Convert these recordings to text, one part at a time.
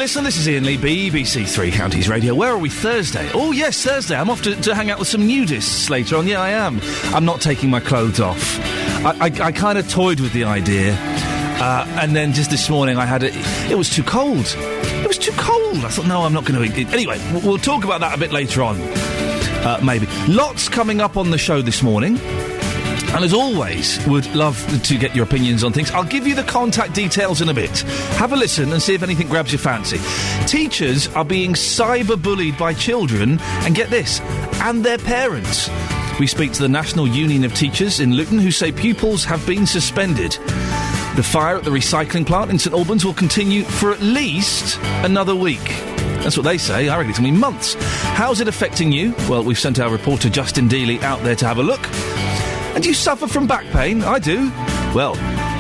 listener. This is Iain Lee, BBC Three Counties Radio. Where are we? Thursday. Oh, yes, Thursday. I'm off to hang out with some nudists later on. Yeah, I am. I'm not taking my clothes off. I kind of toyed with the idea, and then just this morning I had it. It was too cold. It was too cold. I thought, no, I'm not going to... Anyway, we'll talk about that a bit later on. Maybe. Lots coming up on the show this morning. And as always, would love to get your opinions on things. I'll give you the contact details in a bit. Have a listen and see if anything grabs your fancy. Teachers are being cyber-bullied by children, and get this, and their parents. We speak to the National Union of Teachers in Luton, who say pupils have been suspended. The fire at the recycling plant in St Albans will continue for at least another week. That's what they say. I reckon it's going to be months. How's it affecting you? Well, we've sent our reporter Justin Dealey out there to have a look. And do you suffer from back pain? I do. Well,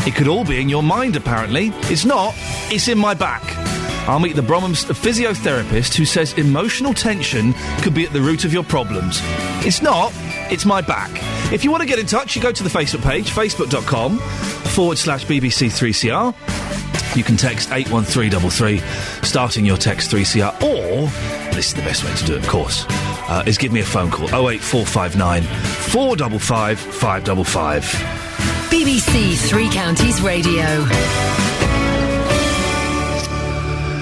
it could all be in your mind, apparently. It's not. It's in my back. I'll meet the Bromham's physiotherapist who says emotional tension could be at the root of your problems. It's not. It's my back. If you want to get in touch, you go to the Facebook page, facebook.com/BBC3CR. You can text 81333, starting your text 3CR, or, this is the best way to do it, of course, is give me a phone call, 08459 455 555. BBC Three Counties Radio.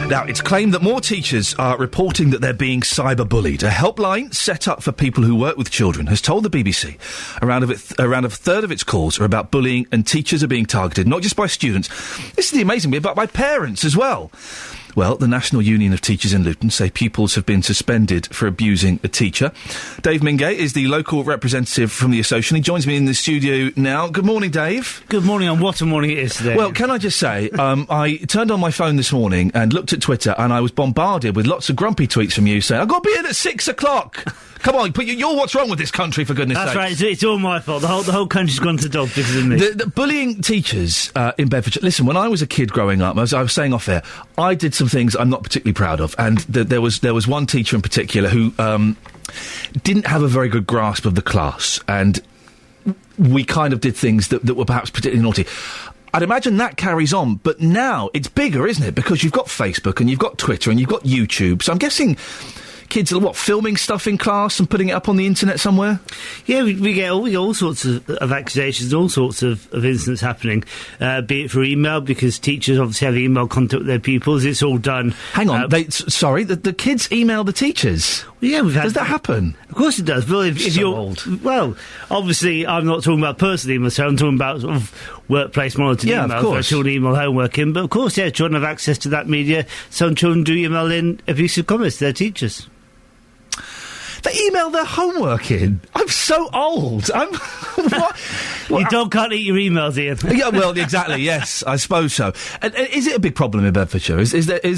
Now, it's claimed that more teachers are reporting that they're being cyber-bullied. A helpline set up for people who work with children has told the BBC around a third of its calls are about bullying, and teachers are being targeted, not just by students. This is the amazing bit, but by parents as well. Well, the National Union of Teachers in Luton say pupils have been suspended for abusing a teacher. Dave Mingay is the local representative from the association. He joins me in the studio now. Good morning, Dave. Good morning, and what a morning it is today. Well, can I just say, I turned on my phone this morning and looked at Twitter, and I was bombarded with lots of grumpy tweets from you saying, I've got to be in at 6 o'clock. Come on, you're what's wrong with this country, for goodness sake. That's right, it's all my fault. The whole country's gone to dogs because of me. The bullying teachers in Bedfordshire. Listen, when I was a kid growing up, as I was saying off air, I did some things I'm not particularly proud of, and there was one teacher in particular who didn't have a very good grasp of the class, and we kind of did things that were perhaps particularly naughty. I'd imagine that carries on, but now it's bigger, isn't it? Because you've got Facebook and you've got Twitter and you've got YouTube, so I'm guessing kids are, filming stuff in class and putting it up on the internet somewhere? Yeah, we get all sorts of accusations, all sorts of incidents happening, be it through email, because teachers obviously have email contact with their pupils. It's all done... Hang on, the kids email the teachers? Well, yeah, we've had... Does that happen? Of course it does. Well, if you're old. Well, obviously, I'm not talking about personal emails, so I'm talking about sort of workplace monitored emails where children email homework in. But of course, yeah, children have access to that media. Some children do email in abusive comments to their teachers. They email their homework in. I'm so old. What? Your dog can't eat your emails, Ian. Yeah, well, exactly. Yes, I suppose so. And is it a big problem in Bedfordshire? Is there? I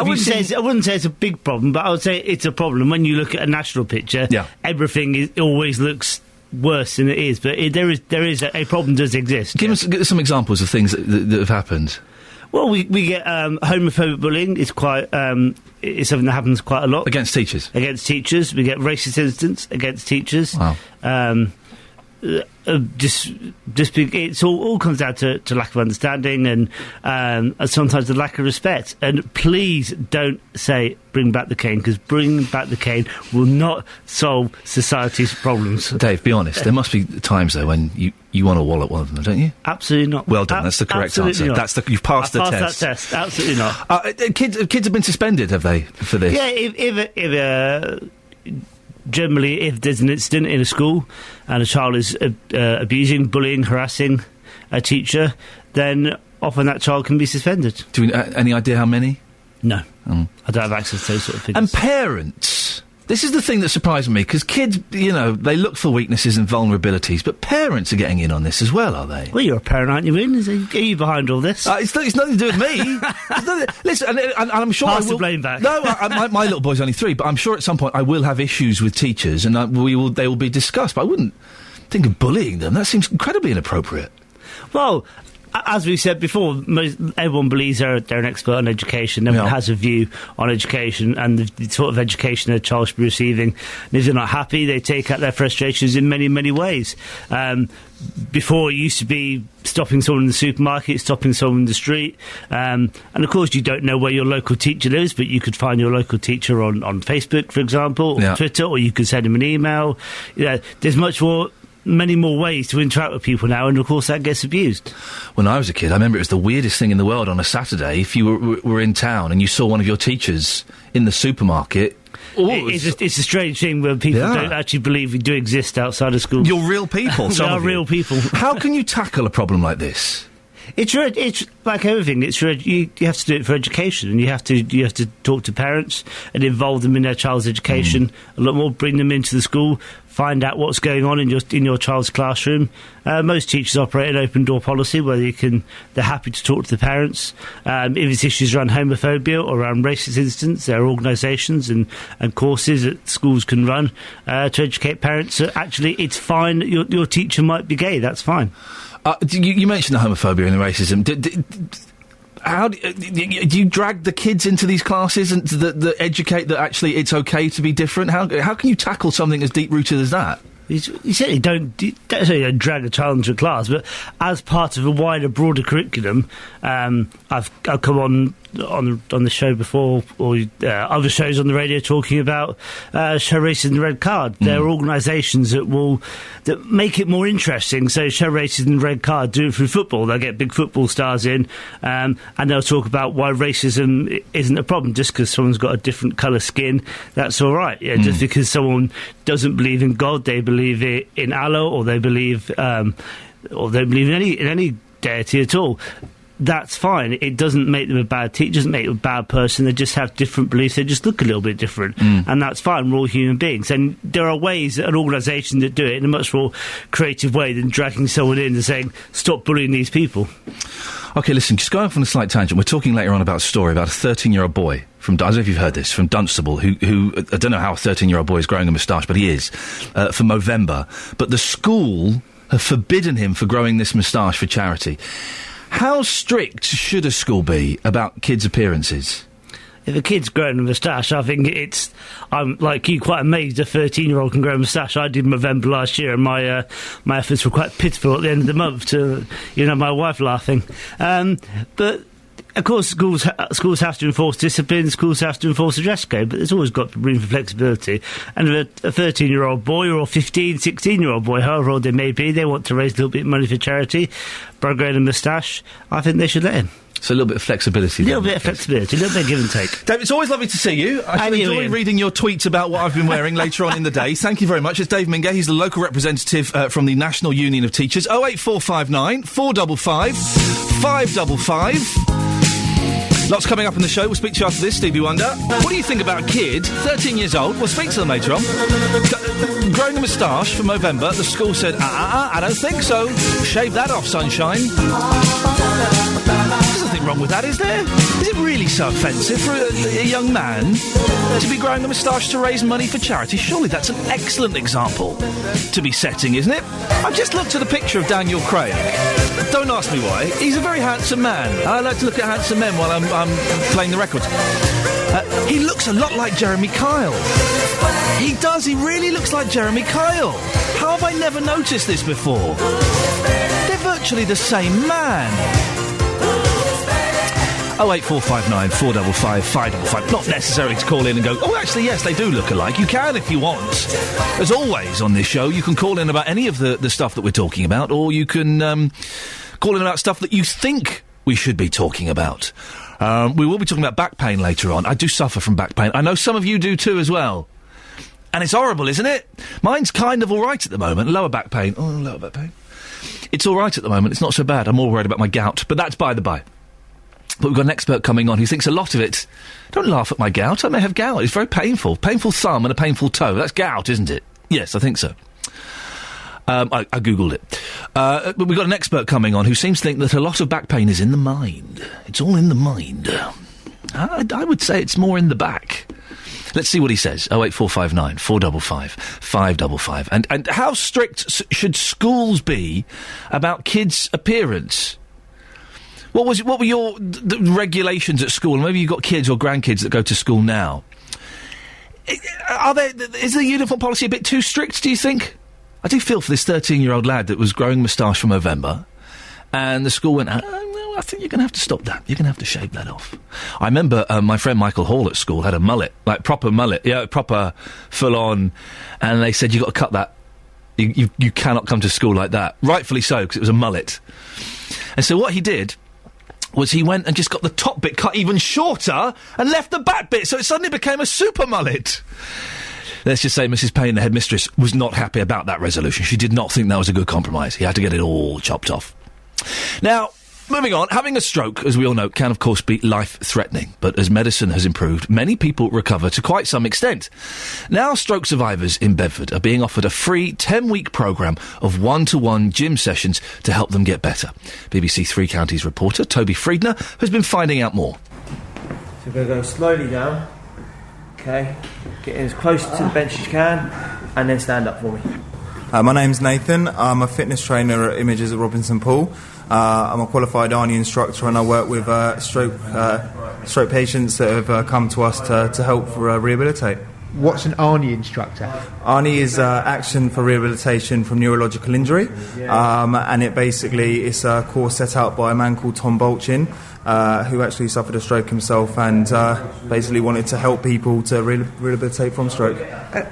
wouldn't say it's a big problem, but I would say it's a problem when you look at a national picture. Yeah. Everything always looks worse than it is, but there is a problem does exist. Give us some examples of things that have happened. Well, we get homophobic bullying. It's quite it's something that happens quite a lot against teachers. We get racist incidents against teachers. Wow. It's all comes down to lack of understanding and sometimes the lack of respect. And please don't say bring back the cane, because bringing back the cane will not solve society's problems. Dave, be honest. There must be times though when you want to wallop one of them, don't you? Absolutely not. Well done. That's the correct answer. Not. You've passed the test. Passed that test. Absolutely not. Kids have been suspended, have they, for this? Yeah. If generally, if there's an incident in a school and a child is abusing, bullying, harassing a teacher, then often that child can be suspended. Do we any idea how many? No. I don't have access to those sort of figures. And parents. This is the thing that surprised me, because kids, they look for weaknesses and vulnerabilities, but parents are getting in on this as well, are they? Well, you're a parent, aren't you, Ian? Are you behind all this? It's nothing to do with me. Listen, and I'm sure Pass the blame back. No, my little boy's only 3, but I'm sure at some point I will have issues with teachers, and they will be discussed, but I wouldn't think of bullying them. That seems incredibly inappropriate. Well, as we said before, everyone believes they're an expert on education. Everyone has a view on education and the sort of education their child should be receiving. And if they're not happy, they take out their frustrations in many, many ways. Before, it used to be stopping someone in the supermarket, stopping someone in the street. And, of course, you don't know where your local teacher lives, but you could find your local teacher on Facebook, for example, or Twitter, or you could send him an email. There's many more ways to interact with people now, and of course that gets abused. When I was a kid, I remember it was the weirdest thing in the world on a Saturday if you were in town and you saw one of your teachers in the supermarket. It's a strange thing where people don't actually believe we do exist outside of school. You're real people. We are real people. How can you tackle a problem like this? It's like everything. You have to do it for education, and you have to talk to parents and involve them in their child's education a lot more. Bring them into the school, find out what's going on in your child's classroom. Most teachers operate an open door policy where they're happy to talk to the parents. If it's issues around homophobia or around racist incidents, there are organisations and courses that schools can run to educate parents. So actually, it's fine. Your teacher might be gay. That's fine. You mentioned the homophobia and the racism. How do you drag the kids into these classes and that educate that actually it's okay to be different? How can you tackle something as deep-rooted as that? You certainly don't drag a child into a class, but as part of a wider, broader curriculum, I've come on the show before, or other shows on the radio talking about Show Racism the Red Card. There are organisations that make it more interesting. So Show Racism the Red Card, do it through football. They'll get big football stars in, and they'll talk about why racism isn't a problem. Just because someone's got a different colour skin, that's all right. Yeah, just because someone doesn't believe in God, they believe in Allah, or they believe in any deity at all. That's fine. It doesn't make them a bad teacher, doesn't make them a bad person. They just have different beliefs. They just look a little bit different. And that's fine. We're all human beings. And there are ways, an organisation that do it in a much more creative way than dragging someone in and saying, stop bullying these people. OK, listen, just going off on a slight tangent, we're talking later on about a story about a 13-year-old boy from, I don't know if you've heard this, from Dunstable, who I don't know how a 13-year-old boy is growing a moustache, but he is, for Movember. But the school have forbidden him for growing this moustache for charity. How strict should a school be about kids' appearances? If a kid's growing a moustache, I think I'm like you, quite amazed a 13-year-old can grow a moustache. I did Movember last year, and my efforts were quite pitiful at the end of the month to, my wife laughing. But of course, schools have to enforce discipline, schools have to enforce a dress code, but there's always got room for flexibility. And if a 13-year-old boy or a 15, 16-year-old boy, however old they may be, they want to raise a little bit of money for charity, by growing a moustache, I think they should let him. So a little bit of flexibility. A little bit of flexibility, a little bit of give and take. Dave, it's always lovely to see you. I shall enjoy reading your tweets about what I've been wearing later on in the day. Thank you very much. It's Dave Mingay. He's the local representative from the National Union of Teachers. 08459 455 555. Lots coming up in the show. We'll speak to you after this, Stevie Wonder. What do you think about a kid, 13 years old? We'll speak to them later on. Growing a moustache for Movember. The school said, I don't think so. Shave that off, sunshine. There's nothing wrong with that, is there? Is it really so offensive for a young man to be growing a moustache to raise money for charity? Surely that's an excellent example to be setting, isn't it? I've just looked at a picture of Daniel Craig. Don't ask me why. He's a very handsome man. I like to look at handsome men while I'm playing the records. He looks a lot like Jeremy Kyle. He does. He really looks like Jeremy Kyle. How have I never noticed this before? They're virtually the same man. 08459 455 555. Not necessarily to call in and go, oh, actually, yes, they do look alike. You can if you want. As always on this show, you can call in about any of the stuff that we're talking about, or you can call in about stuff that you think we should be talking about. We will be talking about back pain later on. I do suffer from back pain. I know some of you do too as well. And it's horrible, isn't it? Mine's kind of all right at the moment. Lower back pain. Oh, lower back pain. It's all right at the moment. It's not so bad. I'm more worried about my gout. But that's by the by. But we've got an expert coming on who thinks a lot of it... Don't laugh at my gout. I may have gout. It's very painful. Painful thumb and a painful toe. That's gout, isn't it? Yes, I think so. I Googled it. But we've got an expert coming on who seems to think that a lot of back pain is in the mind. It's all in the mind. I would say it's more in the back. Let's see what he says. 08459 455 555. And how strict should schools be about kids' appearance? What were your the regulations at school? Maybe you've got kids or grandkids that go to school now. Is the uniform policy a bit too strict, do you think? I do feel for this 13-year-old lad that was growing moustache from November, and the school went, I think you're going to have to stop that. You're going to have to shave that off. I remember my friend Michael Hall at school had a mullet, like proper mullet, proper full-on, and they said, you've got to cut that. You cannot come to school like that. Rightfully so, because it was a mullet. And so what he did was he went and just got the top bit cut even shorter and left the back bit, so it suddenly became a super mullet. Let's just say Mrs. Payne, the headmistress, was not happy about that resolution. She did not think that was a good compromise. He had to get it all chopped off. Now, moving on, having a stroke, as we all know, can of course be life-threatening. But as medicine has improved, many people recover to quite some extent. Now stroke survivors in Bedford are being offered a free 10-week programme of one-to-one gym sessions to help them get better. BBC Three Counties reporter Toby Friedner has been finding out more. So we're going to go slowly down. Okay, get as close to the bench as you can, and then stand up for me. My name's Nathan. I'm a fitness trainer at Images at Robinson Pool. I'm a qualified ARNI instructor, and I work with stroke patients that have come to us to help rehabilitate. What's an ARNI instructor? ARNI is Action for Rehabilitation from Neurological Injury, and it's a course set out by a man called Tom Bolchin, who actually suffered a stroke himself and basically wanted to help people to rehabilitate from stroke.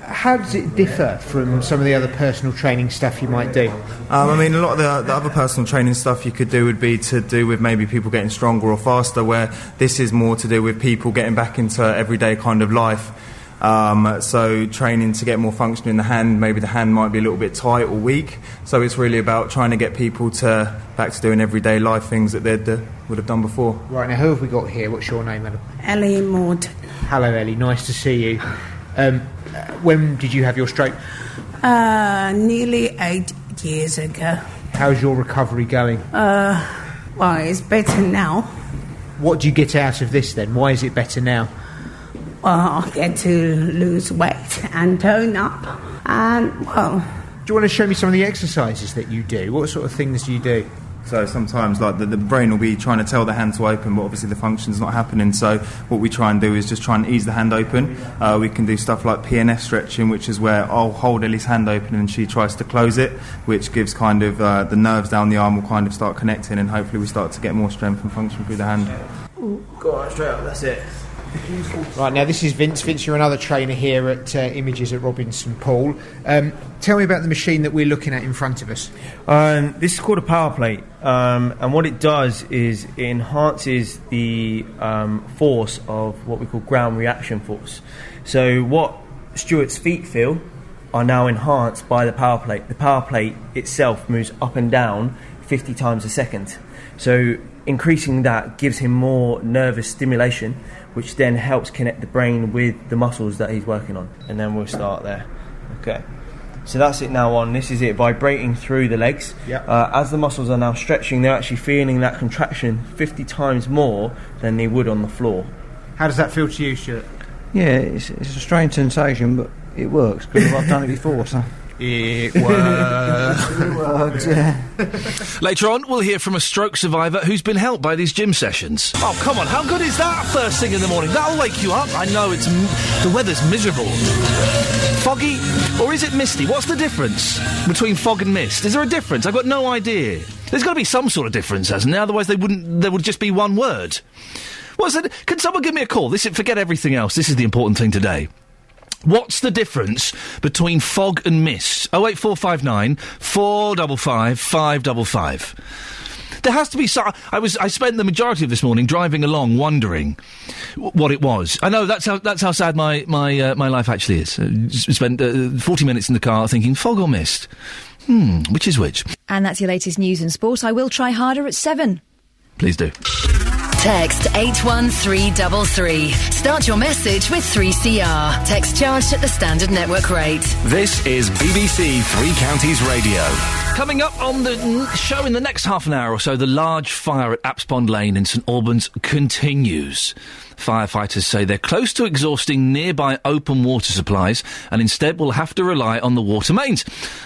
How does it differ from some of the other personal training stuff you might do? A lot of the other personal training stuff you could do would be to do with maybe people getting stronger or faster, where this is more to do with people getting back into everyday kind of life. So training to get more function in the hand, maybe the hand might be a little bit tight or weak, so it's really about trying to get people back to doing everyday life things that they would have done before. Right, now who have we got here? What's your name, madam? Ellie Maud. Hello Ellie, nice to see you. When did you have your stroke? Nearly 8 years ago. How's your recovery going? Well, it's better now. What do you get out of this then? Why is it better now? Well, I get to lose weight and tone up, and, well... Do you want to show me some of the exercises that you do? What sort of things do you do? So sometimes like the brain will be trying to tell the hand to open, but obviously the function's not happening, so what we try and do is just try and ease the hand open. We can do stuff like PNF stretching, which is where I'll hold Ellie's hand open and she tries to close it, which gives kind of the nerves down the arm will kind of start connecting, and hopefully we start to get more strength and function through the hand. Go on, straight up, that's it. Right, now this is Vince. Vince, you're another trainer here at Images at Robinson Pool. Tell me about the machine that we're looking at in front of us. This is called a power plate, and what it does is it enhances the force of what we call ground reaction force. So what Stuart's feet feel are now enhanced by the power plate. The power plate itself moves up and down 50 times a second. So increasing that gives him more nervous stimulation, which then helps connect the brain with the muscles that he's working on. And then we'll start there. Okay. So that's it now on. This is it vibrating through the legs. Yep. As the muscles are now stretching, they're actually feeling that contraction 50 times more than they would on the floor. How does that feel to you, Stuart? Yeah, it's a strange sensation, but it works because I've done it before, so... It works. It works, yeah. Later on, we'll hear from a stroke survivor who's been helped by these gym sessions. Oh, come on, how good is that first thing in the morning? That'll wake you up. I know the weather's miserable. Foggy, or is it misty? What's the difference between fog and mist? Is there a difference? I've got no idea. There's got to be some sort of difference, hasn't there? Otherwise there would just be one word. What's it? Can someone give me a call? Forget everything else. This is the important thing today. What's the difference between fog and mist? 08459 455 555. There has to be some... I spent the majority of this morning driving along wondering what it was. I know that's how sad my life actually is. Spent 40 minutes in the car thinking fog or mist. Which is which? And that's your latest news and sport. I will try harder at 7. Please do. Text 81333. Start your message with 3CR. Text charged at the standard network rate. This is BBC Three Counties Radio. Coming up on the show in the next half an hour or so, the large fire at Apspond Lane in St Albans continues. Firefighters say they're close to exhausting nearby open water supplies and instead will have to rely on the water mains.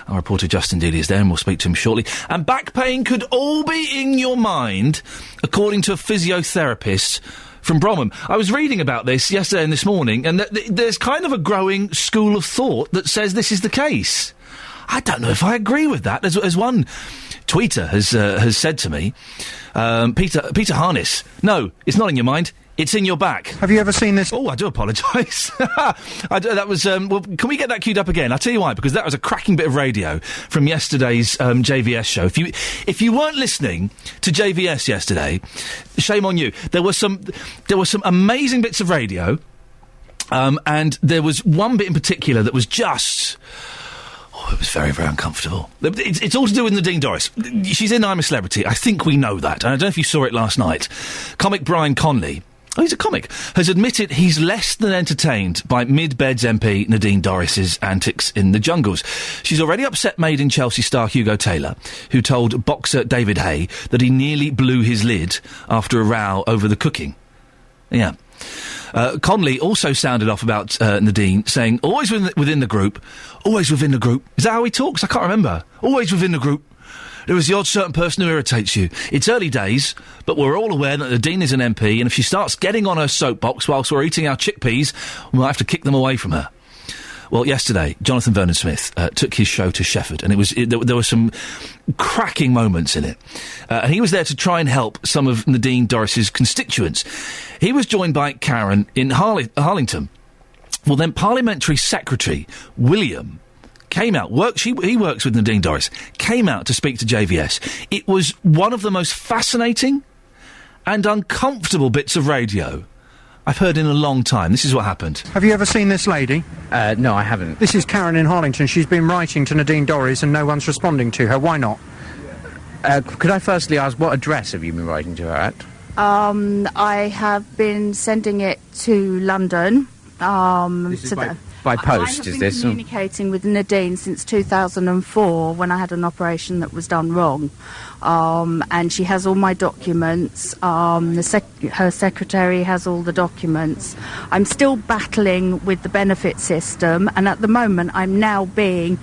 Our reporter Justin Dealey is there and we'll speak to him shortly. And back pain could all be in your mind, according to a physiotherapist from Bromham. I was reading about this yesterday and this morning, and there's kind of a growing school of thought that says this is the case. I don't know if I agree with that. As one tweeter has said to me, Peter Harness, no, it's not in your mind. It's in your back. Have you ever seen this? Oh, I do apologise. That was... well, can we get that queued up again? I'll tell you why, because that was a cracking bit of radio from yesterday's JVS show. If you weren't listening to JVS yesterday, shame on you. There were some amazing bits of radio, and there was one bit in particular that was just... Oh, it was very, very uncomfortable. It's all to do with Nadine Dorries. She's in I'm a Celebrity. I think we know that. And I don't know if you saw it last night. Comic Brian Conley... Oh, he's a comic. Has admitted he's less than entertained by mid-beds MP Nadine Dorries' antics in the jungles. She's already upset Made in Chelsea star Hugo Taylor, who told boxer David Hay that he nearly blew his lid after a row over the cooking. Yeah. Conley also sounded off about Nadine, saying, always within the group. Always within the group. Is that how he talks? I can't remember. Always within the group. There is the odd certain person who irritates you. It's early days, but we're all aware that Nadine is an MP, and if she starts getting on her soapbox whilst we're eating our chickpeas, we'll have to kick them away from her. Well, yesterday, Jonathan Vernon-Smith took his show to Shefford, and there were some cracking moments in it. And he was there to try and help some of Nadine Dorries' constituents. He was joined by Karen in Harlington. Well, then Parliamentary Secretary William came out, he works with Nadine Dorries, came out to speak to JVS. It was one of the most fascinating and uncomfortable bits of radio I've heard in a long time. This is what happened. Have you ever seen this lady? No, I haven't. This is Karen in Harlington. She's been writing to Nadine Dorries and no one's responding to her. Why not? Could I firstly ask, what address have you been writing to her at? I have been sending it to London. This is by post, is this? I have been communicating with Nadine since 2004 when I had an operation that was done wrong. And she has all my documents. Her secretary has all the documents. I'm still battling with the benefit system, and at the moment I'm now being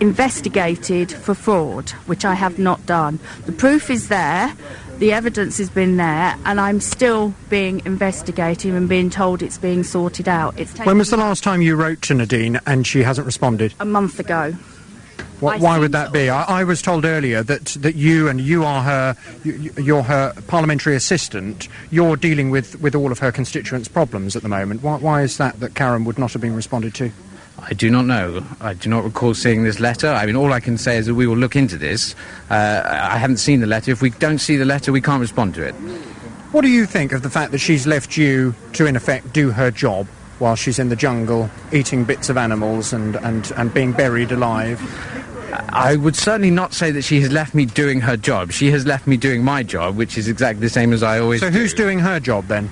investigated for fraud, which I have not done. The proof is there. The evidence has been there, and I'm still being investigated and being told it's being sorted out. When was the last time you wrote to Nadine and she hasn't responded? A month ago. Why would that be? I was told earlier that you are her parliamentary assistant. You're dealing with all of her constituents' problems at the moment. Why is that Karen would not have been responded to? I do not know. I do not recall seeing this letter. I mean, all I can say is that we will look into this. I haven't seen the letter. If we don't see the letter, we can't respond to it. What do you think of the fact that she's left you to, in effect, do her job while she's in the jungle, eating bits of animals and being buried alive? I would certainly not say that she has left me doing her job. She has left me doing my job, which is exactly the same as I always do. So who's doing her job, then?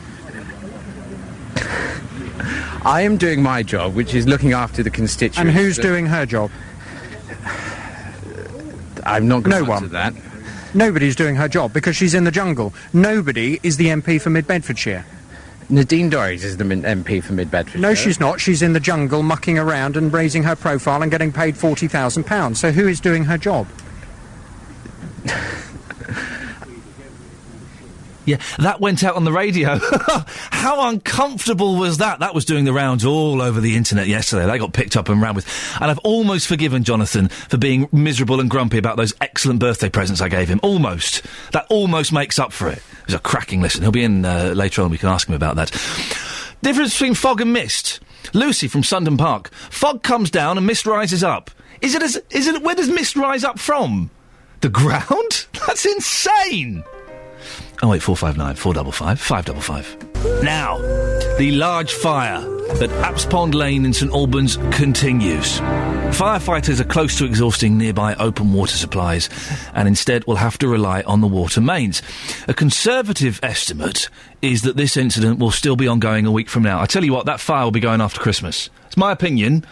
I am doing my job, which is looking after the constituents. And who's doing her job? I'm not going to answer that. Nobody's doing her job because she's in the jungle. Nobody is the MP for Mid-Bedfordshire. Nadine Dorries is the MP for Mid-Bedfordshire. No, she's not. She's in the jungle mucking around and raising her profile and getting paid £40,000. So who is doing her job? Yeah, that went out on the radio. How uncomfortable was that? That was doing the rounds all over the internet yesterday. That got picked up and ran with. And I've almost forgiven Jonathan for being miserable and grumpy about those excellent birthday presents I gave him. Almost. That almost makes up for it. It was a cracking listen. He'll be in later on. We can ask him about that. Difference between fog and mist. Lucy from Sundon Park. Fog comes down and mist rises up. Where does mist rise up from? The ground? That's insane! 08459 455 555. Now, the large fire at Apspond Lane in St Albans continues. Firefighters are close to exhausting nearby open water supplies and instead will have to rely on the water mains. A conservative estimate is that this incident will still be ongoing a week from now. I tell you what, that fire will be going after Christmas. It's my opinion,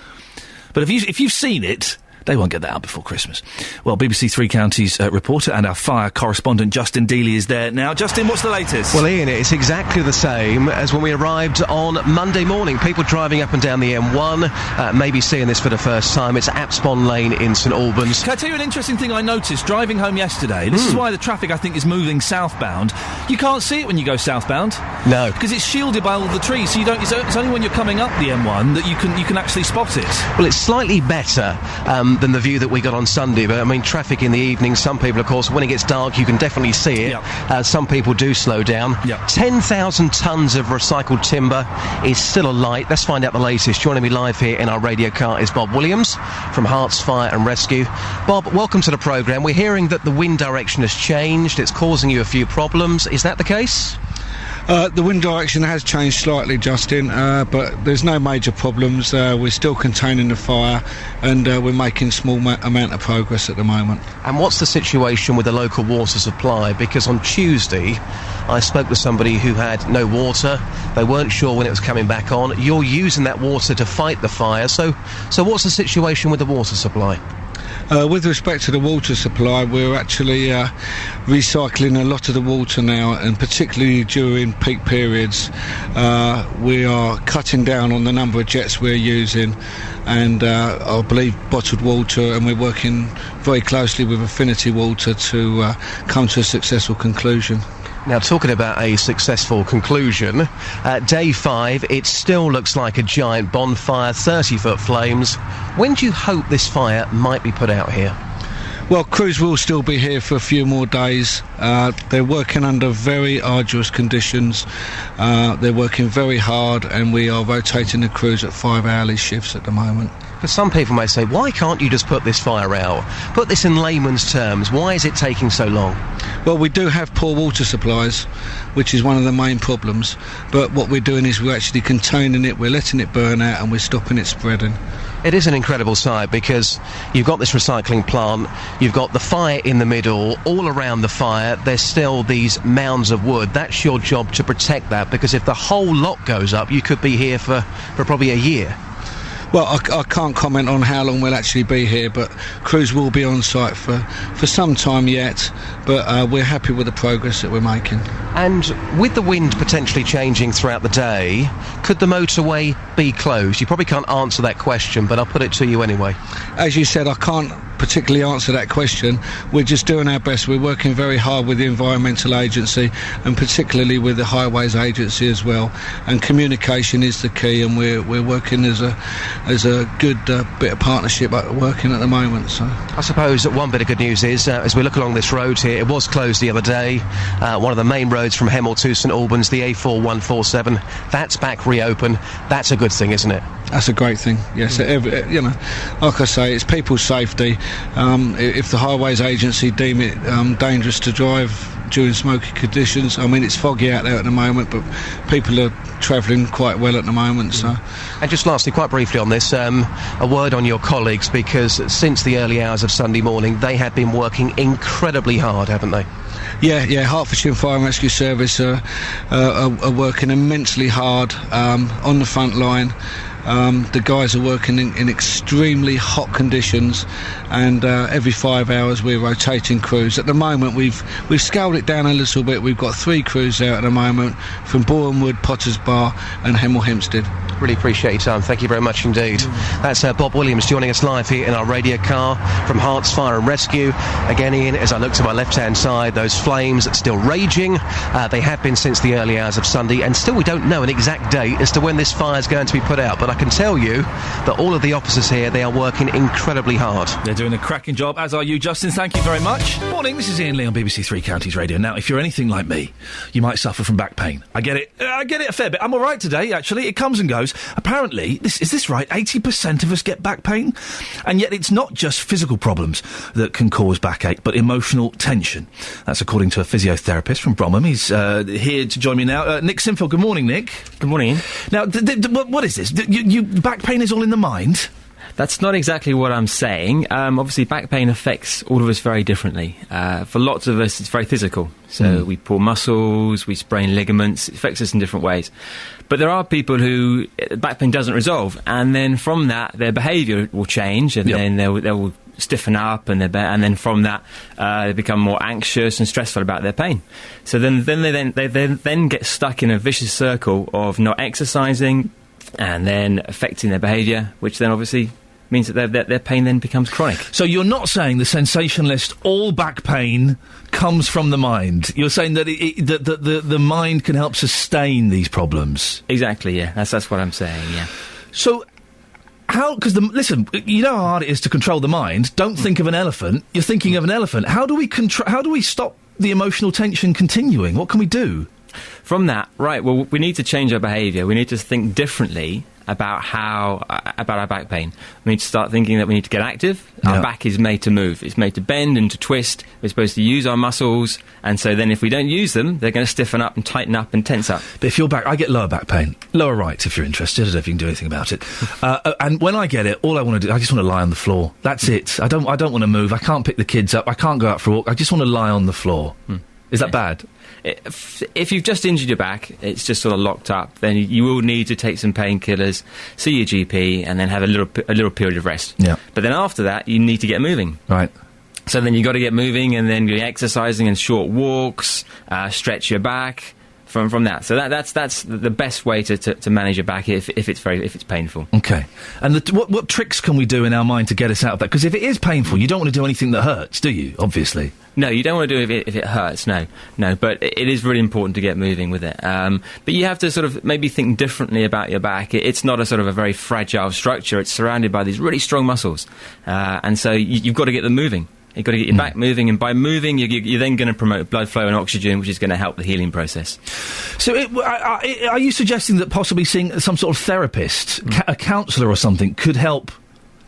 but if you've seen it, They won't get that out before Christmas. Well, BBC Three Counties reporter and our fire correspondent Justin Dealey is there now. Justin, what's the latest? Well, Ian, it's exactly the same as when we arrived on Monday morning. People driving up and down the M1, maybe seeing this for the first time. It's Apspon Lane in St Albans. Can I tell you an interesting thing I noticed driving home yesterday? This is why the traffic, I think, is moving southbound. You can't see it when you go southbound. No. Because it's shielded by all the trees, so you don't. It's only when you're coming up the M1 that you can actually spot it. Well, it's slightly better than the view that we got on Sunday, but I mean, traffic in the evening, some people, of course, when it gets dark, you can definitely see it. Yep. Some people do slow down. Yep. 10,000 tonnes of recycled timber is still alight. Let's find out the latest. Joining me live here in our radio car is Bob Williams from Hearts Fire and Rescue. Bob, welcome to the programme. We're hearing that the wind direction has changed. It's causing you a few problems. Is that the case? The wind direction has changed slightly, Justin, but there's no major problems. We're still containing the fire, and we're making small amount of progress at the moment. And what's the situation with the local water supply? Because on Tuesday, I spoke with somebody who had no water. They weren't sure when it was coming back on. You're using that water to fight the fire. So what's the situation with the water supply? With respect to the water supply, we're actually recycling a lot of the water now, and particularly during peak periods, we are cutting down on the number of jets we're using, and I believe bottled water, and we're working very closely with Affinity Water to come to a successful conclusion. Now, talking about a successful conclusion, day 5, it still looks like a giant bonfire, 30-foot flames. When do you hope this fire might be put out here? Well, crews will still be here for a few more days. They're working under very arduous conditions. They're working very hard, and we are rotating the crews at 5-hourly shifts at the moment. But some people may say, why can't you just put this fire out? Put this in layman's terms. Why is it taking so long? Well, we do have poor water supplies, which is one of the main problems. But what we're doing is we're actually containing it, we're letting it burn out, and we're stopping it spreading. It is an incredible sight because you've got this recycling plant, you've got the fire in the middle, all around the fire there's still these mounds of wood. That's your job to protect that, because if the whole lot goes up, you could be here for probably a year. Well, I can't comment on how long we'll actually be here, but crews will be on site for some time yet, but we're happy with the progress that we're making. And with the wind potentially changing throughout the day, could the motorway be closed? You probably can't answer that question, but I'll put it to you anyway. As you said, I can't particularly answer that question. We're just doing our best. We're working very hard with the Environmental Agency, and particularly with the Highways Agency as well, and communication is the key, and we're working as a good bit of partnership working at the moment. So I suppose one bit of good news is as we look along this road here, it was closed the other day, one of the main roads from Hemel to St Albans, the A4147, that's back reopened. That's a good thing, isn't it? That's a great thing, yes. You know, like I say, it's people's safety. If the Highways Agency deem it dangerous to drive during smoky conditions, I mean, it's foggy out there at the moment, but people are travelling quite well at the moment, so... And just lastly, quite briefly on this, a word on your colleagues, because since the early hours of Sunday morning, they have been working incredibly hard, haven't they? Yeah, Hertfordshire Fire and Rescue Service are working immensely hard on the front line. The guys are working in extremely hot conditions, and every 5 hours we're rotating crews. At the moment we've scaled it down a little bit. We've got 3 crews there at the moment from Borehamwood, Potters Bar and Hemel Hempstead. Really appreciate your time. Thank you very much indeed. That's Bob Williams joining us live here in our radio car from Hearts Fire and Rescue. Again, Ian, as I look to my left-hand side, those flames still raging. They have been since the early hours of Sunday, and still we don't know an exact date as to when this fire is going to be put out, but I can tell you that all of the officers here, they are working incredibly hard. They're doing a cracking job, as are you, Justin. Thank you very much. Morning, this is Iain Lee on BBC Three Counties Radio. Now, if you're anything like me, you might suffer from back pain. I get it a fair bit. I'm all right today, actually. It comes and goes. Apparently, is this right? 80% of us get back pain? And yet it's not just physical problems that can cause backache, but emotional tension. That's according to a physiotherapist from Bromham. He's here to join me now. Nick Sinfield. Good morning, Nick. Good morning. Now, what is this? Back pain is all in the mind? That's not exactly what I'm saying. Obviously, back pain affects all of us very differently. For lots of us, it's very physical. So we pull muscles, we sprain ligaments. It affects us in different ways. But there are people who back pain doesn't resolve, and then from that, their behaviour will change, and then they will stiffen up, and then from that, they become more anxious and stressful about their pain. So then they get stuck in a vicious circle of not exercising, and then affecting their behaviour, which then obviously means that their pain then becomes chronic. So you're not saying the sensationalist all back pain comes from the mind. You're saying that the mind can help sustain these problems. Exactly, yeah. That's what I'm saying, yeah. So listen, you know how hard it is to control the mind. Don't think of an elephant. You're thinking of an elephant. How do we stop the emotional tension continuing? What can we do? From that, right, well, we need to change our behaviour. We need to think differently about about our back pain. We need to start thinking that we need to get active. Our back is made to move. It's made to bend and to twist. We're supposed to use our muscles, and so then if we don't use them, they're going to stiffen up and tighten up and tense up. But if you're back, I get lower back pain. Lower right, if you're interested. I don't know if you can do anything about it. And when I get it, all I want to do, I just want to lie on the floor. That's it. I don't want to move. I can't pick the kids up. I can't go out for a walk. I just want to lie on the floor. Is that bad? If you've just injured your back, it's just sort of locked up, then you will need to take some painkillers, see your GP, and then have a little period of rest. Yeah. But then after that, you need to get moving. Right. So then you've got to get moving, and then you're exercising and short walks, stretch your back. From that, so that's the best way to manage your back if it's painful. Okay, and what tricks can we do in our mind to get us out of that? Because if it is painful, you don't want to do anything that hurts, do you? Obviously, no, you don't want to do it if it hurts. No. But it is really important to get moving with it. But you have to sort of maybe think differently about your back. It's not a sort of a very fragile structure. It's surrounded by these really strong muscles, and so you've got to get them moving. You've got to get your back moving, and by moving, you're then going to promote blood flow and oxygen, which is going to help the healing process. So are you suggesting that possibly seeing some sort of therapist, a counsellor or something, could help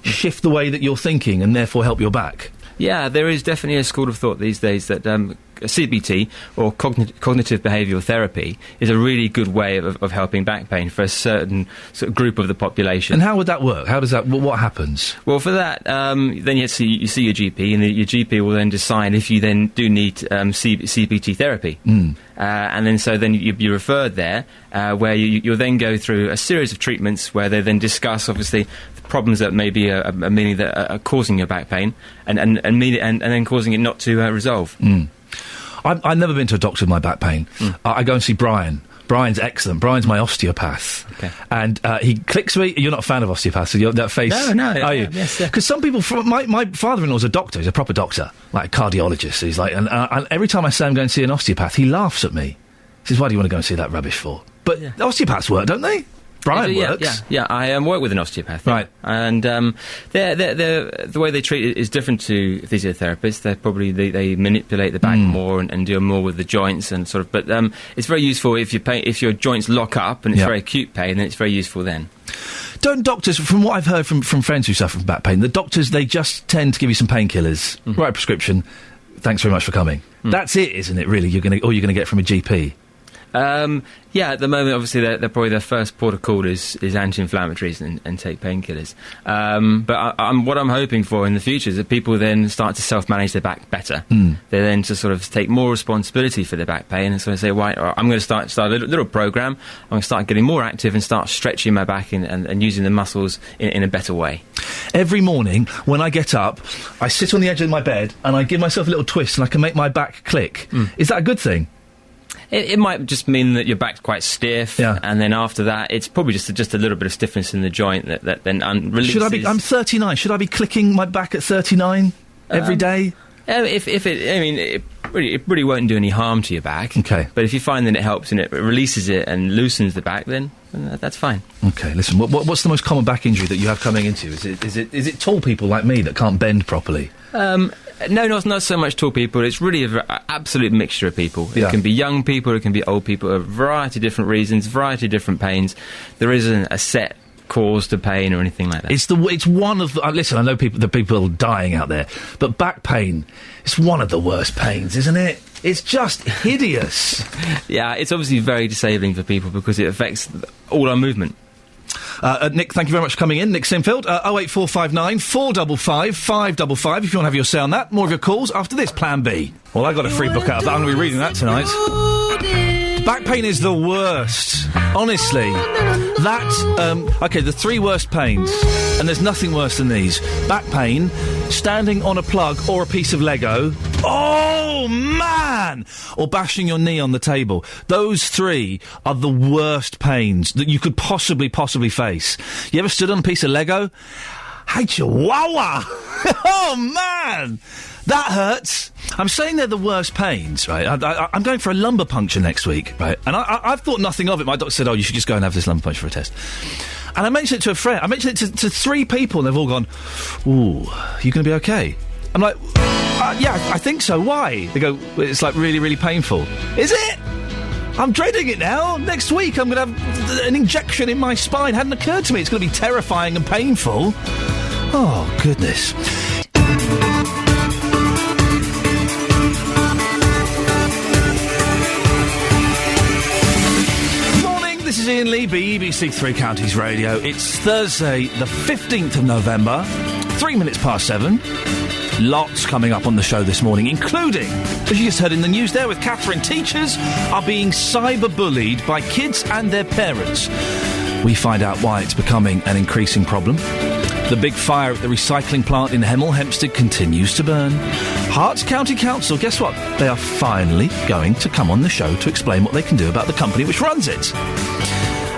shift the way that you're thinking and therefore help your back? Yeah, there is definitely a school of thought these days that CBT, or cognitive behavioural therapy, is a really good way of helping back pain for a certain sort of group of the population. And how would that work? How does that? What happens? Well, for that, then you see your GP, and your GP will then decide if you then do need CBT therapy. And then you're referred there, where you'll then go through a series of treatments where they then discuss, obviously, problems that maybe meaning that are causing your back pain, and then causing it not to resolve. I've never been to a doctor with my back pain. I go and see Brian. Brian's excellent. Brian's my osteopath. Okay. And he clicks me. You're not a fan of osteopaths, so you're that face. No. Are you? Yes. Because some people, my father-in-law's a doctor. He's a proper doctor, like a cardiologist. He's like, and every time I say I'm going to see an osteopath, he laughs at me. He says, "Why do you want to go and see that rubbish for?" But osteopaths work, don't they? Brian works. Yeah. I work with an osteopath. Right. And the way they treat it is different to physiotherapists. They manipulate the back more and deal more with the joints and sort of. But it's very useful if your joints lock up and it's very acute pain. Then it's very useful then. Don't doctors, from what I've heard from friends who suffer from back pain, the doctors, they just tend to give you some painkillers, write a prescription. Thanks very much for coming. That's it, isn't it? Really, you're going to get from a GP. At the moment, obviously, they're probably their first port of call is anti-inflammatories and take painkillers. But what I'm hoping for in the future is that people then start to self-manage their back better. They then to sort of take more responsibility for their back pain and sort of say, right, I'm going to start a little program. I'm going to start getting more active and start stretching my back and using the muscles in a better way. Every morning when I get up, I sit on the edge of my bed and I give myself a little twist and I can make my back click. Is that a good thing? It might just mean that your back's quite stiff, and then after that, it's probably just a little bit of stiffness in the joint that then releases. I'm 39. Should I be clicking my back at 39 every day? It really won't do any harm to your back. Okay. But if you find that it helps and it releases it and loosens the back, then that's fine. Okay. Listen, what's the most common back injury that you have coming into? Is it tall people like me that can't bend properly? No, not so much tall people. It's really an absolute mixture of people. It can be young people, it can be old people, a variety of different reasons, variety of different pains. There isn't a set cause to pain or anything like that. It's one of the... listen, I know the people are dying out there, but back pain, it's one of the worst pains, isn't it? It's just hideous. Yeah, it's obviously very disabling for people because it affects all our movement. Nick, thank you very much for coming in. Nick Sinfield, 08459 455 555 if you want to have your say on that. More of your calls after this, Plan B. Well, I got a free book out of that. I'm going to be reading that tonight. Back pain is the worst. Honestly. Okay, the 3 worst pains, and there's nothing worse than these. Back pain, standing on a plug or a piece of Lego. Oh, man! Or bashing your knee on the table. Those 3 are the worst pains that you could possibly face. You ever stood on a piece of Lego? Hey, chihuahua! Oh, man! That hurts. I'm saying they're the worst pains, right? I'm going for a lumbar puncture next week, right? And I've thought nothing of it. My doctor said, you should just go and have this lumbar puncture for a test. And I mentioned it to a friend. I mentioned it to 3 people, and they've all gone, ooh, are you going to be okay? I'm like, yeah, I think so. Why? They go, it's like really, really painful. Is it? I'm dreading it now. Next week I'm going to have an injection in my spine. Hadn't occurred to me. It's going to be terrifying and painful. Oh, goodness. This is Iain Lee, BBC Three Counties Radio. It's Thursday, the 15th of November, 3 minutes past 7. Lots coming up on the show this morning, including, as you just heard in the news there with Catherine, teachers are being cyber-bullied by kids and their parents. We find out why it's becoming an increasing problem. The big fire at the recycling plant in Hemel Hempstead continues to burn. Herts County Council, guess what? They are finally going to come on the show to explain what they can do about the company which runs it.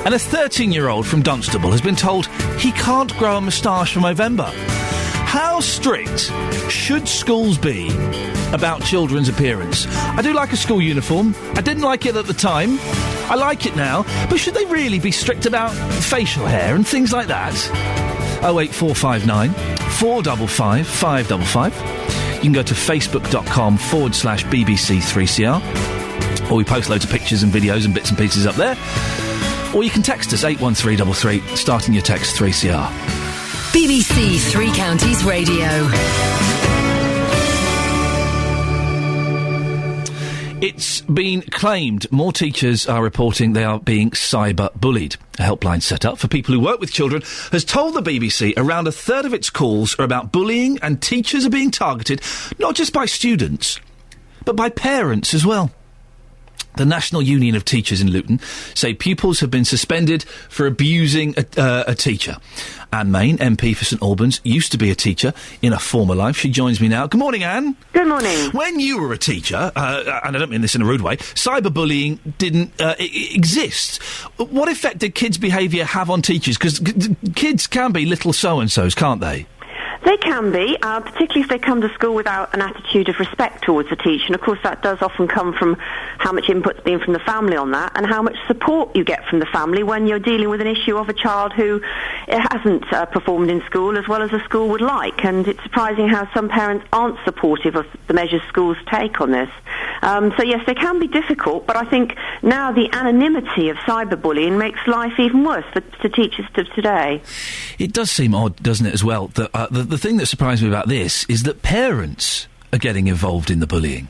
And a 13-year-old from Dunstable has been told he can't grow a moustache for November. How strict should schools be about children's appearance? I do like a school uniform. I didn't like it at the time. I like it now. But should they really be strict about facial hair and things like that? 08459 455 555. You can go to facebook.com/BBC3CR, or we post loads of pictures and videos and bits and pieces up there. Or you can text us 81333, starting your text 3CR. BBC Three Counties Radio. It's been claimed more teachers are reporting they are being cyber-bullied. A helpline set up for people who work with children has told the BBC around a third of its calls are about bullying, and teachers are being targeted not just by students, but by parents as well. The National Union of Teachers in Luton say pupils have been suspended for abusing a teacher. Anne Main, MP for St Albans, used to be a teacher in a former life. She joins me now. Good morning, Anne. Good morning. When you were a teacher, and I don't mean this in a rude way, cyberbullying didn't exist. What effect did kids' behaviour have on teachers? Because kids can be little so-and-sos, can't they? They can be, particularly if they come to school without an attitude of respect towards the teacher. And, of course, that does often come from how much input's been from the family on that and how much support you get from the family when you're dealing with an issue of a child who hasn't performed in school as well as a school would like. And it's surprising how some parents aren't supportive of the measures schools take on this. So, yes, they can be difficult, but I think now the anonymity of cyberbullying makes life even worse for teachers today. It does seem odd, doesn't it, as well, that the thing that surprised me about this is that parents are getting involved in the bullying.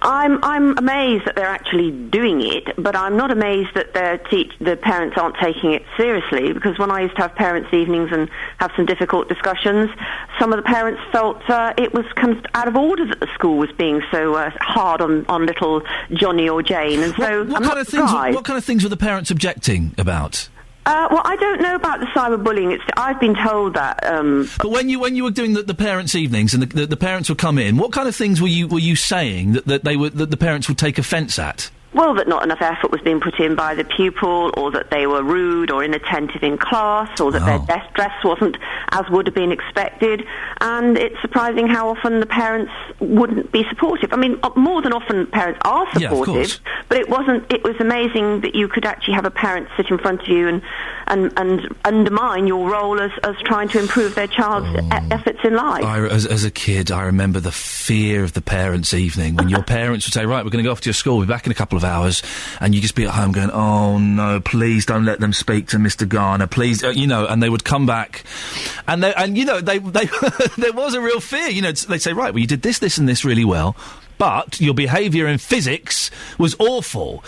I'm amazed that they're actually doing it, but I'm not amazed that the parents aren't taking it seriously, because when I used to have parents' evenings and have some difficult discussions, some of the parents felt it was kind of out of order that the school was being so hard on little Johnny or Jane, and so what kind of things were the parents objecting about? Well, I don't know about the cyberbullying. I've been told that. But when you were doing the parents' evenings and the parents would come in, what kind of things were you saying that the parents would take offence at? Well, that not enough effort was being put in by the pupil, or that they were rude or inattentive in class, or that their dress wasn't as would have been expected. And it's surprising how often the parents wouldn't be supportive. I mean, more than often parents are supportive, but it wasn't. It was amazing that you could actually have a parent sit in front of you and undermine your role as trying to improve their child's efforts in life. As a kid, I remember the fear of the parents' evening when your parents would say, right, we're going to go off to your school, we'll be back in a couple of hours, and you just be at home going, oh no, please don't let them speak to Mr. Garner, please, and they would come back, and they there was a real fear, they'd say, right, well, you did this and this really well, but your behaviour in physics was awful.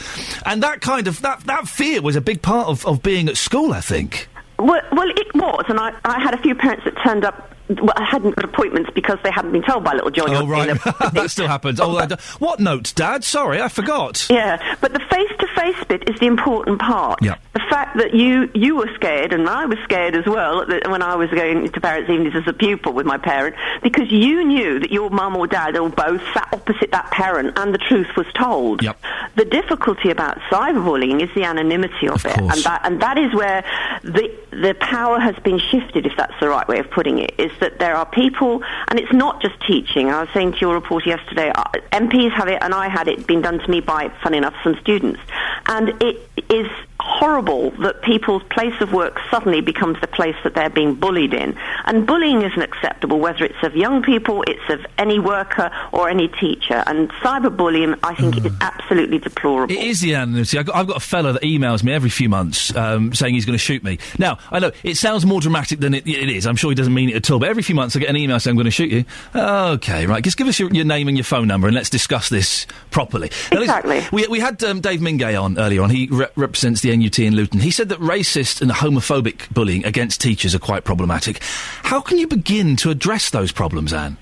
And that kind of, that fear was a big part of being at school, I think. Well, it was, and I had a few parents that turned up. Well, I hadn't got appointments because they hadn't been told by little Johnny. Oh, right. That still happens. What notes, Dad? Sorry, I forgot. Yeah, but the face-to-face bit is the important part. Yeah. The fact that you were scared, and I was scared as well, when I was going to parents' evenings as a pupil with my parent, because you knew that your mum or dad or both sat opposite that parent and the truth was told. Yep. The difficulty about cyberbullying is the anonymity of it. And that is where the power has been shifted, if that's the right way of putting it, is that there are people, and it's not just teaching. I was saying to your reporter yesterday, MPs have it, and I had it been done to me by, funny enough, some students. And it is horrible that people's place of work suddenly becomes the place that they're being bullied in. And bullying isn't acceptable, whether it's of young people, it's of any worker or any teacher. And cyberbullying, I think, is absolutely deplorable. It is the anonymity. I've got a fella that emails me every few months saying he's going to shoot me. Now, I know, it sounds more dramatic than it is. I'm sure he doesn't mean it at all. But every few months I get an email saying I'm going to shoot you. Okay, right. Just give us your name and your phone number and let's discuss this properly. Now, exactly. We had Dave Mingay on earlier on. He represents the NUT in Luton. He said that racist and homophobic bullying against teachers are quite problematic. How can you begin to address those problems, Anne?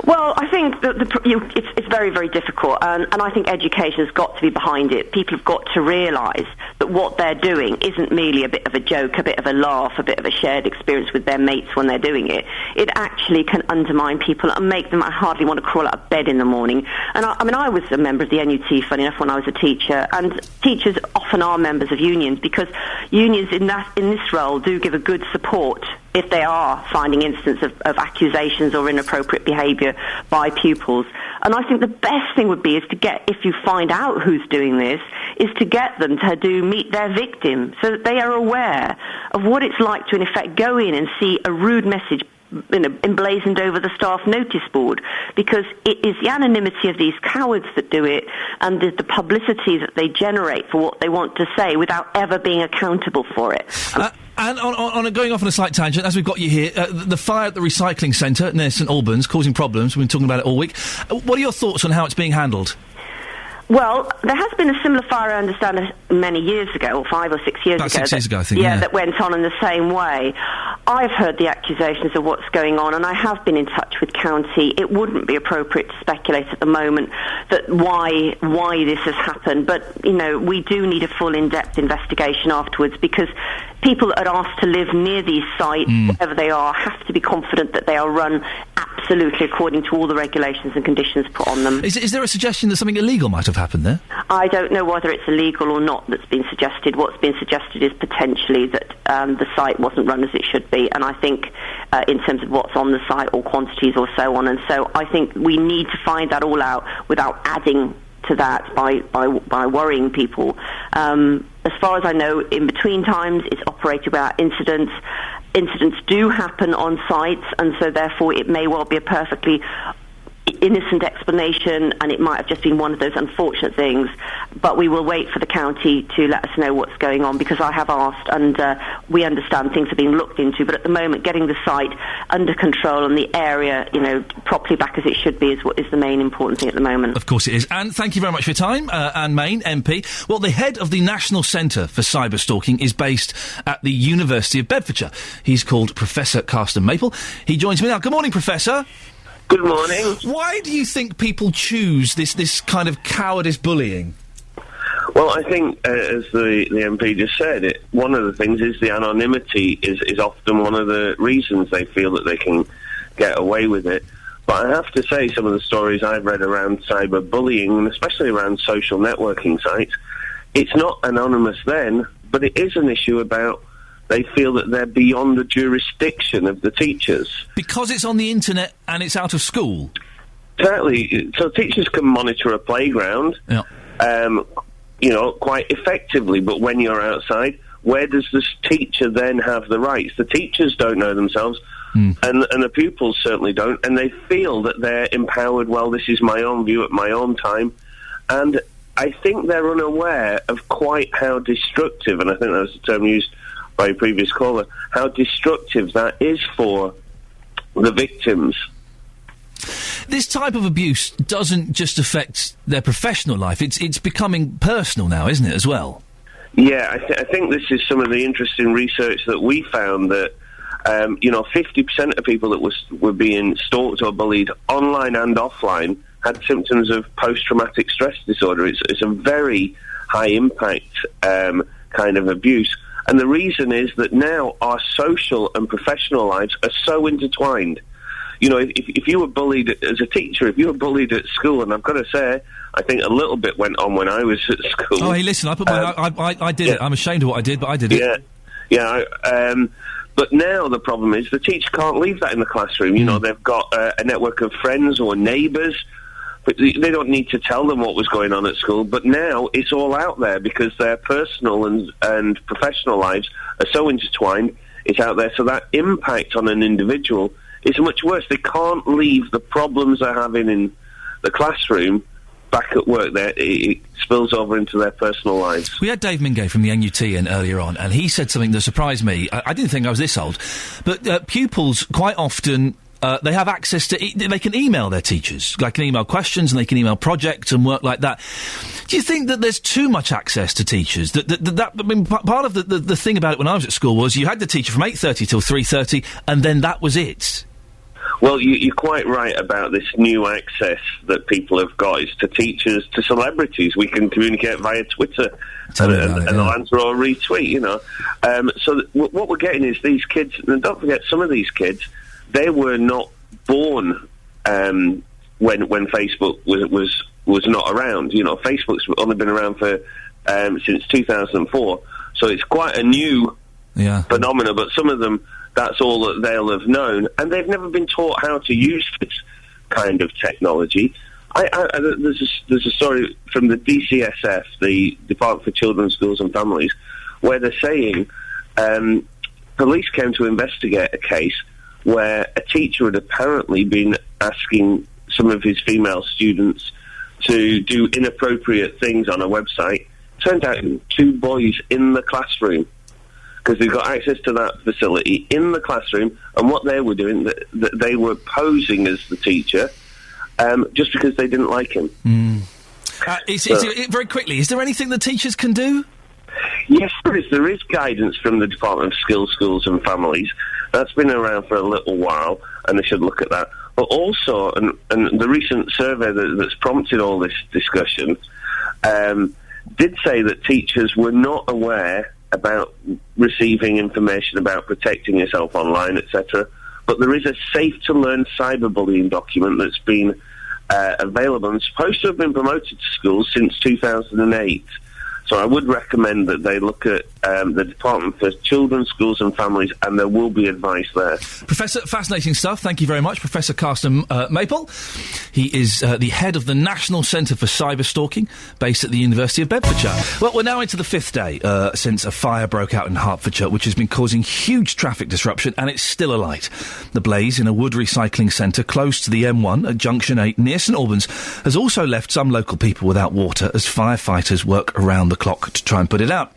Well, I think that it's very, very difficult, and I think education has got to be behind it. People have got to realise that what they're doing isn't merely a bit of a joke, a bit of a laugh, a bit of a shared experience with their mates when they're doing it. It actually can undermine people and make them hardly want to crawl out of bed in the morning. And I was a member of the NUT, funny enough, when I was a teacher, and teachers often are members of unions because unions in this role do give a good support if they are finding instances of accusations or inappropriate behaviour by pupils. And I think the best thing would be is to get, if you find out who's doing this, is to get them to meet their victim so that they are aware of what it's like to, in effect, go in and see a rude message emblazoned over the staff notice board, because it is the anonymity of these cowards that do it and the publicity that they generate for what they want to say without ever being accountable for it. And going off on a slight tangent, as we've got you here, the fire at the recycling centre near St Albans causing problems. We've been talking about it all week. What are your thoughts on how it's being handled? Well, there has been a similar fire, I understand, many years ago, or 5 or 6 years ago. About 6 years ago, I think. Yeah, that went on in the same way. I've heard the accusations of what's going on, and I have been in touch with County. It wouldn't be appropriate to speculate at the moment that why this has happened, but, we do need a full in-depth investigation afterwards, because people that are asked to live near these sites, wherever they are, have to be confident that they are run absolutely according to all the regulations and conditions put on them. Is there a suggestion that something illegal might have happened there? I don't know whether it's illegal or not that's been suggested. What's been suggested is potentially that the site wasn't run as it should be, and I think in terms of what's on the site or quantities or so on, and so I think we need to find that all out without adding to that by worrying people. As far as I know, in between times, it's operated without incidents. Incidents do happen on sites, and so therefore it may well be a perfectly innocent explanation, and it might have just been one of those unfortunate things, but we will wait for the county to let us know what's going on, because I have asked, and we understand things are being looked into, but at the moment getting the site under control and the area properly back as it should be is what is the main important thing at the moment. Of course it is. And thank you very much for your time, Anne Main, MP. Well, the head of the National Centre for Cyber Stalking is based at the University of Bedfordshire. He's called Professor Carsten Maple. He joins me now. Good morning, Professor. Good morning. Why do you think people choose this kind of cowardice bullying? Well, I think, as the MP just said, one of the things is the anonymity is often one of the reasons they feel that they can get away with it. But I have to say, some of the stories I've read around cyberbullying, and especially around social networking sites, it's not anonymous then, but it is an issue about they feel that they're beyond the jurisdiction of the teachers. Because it's on the internet and it's out of school? Exactly. So teachers can monitor a playground, quite effectively, but when you're outside, where does this teacher then have the rights? The teachers don't know themselves, and the pupils certainly don't, and they feel that they're empowered, well, this is my own view at my own time, and I think they're unaware of quite how destructive, and I think that was the term used by a previous caller, how destructive that is for the victims. This type of abuse doesn't just affect their professional life, it's becoming personal now, isn't it, as well? Yeah, I think this is some of the interesting research that we found that, 50% of people that were being stalked or bullied online and offline had symptoms of post-traumatic stress disorder. It's a very high impact kind of abuse. And the reason is that now our social and professional lives are so intertwined. You know, if you were bullied as a teacher, if you were bullied at school, and I've got to say, I think a little bit went on when I was at school. Oh, hey, listen, I did it. I'm ashamed of what I did, but I did it. Yeah. But now the problem is the teacher can't leave that in the classroom. You know, they've got a network of friends or neighbours, but they don't need to tell them what was going on at school. But now it's all out there because their personal and professional lives are so intertwined. It's out there, so that impact on an individual is much worse. They can't leave the problems they're having in the classroom back at work. It spills over into their personal lives. We had Dave Mingay from the NUT in earlier on, and he said something that surprised me. I didn't think I was this old, but pupils quite often... they have access to... they can email their teachers. They can email questions and they can email projects and work like that. Do you think that there's too much access to teachers? Part of the thing about it when I was at school was you had the teacher from 8:30 till 3:30 and then that was it. Well, you're quite right about this new access that people have got. It's to teachers, to celebrities. We can communicate via Twitter and they'll answer or retweet, you know. So what we're getting is these kids... And don't forget, some of these kids... They were not born when Facebook was not around. You know, Facebook's only been around for since 2004, so it's quite a new phenomenon. But some of them, that's all that they'll have known, and they've never been taught how to use this kind of technology. There's a story from the DCSF, the Department for Children, Schools and Families, where they're saying police came to investigate a case where a teacher had apparently been asking some of his female students to do inappropriate things on a website. Turned out 2 boys in the classroom, because they've got access to that facility in the classroom, and what they were doing, that they were posing as the teacher just because they didn't like him. Very quickly, is there anything the teachers can do? Yes, there is. There is guidance from the Department of Skills, Schools and Families. That's been around for a little while, and they should look at that. But also, and the recent survey that's prompted all this discussion did say that teachers were not aware about receiving information about protecting yourself online, etc. But there is a Safe to Learn cyberbullying document that's been available and supposed to have been promoted to schools since 2008. So I would recommend that they look at the Department for Children, Schools and Families, and there will be advice there. Professor, fascinating stuff. Thank you very much. Professor Carsten Maple. He is the head of the National Centre for Cyber Stalking, based at the University of Bedfordshire. Well, we're now into the 5th day since a fire broke out in Hertfordshire, which has been causing huge traffic disruption, and it's still alight. The blaze in a wood recycling centre close to the M1 at Junction 8 near St Albans has also left some local people without water as firefighters work around the clock to try and put it out.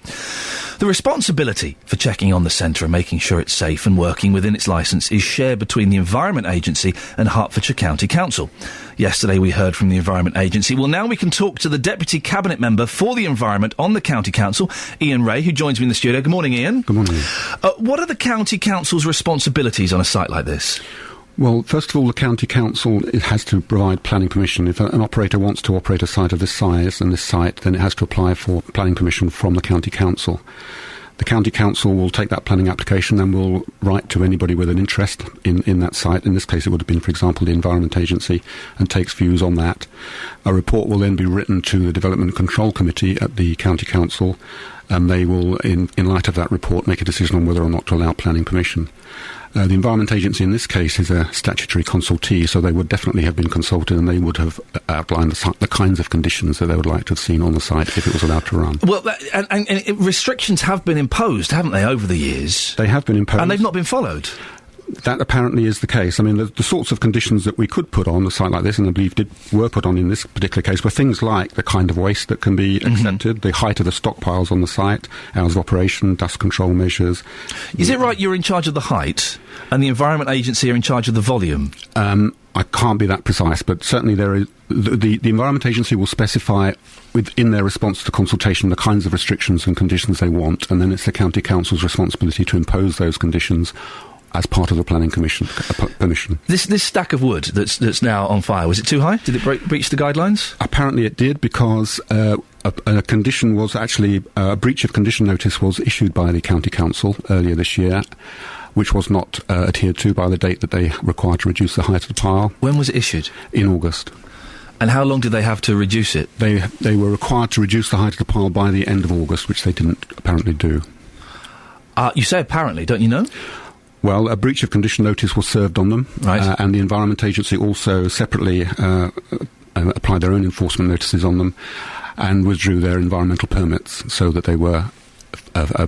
The responsibility for checking on the centre and making sure it's safe and working within its licence is shared between the Environment Agency and Hertfordshire County Council. Yesterday we heard from the Environment Agency. Well, now we can talk to the Deputy Cabinet Member for the Environment on the County Council, Iain Ray, who joins me in the studio. Good morning, Iain. Good morning. What are the County Council's responsibilities on a site like this? Well, first of all, the County Council has to provide planning permission. If an operator wants to operate a site of this size and this site, then it has to apply for planning permission from the County Council. The County Council will take that planning application and will write to anybody with an interest in that site. In this case, it would have been, for example, the Environment Agency, and takes views on that. A report will then be written to the Development Control Committee at the County Council, and they will, in light of that report, make a decision on whether or not to allow planning permission. The Environment Agency in this case is a statutory consultee, so they would definitely have been consulted, and they would have outlined the kinds of conditions that they would like to have seen on the site if it was allowed to run. Well, and restrictions have been imposed, haven't they, over the years? They have been imposed. And they've not been followed. That apparently is the case. I mean, the sorts of conditions that we could put on a site like this, and I believe were put on in this particular case, were things like the kind of waste that can be accepted, the height of the stockpiles on the site, hours of operation, dust control measures. Is it right you're in charge of the height, and the Environment Agency are in charge of the volume? I can't be that precise, but certainly there is the Environment Agency will specify within their response to consultation the kinds of restrictions and conditions they want, and then it's the County Council's responsibility to impose those conditions as part of the planning permission. This stack of wood that's now on fire, was it too high? Did it breach the guidelines? Apparently it did, because a condition was actually a breach of condition notice was issued by the County Council earlier this year, which was not adhered to by the date that they required to reduce the height of the pile. When was it issued? In August. And how long did they have to reduce it? They were required to reduce the height of the pile by the end of August, which they didn't apparently do. You say apparently, don't you know? Well, a breach of condition notice was served on them, right. And the Environment Agency also separately applied their own enforcement notices on them and withdrew their environmental permits so that they were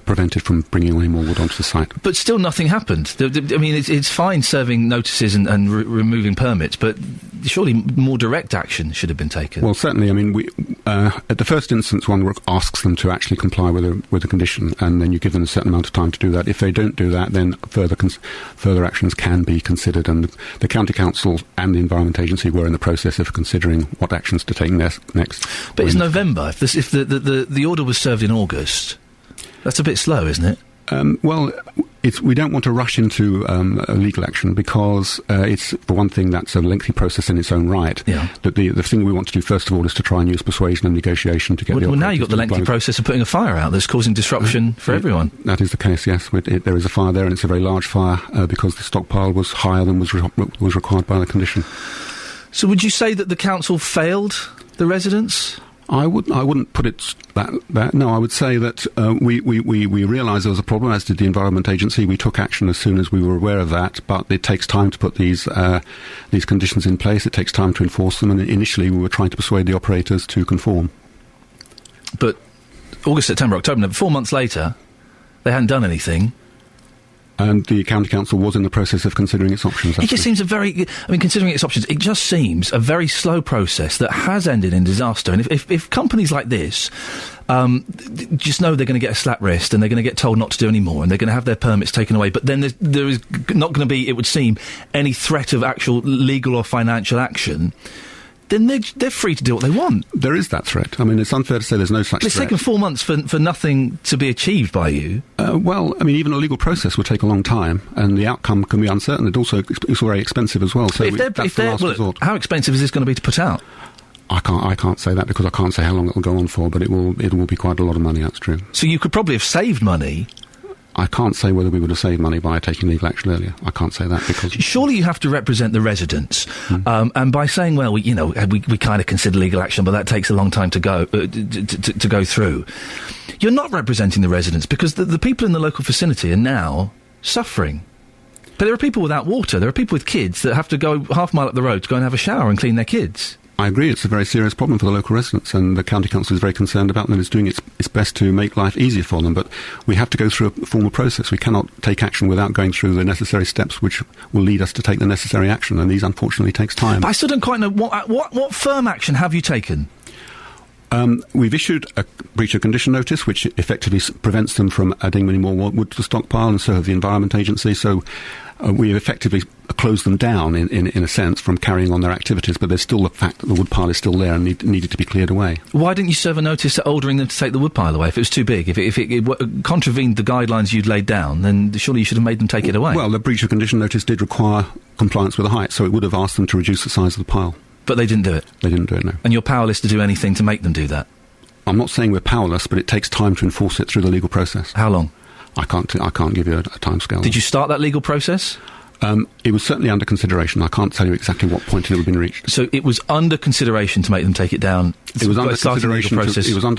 prevented from bringing any more wood onto the site. But still nothing happened. I mean, it's fine serving notices and removing permits, but surely more direct action should have been taken. Well, certainly. I mean, we at the first instance, one asks them to actually comply with a condition, and then you give them a certain amount of time to do that. If they don't do that, then further actions can be considered, and the County Council and the Environment Agency were in the process of considering what actions to take next. But it's November. If the order was served in August, that's a bit slow, isn't it? Well, we don't want to rush into a legal action because it's, for one thing, that's a lengthy process in its own right. Yeah. That the thing we want to do, first of all, is to try and use persuasion and negotiation to get Well, now you've got the lengthy process of putting a fire out that's causing disruption for everyone. That is the case, yes. There is a fire there, and it's a very large fire because the stockpile was higher than was required by the condition. So would you say that the council failed the residents? I wouldn't put it that. No, I would say that we realised there was a problem, as did the Environment Agency. We took action as soon as we were aware of that, but it takes time to put these conditions in place. It takes time to enforce them, and initially we were trying to persuade the operators to conform. But August, September, October, November, 4 months later, they hadn't done anything. And the County Council was in the process of considering its options. Actually. It just seems considering its options, it just seems a very slow process that has ended in disaster. And if companies like this just know they're going to get a slap wrist and they're going to get told not to do any more and they're going to have their permits taken away, but then there is not going to be, it would seem, any threat of actual legal or financial action, then they're free to do what they want. There is that threat. I mean, it's unfair to say there's no such threat. It's taken 4 months for nothing to be achieved by you. Well, I mean, even a legal process would take a long time, and the outcome can be uncertain. It's also very expensive as well. So that's the last resort. How expensive is this going to be to put out? I can't say that because I can't say how long it will go on for, but it will be quite a lot of money. That's true. So you could probably have saved money. I can't say whether we would have saved money by taking legal action earlier. I can't say that because... Surely you have to represent the residents. And by saying, well, we kind of consider legal action, but that takes a long time to go to go through. You're not representing the residents because the people in the local vicinity are now suffering. But there are people without water. There are people with kids that have to go half a mile up the road to go and have a shower and clean their kids. I agree, it's a very serious problem for the local residents, and the County Council is very concerned about them and is doing its best to make life easier for them, but we have to go through a formal process. We cannot take action without going through the necessary steps which will lead us to take the necessary action, and these unfortunately takes time. But I still don't quite know, what firm action have you taken? We've issued a breach of condition notice, which effectively prevents them from adding many more wood to the stockpile, and so have the Environment Agency, so we effectively closed them down, in a sense, from carrying on their activities, but there's still the fact that the wood pile is still there and needed to be cleared away. Why didn't you serve a notice ordering them to take the wood pile away if it was too big? If it contravened the guidelines you'd laid down, then surely you should have made them take it away. Well, the breach of condition notice did require compliance with the height, so it would have asked them to reduce the size of the pile. But they didn't do it? They didn't do it, no. And you're powerless to do anything to make them do that? I'm not saying we're powerless, but it takes time to enforce it through the legal process. How long? I can't give you a timescale. Did you start that legal process? It was certainly under consideration. I can't tell you exactly what point it would have been reached. So it was under consideration to make them take it down? It was under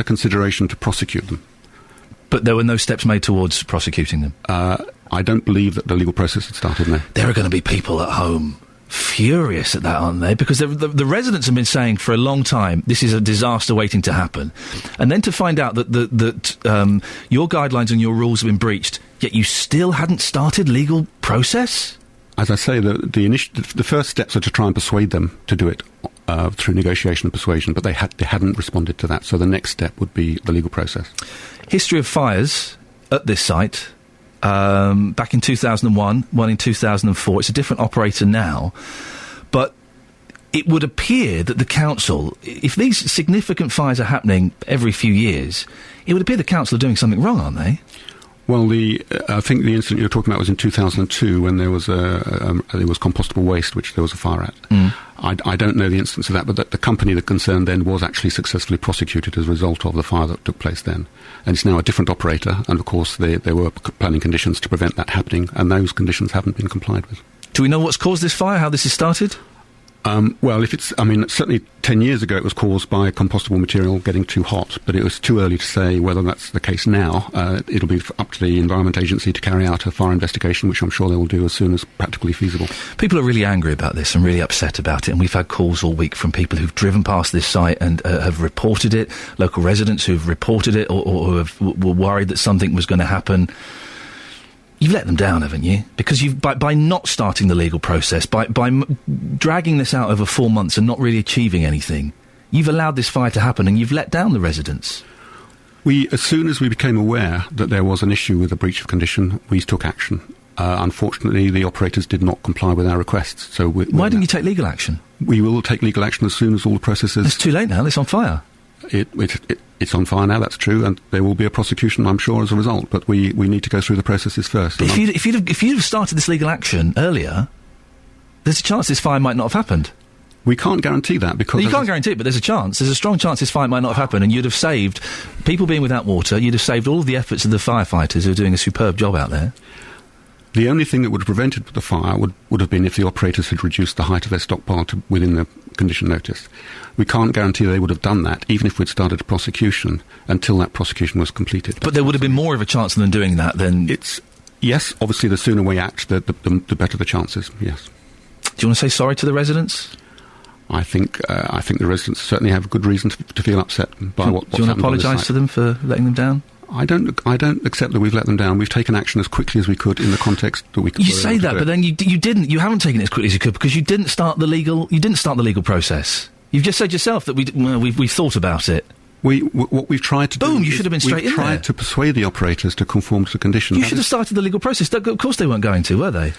consideration to prosecute them. But there were no steps made towards prosecuting them? I don't believe that the legal process had started, no. There are going to be people at home furious at that, aren't they? Because the residents have been saying for a long time, this is a disaster waiting to happen. And then to find out that your guidelines and your rules have been breached, yet you still hadn't started legal process? as I say, the first steps are to try and persuade them to do it through negotiation and persuasion, but they hadn't responded to that. So the next step would be the legal process. History of fires at this site, back in 2001, one in 2004. It's a different operator now, but it would appear that the council, if these significant fires are happening every few years, it would appear the council are doing something wrong, aren't they? Well, I think the incident you're talking about was in 2002 when there was compostable waste, which there was a fire at. Mm. I don't know the instance of that, but the company that concerned then was actually successfully prosecuted as a result of the fire that took place then. And it's now a different operator, and of course there were planning conditions to prevent that happening, and those conditions haven't been complied with. Do we know what's caused this fire, how this has started? Well, certainly 10 years ago it was caused by compostable material getting too hot, but it was too early to say whether that's the case now. It'll be up to the Environment Agency to carry out a fire investigation, which I'm sure they will do as soon as practically feasible. People are really angry about this and really upset about it, and we've had calls all week from people who've driven past this site and have reported it, local residents who've reported it or were worried that something was going to happen. You've let them down, haven't you? Because by not starting the legal process, by dragging this out over 4 months and not really achieving anything, you've allowed this fire to happen and you've let down the residents. As soon as we became aware that there was an issue with a breach of condition, we took action. Unfortunately, the operators did not comply with our requests. So why didn't you take legal action? We will take legal action as soon as all the processes... It's too late now, it's on fire. It's on fire now, that's true, and there will be a prosecution, I'm sure, as a result, but we need to go through the processes first. But if you'd have started this legal action earlier, there's a chance this fire might not have happened. We can't guarantee that, because... You can't guarantee it, but there's a strong chance this fire might not have happened, and you'd have saved people being without water, you'd have saved all of the efforts of the firefighters who are doing a superb job out there. The only thing that would have prevented the fire would have been if the operators had reduced the height of their stockpile to within the condition notice. We can't guarantee they would have done that, even if we'd started a prosecution, until that prosecution was completed. But there would have been more of a chance of them doing that than... Yes, obviously the sooner we act, the better the chances, yes. Do you want to say sorry to the residents? I think the residents certainly have good reason to feel upset by what's happened. Do you want to apologise to them for letting them down? I don't accept that we've let them down. We've taken action as quickly as we could in the context that we could. You say that, but then you didn't. You haven't taken it as quickly as you could because you didn't start the legal process. You've just said yourself that we've thought about it. What we've tried to do. Boom! You should have been straight in there. We've tried to persuade the operators to conform to the conditions. You should have started the legal process. Of course, they weren't going to, were they?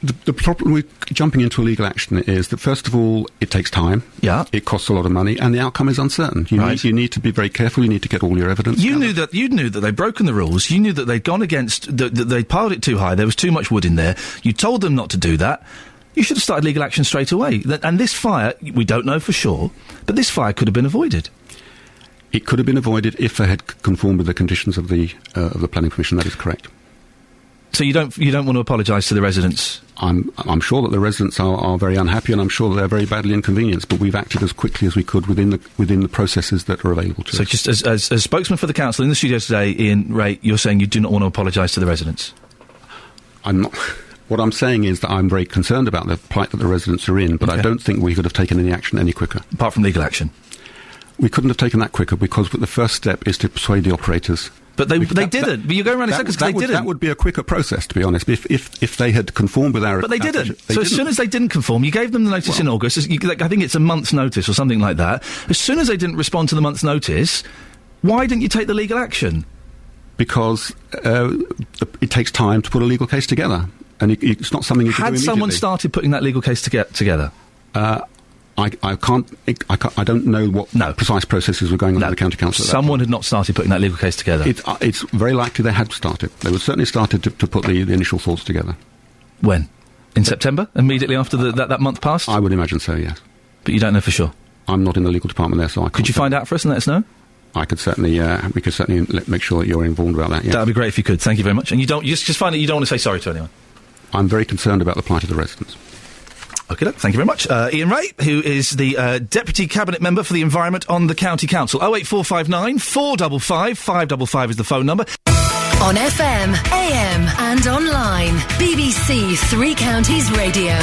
The problem with jumping into a legal action is that, first of all, it takes time. Yeah. It costs a lot of money, and the outcome is uncertain. You need to be very careful. You need to get all your evidence. You knew that they'd broken the rules. You knew that they'd gone against. That they'd piled it too high. There was too much wood in there. You told them not to do that. You should have started legal action straight away. And this fire, we don't know for sure, but this fire could have been avoided. It could have been avoided if they had conformed with the conditions of the planning permission. That is correct. So you don't want to apologise to the residents? I'm sure that the residents are very unhappy, and I'm sure that they're very badly inconvenienced. But we've acted as quickly as we could within the processes that are available to us. So, just as spokesman for the council in the studio today, Iain Ray, you're saying you do not want to apologise to the residents? I'm not. What I'm saying is that I'm very concerned about the plight that the residents are in, but I don't think we could have taken any action any quicker. Apart from legal action? We couldn't have taken that quicker because the first step is to persuade the operators. But they didn't. But you're going around in circles because they didn't. That would be a quicker process, to be honest, if they had conformed with our... But they didn't. As soon as they didn't conform, you gave them the notice in August. I think it's a month's notice or something like that. As soon as they didn't respond to the month's notice, why didn't you take the legal action? Because it takes time to put a legal case together. And it's not something you can do immediately. Had someone started putting that legal case together? I don't know what precise processes were going on in the county council. Someone had not started putting that legal case together. It's very likely they had started. They would certainly started to put the initial thoughts together. When? In September? Immediately after that month passed? I would imagine so, yes. But you don't know for sure? I'm not in the legal department there, so I can't. Could you find out for us and let us know? I could certainly, we could certainly make sure that you're informed about that, yes. That would be great if you could. Thank you very much. And you just find that you don't want to say sorry to anyone? I'm very concerned about the plight of the residents. OK, thank you very much. Iain Ray, who is the Deputy Cabinet Member for the Environment on the County Council. 08459 455 555 is the phone number. On FM, AM and online. BBC Three Counties Radio.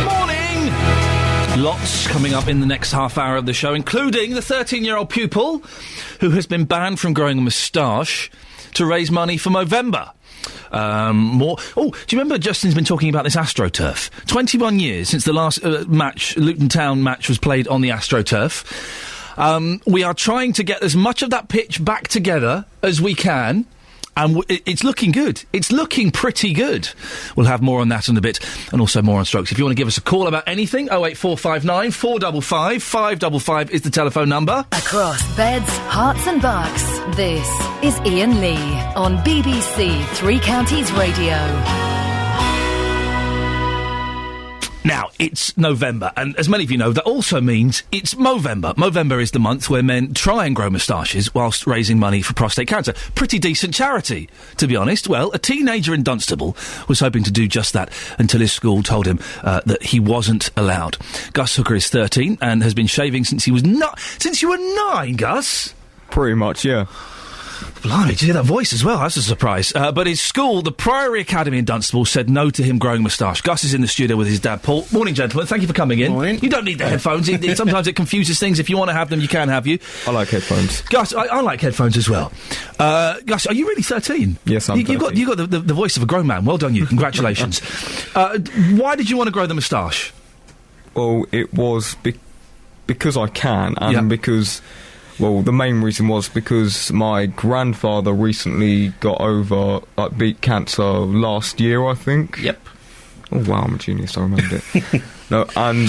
Morning! Lots coming up in the next half hour of the show, including the 13-year-old pupil who has been banned from growing a moustache to raise money for Movember. More. Oh, do you remember Justin's been talking about this AstroTurf? 21 years since the last Luton Town match was played on the AstroTurf. We are trying to get as much of that pitch back together as we can. And it's looking good. It's looking pretty good. We'll have more on that in a bit, and also more on strokes. If you want to give us a call about anything, 08459 455 555 is the telephone number. Across beds, hearts and bucks, this is Iain Lee on BBC Three Counties Radio. Now, it's November, and as many of you know, that also means it's Movember. Movember is the month where men try and grow moustaches whilst raising money for prostate cancer. Pretty decent charity, to be honest. Well, a teenager in Dunstable was hoping to do just that until his school told him that he wasn't allowed. Gus Hooker is 13 and has been shaving since he was since you were 9, Gus? Pretty much, yeah. Blimey, did you hear that voice as well? That's a surprise. But his school, the Priory Academy in Dunstable, said no to him growing a moustache. Gus is in the studio with his dad, Paul. Morning, gentlemen. Thank you for coming in. Morning. You don't need the headphones. Sometimes it confuses things. If you want to have them, you can have you. I like headphones. Gus, I like headphones as well. Gus, are you really 13? Yes, I'm 13. You got the voice of a grown man. Well done, you. Congratulations. Why did you want to grow the moustache? Well, it was because I can, and because... Well, the main reason was because my grandfather recently beat cancer last year, I think. Yep. Oh, wow, I'm a genius, I remembered it. No, and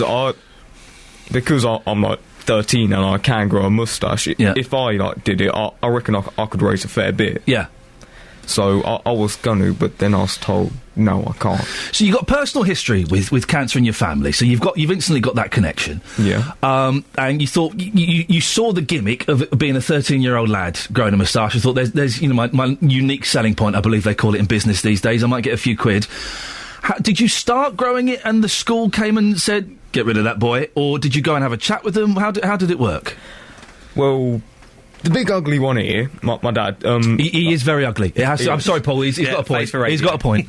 because I'm like 13 and I can grow a moustache, if I did it, I reckon I could raise a fair bit. Yeah. So I was going to, but then I was told, no, I can't. So you've got personal history with cancer in your family, so you've instantly got that connection. Yeah. And you thought, you saw the gimmick of being a 13-year-old lad growing a moustache. You thought, there's my unique selling point, I believe they call it in business these days. I might get a few quid. Did you start growing it and the school came and said, get rid of that boy? Or did you go and have a chat with them? How did it work? Well... The big ugly one here, my dad... He is very ugly. I'm sorry, Paul, he's got a point. He's got a point.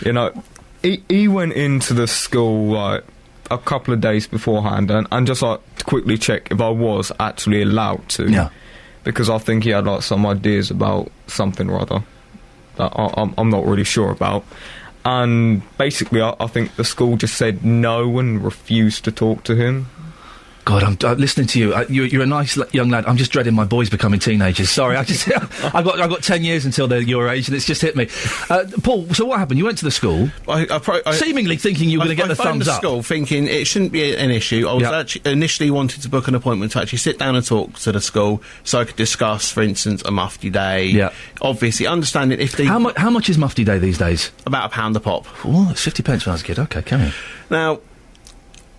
You know, he went into the school, a couple of days beforehand and just, to quickly check if I was actually allowed to. Yeah. Because I think he had, some ideas about something or other that I'm not really sure about. And basically, I think the school just said no and refused to talk to him. God, I'm listening to you. You're a nice young lad. I'm just dreading my boys becoming teenagers. Sorry, I've got 10 years until they're your age, and it's just hit me. Paul, so what happened? You went to the school, seemingly thinking you were going to get the thumbs up. I phoned the school thinking it shouldn't be an issue. I was actually initially wanted to book an appointment to actually sit down and talk to the school so I could discuss, for instance, a mufti day. Yeah. Obviously, understanding if they... How much is mufti day these days? About £1 a pop. Oh, it's 50 pence when I was a kid. Okay, come here. Now...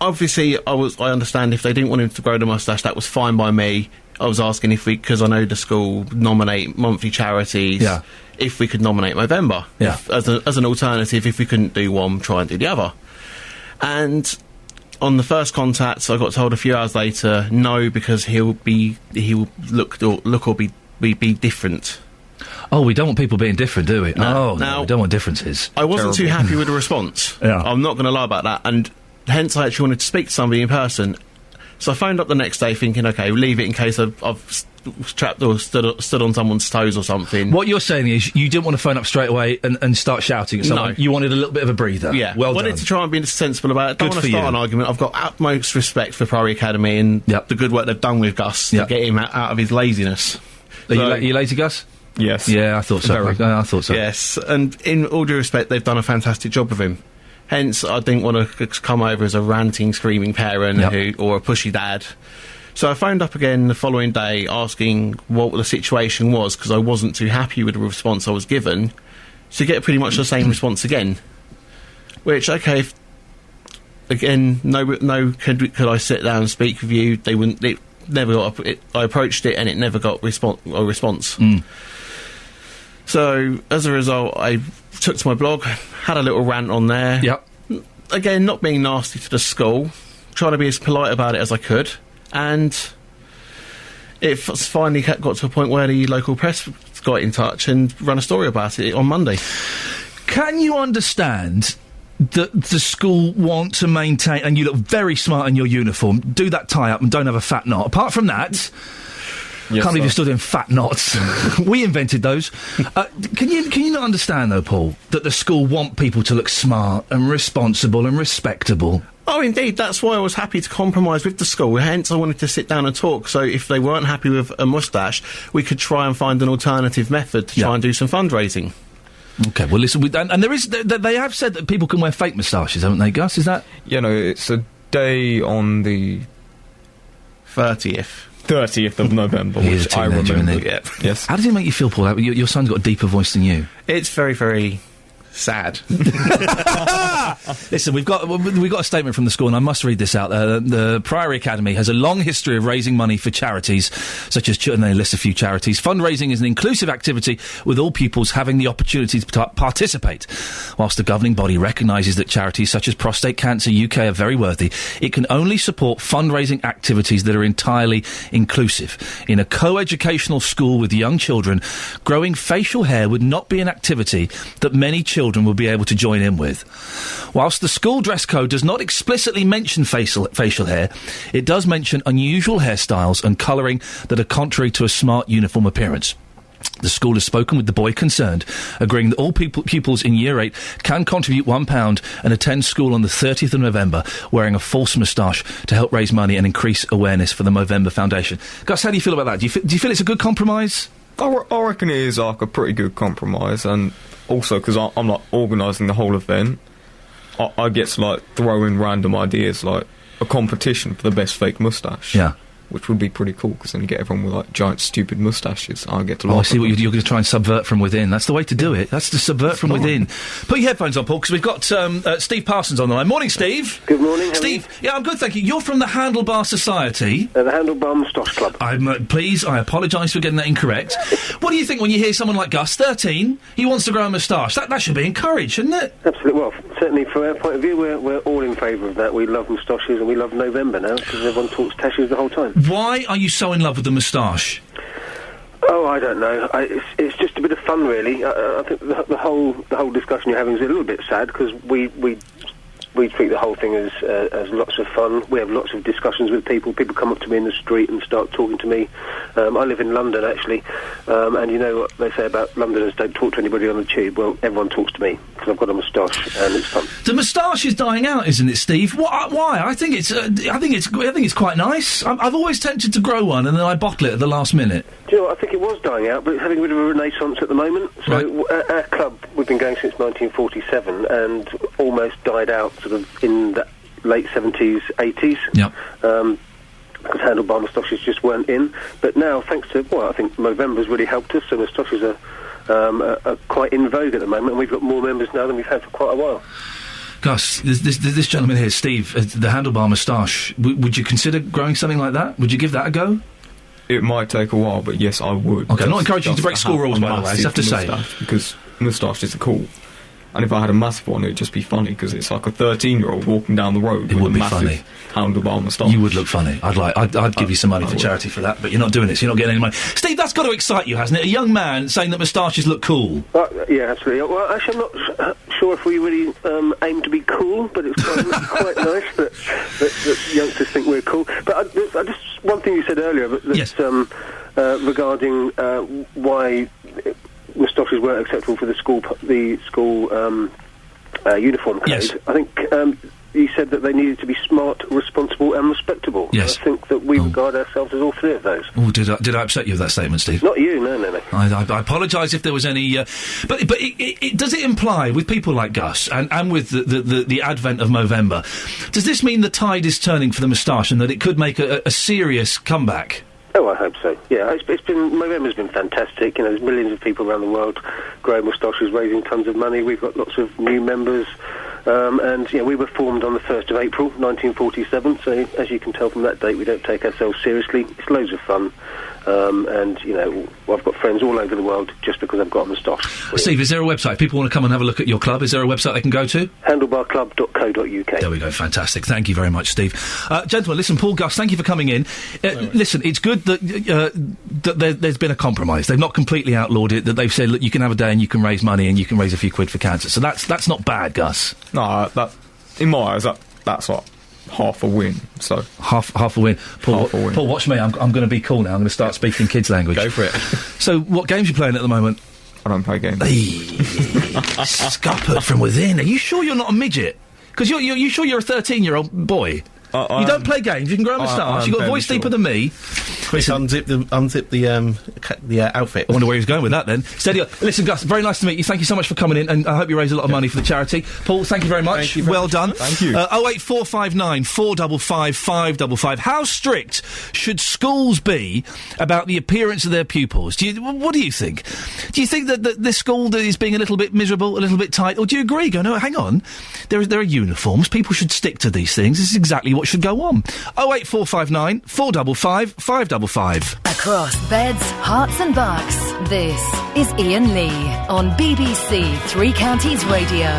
Obviously, I understand if they didn't want him to grow the moustache, that was fine by me. I was asking because I know the school nominate monthly charities, if we could nominate Movember. Yeah. As an alternative, if we couldn't do one, try and do the other. And on the first contact, I got told a few hours later, no, because he will look or be different. Oh, we don't want people being different, do we? No. No, we don't want differences. I wasn't too happy with the response. Yeah. I'm not going to lie about that. And hence, I actually wanted to speak to somebody in person. So I phoned up the next day thinking, OK, we'll leave it in case I've trapped or stood on someone's toes or something. What you're saying is you didn't want to phone up straight away and start shouting at someone. No. You wanted a little bit of a breather. Yeah. Well wanted done. to try and be sensible about it. Don't want to start an argument. I've got utmost respect for Priory Academy and the good work they've done with Gus to get him out of his laziness. Are you lazy, Gus? Yes. Yeah, I thought so. I thought so. Yes, and in all due respect, they've done a fantastic job with him. Hence, I didn't want to come over as a ranting, screaming parent or a pushy dad. So I phoned up again the following day asking what the situation was because I wasn't too happy with the response I was given. So you get pretty much the same response again. Which, okay, again, could I sit down and speak with you? They wouldn't. It never got. I approached it and it never got a response. Mm. So as a result, I took to my blog, had a little rant on there. Yep. Again, not being nasty to the school, trying to be as polite about it as I could, and it finally got to a point where the local press got in touch and ran a story about it on Monday. Can you understand that the school want to maintain, and you look very smart in your uniform, do that tie-up and don't have a fat knot. Apart from that, Can't believe you're still doing fat knots. We invented those. Can you not understand, though, Paul, that the school want people to look smart and responsible and respectable? Oh, indeed. That's why I was happy to compromise with the school. Hence, I wanted to sit down and talk. So if they weren't happy with a moustache, we could try and find an alternative method to try and do some fundraising. Okay, well, listen, and there is... They have said that people can wear fake moustaches, haven't they, Gus? Is that... Yeah, no, it's a day on the... 30th of November, which I remember. Yep. Yes. How does it make you feel, Paul? Your son's got a deeper voice than you. It's very, very sad. Listen, we've got a statement from the school, and I must read this out. The Priory Academy has a long history of raising money for charities, such as, and they list a few charities. Fundraising is an inclusive activity with all pupils having the opportunity to participate. Whilst the governing body recognises that charities such as Prostate Cancer UK are very worthy, it can only support fundraising activities that are entirely inclusive. In a co-educational school with young children, growing facial hair would not be an activity that many children will be able to join in with. Whilst the school dress code does not explicitly mention facial hair, it does mention unusual hairstyles and colouring that are contrary to a smart uniform appearance. The school has spoken with the boy concerned, agreeing that all pupils in Year 8 can contribute £1 and attend school on the 30th of November wearing a false moustache to help raise money and increase awareness for the Movember Foundation. Gus, how do you feel about that? Do you feel it's a good compromise? I reckon it is like a pretty good compromise, and also because I'm like organising the whole event, I get to like throw in random ideas, like a competition for the best fake moustache. Yeah. Which would be pretty cool, because then you get everyone with like giant stupid moustaches. I get to laugh. I see what you're going to try and subvert from within. That's the way to do it. That's to subvert from within. Put your headphones on, Paul, because we've got Steve Parsons on the line. Morning, Steve. Good morning. Steve. Yeah, I'm good, thank you. You're from the Handlebar Society. The Handlebar Moustache Club. Please, I apologise for getting that incorrect. What do you think when you hear someone like Gus, 13, he wants to grow a moustache? That should be encouraged, shouldn't it? Absolutely. Well, certainly from our point of view, we're all in favour of that. We love moustaches and we love November now, because everyone talks tashes the whole time. Why are you so in love with the moustache? Oh, I don't know. It's just a bit of fun, really. I think the whole discussion you're having is a little bit sad, because we treat the whole thing as lots of fun. We have lots of discussions with people. People come up to me in the street and start talking to me. I live in London, actually, and you know what they say about Londoners don't talk to anybody on the tube. Well, everyone talks to me because I've got a moustache, and it's fun. The moustache is dying out, isn't it, Steve? Why? I think it's quite nice. I've always tempted to grow one, and then I bottle it at the last minute. Do you know what? I think it was dying out, but it's having a bit of a renaissance at the moment. So right. Our club, we've been going since 1947, and almost died out sort of in the late 70s, 80s. Yep. Because handlebar moustaches just weren't in. But now, thanks to, I think Movember's really helped us, so moustaches are quite in vogue at the moment, and we've got more members now than we've had for quite a while. Gus, this gentleman here, Steve, the handlebar moustache, would you consider growing something like that? Would you give that a go? It might take a while, but yes, I would. Okay, I'm not encouraging you to break school rules, by the way, I just have to say. Because moustaches are cool. And if I had a massive one, it'd just be funny, because it's like a 13-year-old walking down the road with a massive handlebar moustache. You would look funny. I'd give you some money for charity for that, but you're not doing it, so you're not getting any money. Steve, that's got to excite you, hasn't it? A young man saying that moustaches look cool. Yeah, absolutely. Well, actually, I'm not sure if we really aim to be cool, but it's quite nice that youngsters think we're cool. But I just one thing you said earlier, yes. Regarding why moustaches weren't acceptable for the school uniform code. Yes. I think you said that they needed to be smart, responsible and respectable. Yes. I think that we regard ourselves as all three of those. Oh, did I upset you with that statement, Steve? Not you, no. I apologise if there was any... but does it imply, with people like Gus, and with the advent of Movember, does this mean the tide is turning for the moustache and that it could make a serious comeback? Oh, I hope so. Yeah, Movember's been fantastic. You know, there's millions of people around the world growing moustaches, raising tons of money. We've got lots of new members. And, we were formed on the 1st of April, 1947, so as you can tell from that date, we don't take ourselves seriously. It's loads of fun. And, I've got friends all over the world just because I've got a moustache. Steve, is there a website? If people want to come and have a look at your club, is there a website they can go to? Handlebarclub.co.uk. There we go, fantastic. Thank you very much, Steve. Gentlemen, listen, Paul, Gus, thank you for coming in. Listen, it's good that there's been a compromise. They've not completely outlawed it, that they've said, look, you can have a day and you can raise money and you can raise a few quid for cancer. So that's not bad, Gus. No, in my eyes, that's what half a win. So half a win. Paul, watch me. I'm going to be cool now. I'm going to start speaking kids' language. Go for it. So, what games are you playing at the moment? I don't play games. Scuppered from within. Are you sure you're not a midget? Because you sure you're a 13-year-old boy? You don't play games. You can grow a moustache. You've got a voice deeper than me. Quick, unzip the outfit. I wonder where he was going with that then. Steady on. Listen, Gus, very nice to meet you. Thank you so much for coming in, and I hope you raise a lot of money for the charity. Paul, thank you very much. Well done. Thank you. 08459 455 555. How strict should schools be about the appearance of their pupils? What do you think? Do you think that this school is being a little bit miserable, a little bit tight, or do you agree? Go, no, hang on. There are uniforms. People should stick to these things. This is exactly what should go on. 08459 455 555. Across beds, hearts and bucks, this is Iain Lee on BBC Three Counties Radio.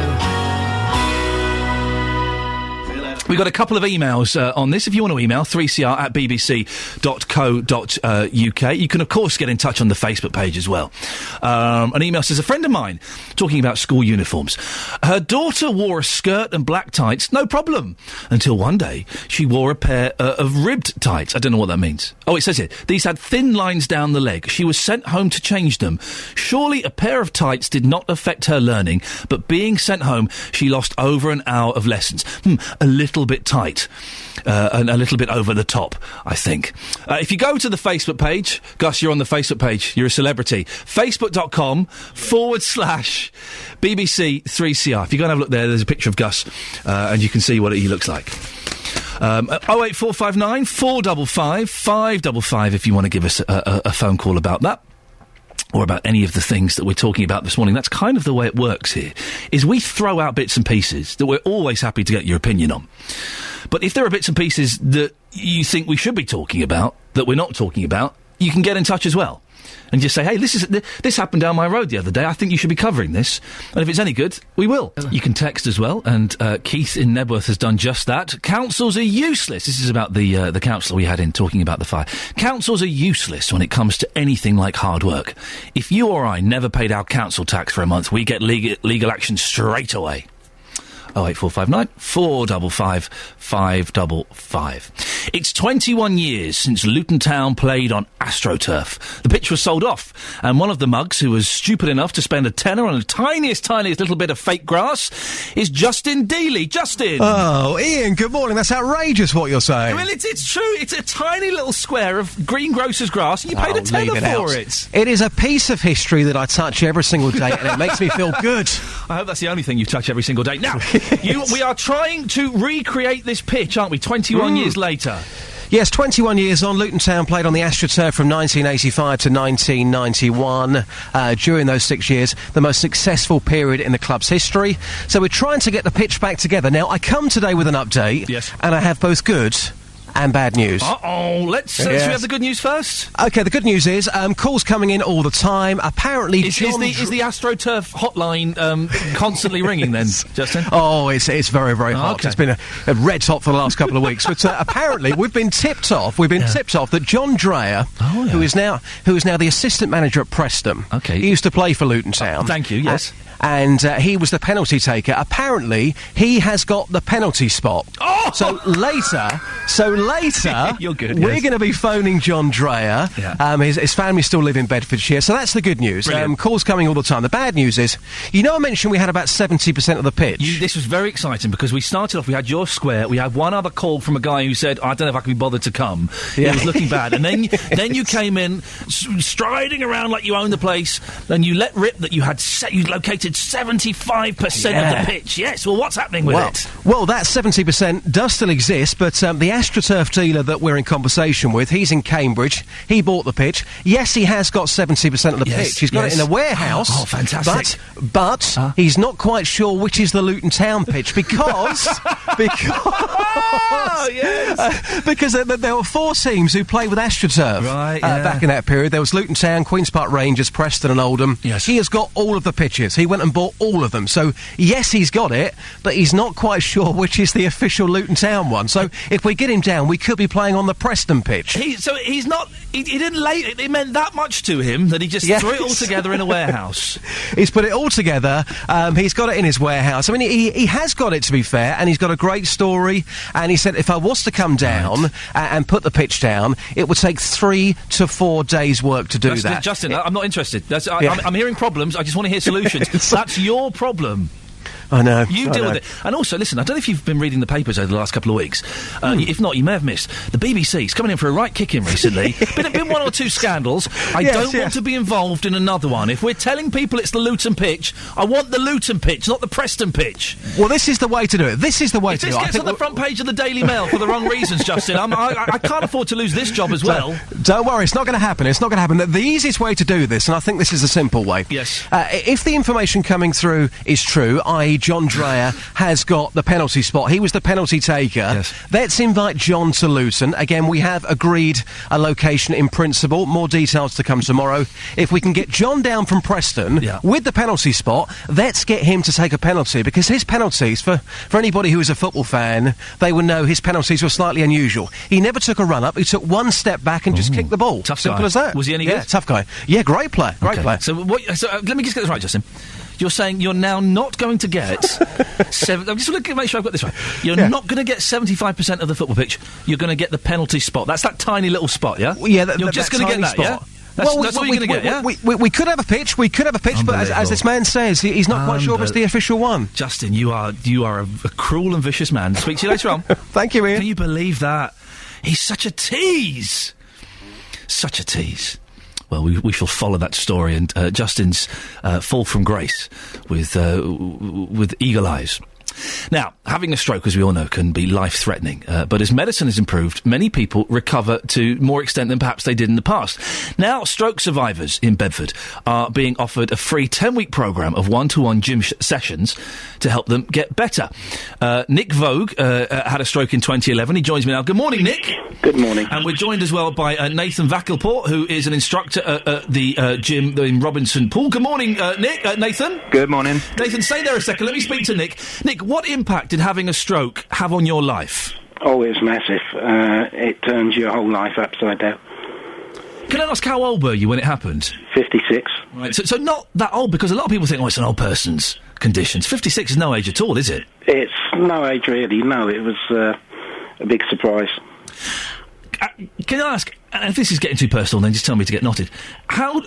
We've got a couple of emails on this. If you want to email, 3cr@bbc.co.uk. You can, of course, get in touch on the Facebook page as well. An email says, a friend of mine, talking about school uniforms, her daughter wore a skirt and black tights, no problem, until one day she wore a pair of ribbed tights. I don't know what that means. Oh, it says here, these had thin lines down the leg. She was sent home to change them. Surely a pair of tights did not affect her learning, but being sent home, she lost over an hour of lessons. A little bit tight and a little bit over the top, I think. If you go to the Facebook page, Gus, you're on the Facebook page, you're a celebrity, facebook.com/BBC 3CR. If you go and have a look there's a picture of Gus and you can see what he looks like. 08459 455 555 if you want to give us a phone call about that, or about any of the things that we're talking about this morning. That's kind of the way it works here, is we throw out bits and pieces that we're always happy to get your opinion on. But if there are bits and pieces that you think we should be talking about, that we're not talking about, you can get in touch as well. And just say, hey, this happened down my road the other day. I think you should be covering this. And if it's any good, we will. You can text as well, and Keith in Nebworth has done just that. Councils are useless. This is about the councillor we had in talking about the fire. Councils are useless when it comes to anything like hard work. If you or I never paid our council tax for a month, we get legal action straight away. 08459 455 555. It's 21 years since Luton Town played on AstroTurf. The pitch was sold off, and one of the mugs who was stupid enough to spend a tenner on the tiniest little bit of fake grass is Justin Dealey. Justin! Oh, Ian, good morning. That's outrageous what you're saying. Well, it's true. It's a tiny little square of greengrocer's grass, and you paid a tenner for it. It is a piece of history that I touch every single day, and it makes me feel good. I hope that's the only thing you touch every single day. Now, we are trying to recreate this pitch, aren't we, 21 years later? Yes, 21 years on. Luton Town played on the AstroTurf from 1985 to 1991. During those 6 years, the most successful period in the club's history. So we're trying to get the pitch back together. Now, I come today with an update. Yes. And I have both good and bad news. Let's we have the good news first? OK, the good news is calls coming in all the time. Apparently, is the AstroTurf hotline constantly ringing then, Justin? Oh, it's very, very hot. Okay. It's been a red hot for the last couple of weeks. But apparently, we've been tipped off that John Dreyer, who is now the assistant manager at Preston. Okay. He used to play for Luton Town. Thank you, yes. And he was the penalty taker. Apparently, he has got the penalty spot. Oh! So later, You're good, we're going to be phoning John Dreyer. Yeah. His family still live in Bedfordshire, so that's the good news. Calls coming all the time. The bad news is, I mentioned we had about 70% of the pitch. This was very exciting because we started off, we had your square, we had one other call from a guy who said, I don't know if I can be bothered to come. Yeah. It was looking bad. And then you came in, striding around like you owned the place, and you let rip that you had you located 75% of the pitch. Yes, well, what's happening with it? Well, that 70% does still exist, but the AstroTurf dealer that we're in conversation with, he's in Cambridge. He bought the pitch. Yes, he has got 70% of the pitch. He's got it in a warehouse. Oh, fantastic. But he's not quite sure which is the Luton Town pitch because there were 4 teams who played with AstroTurf back in that period. There was Luton Town, Queen's Park Rangers, Preston and Oldham. Yes. He has got all of the pitches. He went and bought all of them. So, yes, he's got it, but he's not quite sure which is the official Luton Town one. So, if we get him down, we could be playing on the Preston pitch. He didn't lay it. It meant that much to him that he just threw it all together in a warehouse. He's put it all together. He's got it in his warehouse. I mean, he has got it, to be fair, and he's got a great story. and he said if I was to come down and put the pitch down, it would take 3 to 4 days' work to do that. Justin, I'm not interested. I'm hearing problems. I just want to hear solutions. That's your problem. I know. You deal with it. And also, listen, I don't know if you've been reading the papers over the last couple of weeks. If not, you may have missed. The BBC's coming in for a right kick-in recently. been one or two scandals. I don't want to be involved in another one. If we're telling people it's the Luton pitch, I want the Luton pitch, not the Preston pitch. Well, this is the way to do it. This is the way if to do this it. gets on the front page of the Daily Mail for the wrong reasons, Justin, I can't afford to lose this job as well. Don't worry, it's not going to happen. It's not going to happen. The easiest way to do this, and I think this is a simple way. Yes. If the information coming through is true, i.e. John Dreyer has got the penalty spot. He was the penalty taker. Yes. Let's invite John to Luton. Again, we have agreed a location in principle. More details to come tomorrow. If we can get John down from Preston with the penalty spot, let's get him to take a penalty, because his penalties, for anybody who is a football fan, they will know his penalties were slightly unusual. He never took a run-up. He took one step back and just kicked the ball. Tough Simple guy. as that. Was he any good? Tough guy. Yeah, great player. Great player. So let me just get this right, Justin. You're saying you're now not going to get... I'm just going to make sure I've got this right. You're not going to get 75% of the football pitch. You're going to get the penalty spot. That's that tiny little spot, yeah? Well, yeah, you're just going to get that, spot. Yeah? That's all you're going to get, yeah? We could have a pitch, but as this man says, he's not quite sure if it's the official one. Justin, you are a cruel and vicious man. Speak to you later on. Thank you, Ian. Can you believe that? He's such a tease. Such a tease. Well, we shall follow that story and Justin's fall from grace with eagle eyes. Now, having a stroke, as we all know, can be life-threatening. But as medicine has improved, many people recover to more extent than perhaps they did in the past. Now, stroke survivors in Bedford are being offered a free 10-week programme of one-to-one gym sessions to help them get better. Nick Vogue had a stroke in 2011. He joins me now. Good morning, Nick. Good morning. And we're joined as well by Nathan Vackelport, who is an instructor at the gym in Robinson Pool. Good morning, Nathan. Good morning. Nathan, stay there a second. Let me speak to Nick. Nick, what impact did having a stroke have on your life? Oh, it's massive. It turns your whole life upside down. Can I ask how old were you when it happened? 56. Right, so not that old, because a lot of people think, it's an old person's condition. 56 is no age at all, is it? It's no age, really. No, it was a big surprise. Can I ask, and if this is getting too personal, then just tell me to get knotted. How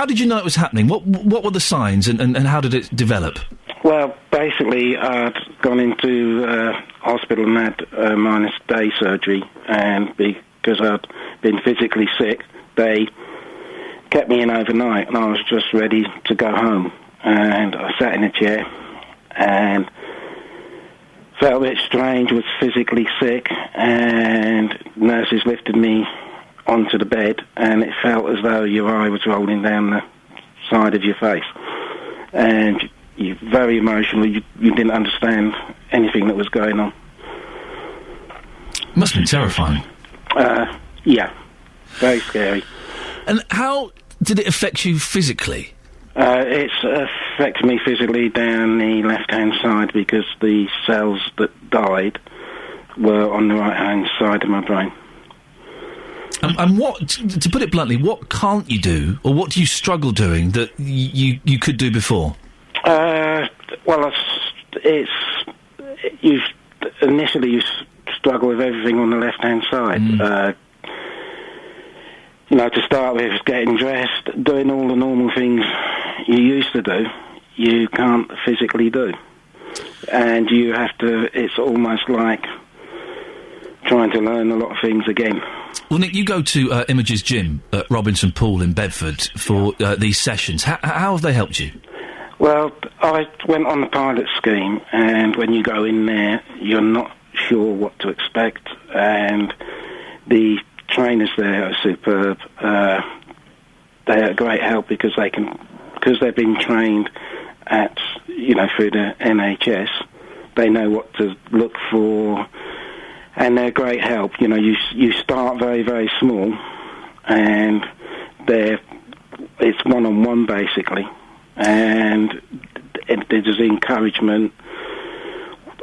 did you know it was happening? What were the signs, and how did it develop? Well, basically, I'd gone into hospital and had minus day surgery, and because I'd been physically sick, they kept me in overnight, and I was just ready to go home. And I sat in a chair and felt a bit strange, was physically sick, and nurses lifted me onto the bed, and it felt as though your eye was rolling down the side of your face. And you're very emotional. You didn't understand anything that was going on. Must have been terrifying. Yeah, very scary. And how did it affect you physically? It's affected me physically down the left-hand side, because the cells that died were on the right-hand side of my brain. And what, to put it bluntly, what can't you do, or what do you struggle doing that you could do before? Well, initially you struggle with everything on the left-hand side. To start with, getting dressed, doing all the normal things you used to do, you can't physically do. And you have to, it's almost like trying to learn a lot of things again. Well, Nick, you go to Image's gym at Robinson Pool in Bedford for these sessions. How have they helped you? Well, I went on the pilot scheme, and when you go in there, you're not sure what to expect, and the trainers there are superb. They're a great help because they've been trained through the NHS. They know what to look for, and they're great help. You start very, very small, and it's one-on-one basically, and there's encouragement,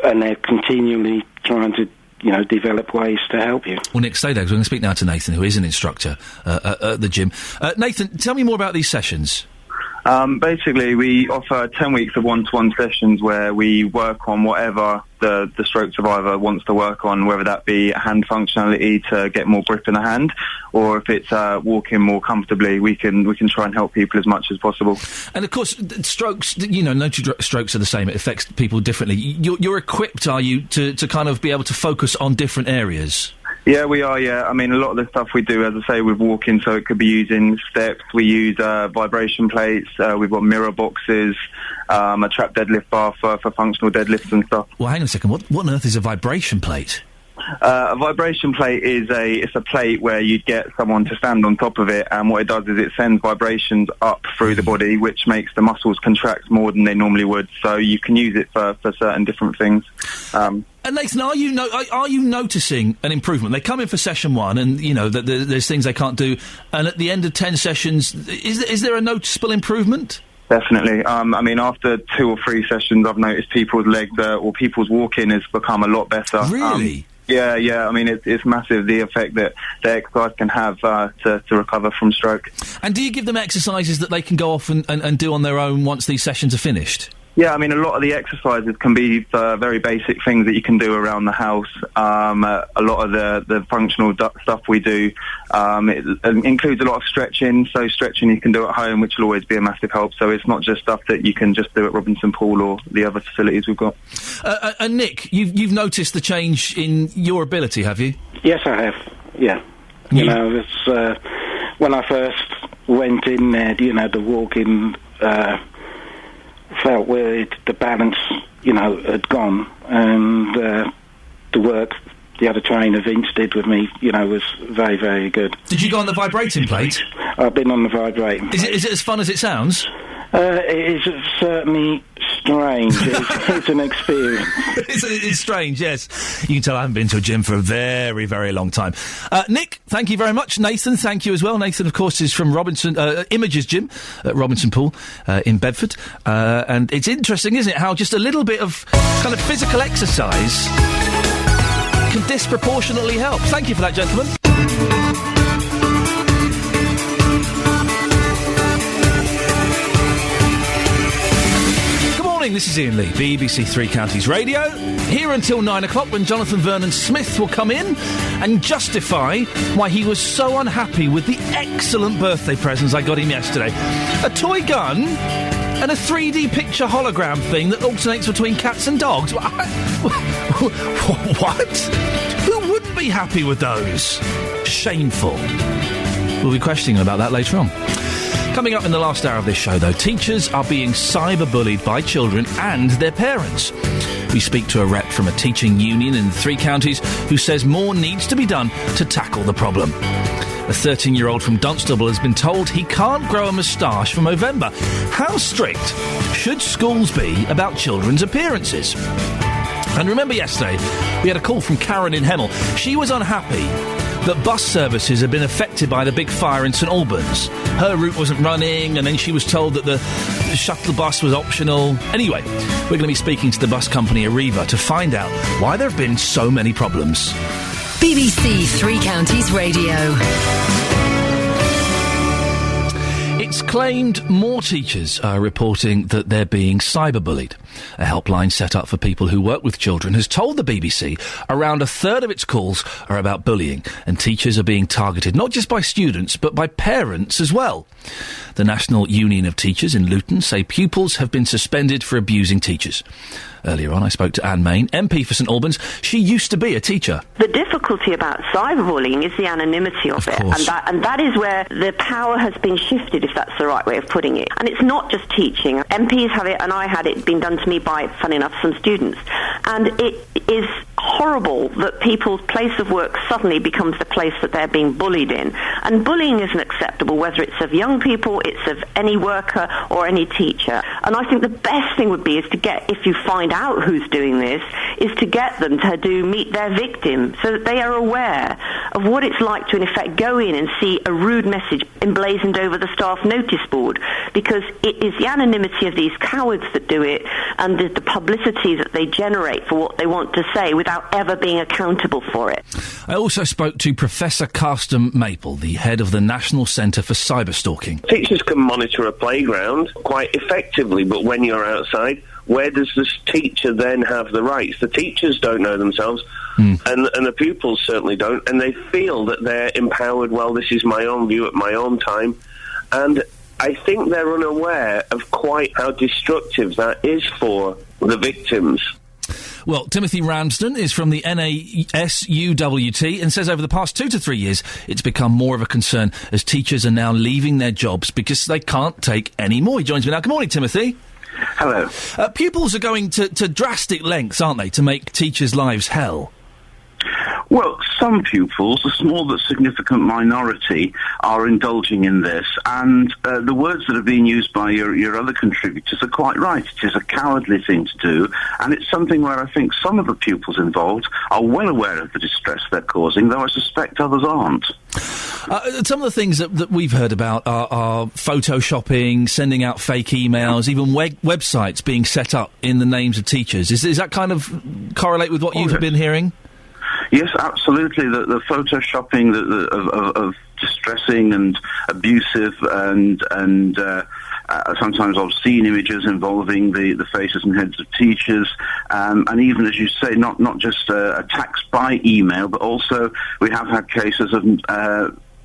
and they're continually trying to develop ways to help you. Well, Nick, stay there, because we're going to speak now to Nathan, who is an instructor at the gym. Nathan, tell me more about these sessions. Basically, we offer 10 weeks of one-to-one sessions where we work on whatever the stroke survivor wants to work on, whether that be hand functionality to get more grip in the hand, or if it's walking more comfortably, we can try and help people as much as possible. And of course, strokes, no two strokes are the same. It affects people differently. You're equipped, are you, to kind of be able to focus on different areas? Yeah, we are, yeah. I mean, a lot of the stuff we do, as I say, with walking, so it could be using steps. We use vibration plates. We've got mirror boxes, a trap deadlift bar for functional deadlifts and stuff. Well, hang on a second. What on earth is a vibration plate? A vibration plate is a plate where you'd get someone to stand on top of it, and what it does is it sends vibrations up through the body, which makes the muscles contract more than they normally would. So you can use it for certain different things. And Nathan, are you noticing an improvement? They come in for session 1, and there's things they can't do, and at the end of 10 sessions, is there a noticeable improvement? Definitely. I mean, after 2 or 3 sessions, I've noticed people's legs or people's walking has become a lot better. Really? Yeah. I mean, it's massive, the effect that the exercise can have to recover from stroke. And do you give them exercises that they can go off and do on their own once these sessions are finished? Yeah, I mean, a lot of the exercises can be very basic things that you can do around the house. A lot of the functional stuff we do, it includes a lot of stretching. So stretching you can do at home, which will always be a massive help. So it's not just stuff that you can just do at Robinson Pool or the other facilities we've got. And Nick, you've noticed the change in your ability, have you? Yes, I have. Yeah. It's, when I first went in there, the walking... felt weird, the balance, had gone, and the work the other trainer Vince did with me, was very, very good. Did you go on the vibrating plate? I've been on the vibrating plate. Is it as fun as it sounds? It is certainly strange. It's an experience. It's strange, yes. You can tell I haven't been to a gym for a very, very long time. Nick, thank you very much. Nathan, thank you as well. Nathan, of course, is from Images Gym at Robinson Pool in Bedford. And it's interesting, isn't it, how just a little bit of kind of physical exercise can disproportionately help. Thank you for that, gentlemen. This is Iain Lee, BBC Three Counties Radio, here until 9 o'clock when Jonathan Vernon Smith will come in and justify why he was so unhappy with the excellent birthday presents I got him yesterday. A toy gun and a 3D picture hologram thing that alternates between cats and dogs. What? Who wouldn't be happy with those? Shameful. We'll be questioning about that later on. Coming up in the last hour of this show, though, teachers are being cyber-bullied by children and their parents. We speak to a rep from a teaching union in the Three Counties who says more needs to be done to tackle the problem. A 13-year-old from Dunstable has been told he can't grow a moustache for Movember. How strict should schools be about children's appearances? And remember yesterday, we had a call from Karen in Hemel. She was unhappy that bus services had been affected by the big fire in St Albans. Her route wasn't running, and then she was told that the shuttle bus was optional. Anyway, we're going to be speaking to the bus company Arriva to find out why there have been so many problems. BBC Three Counties Radio. It's claimed more teachers are reporting that they're being cyberbullied. A helpline set up for people who work with children has told the BBC around a third of its calls are about bullying, and teachers are being targeted not just by students but by parents as well. The National Union of Teachers in Luton say pupils have been suspended for abusing teachers. Earlier on, I spoke to Anne Main, MP for St Albans. She used to be a teacher. The difficulty about cyberbullying is the anonymity of it, and that is where the power has been shifted, if that's the right way of putting it. And it's not just teaching. MPs have it, and I had it been done to me by, funny enough, some students. And it is horrible that people's place of work suddenly becomes the place that they're being bullied in. And bullying isn't acceptable, whether it's of young people, it's of any worker or any teacher. And I think the best thing would be is to get, if you find out who's doing this, is to get them to meet their victim so that they are aware of what it's like to in effect go in and see a rude message emblazoned over the staff notice board, because it is the anonymity of these cowards that do it and the publicity that they generate for what they want to say without without ever being accountable for it. I also spoke to Professor Carsten Maple, the head of the National Centre for Cyberstalking. Teachers can monitor a playground quite effectively, but when you're outside, where does this teacher then have the rights? The teachers don't know themselves, and the pupils certainly don't, and they feel that they're empowered, well, this is my own view at my own time, and I think they're unaware of quite how destructive that is for the victims. Well, Timothy Ramsden is from the NASUWT and says over the past 2 to 3 years it's become more of a concern as teachers are now leaving their jobs because they can't take any more. He joins me now. Good morning, Timothy. Hello. Pupils are going to drastic lengths, aren't they, to make teachers' lives hell? Well, some pupils, a small but significant minority, are indulging in this, and the words that are being used by your other contributors are quite right. It is a cowardly thing to do, and it's something where I think some of the pupils involved are well aware of the distress they're causing, though I suspect others aren't. Some of the things that we've heard about are photoshopping, sending out fake emails, even websites being set up in the names of teachers. Is that kind of correlate with what you've been hearing? Yes, absolutely. The photoshopping of distressing and abusive and sometimes obscene images involving the faces and heads of teachers, and even, as you say, not just attacks by email, but also we have had cases of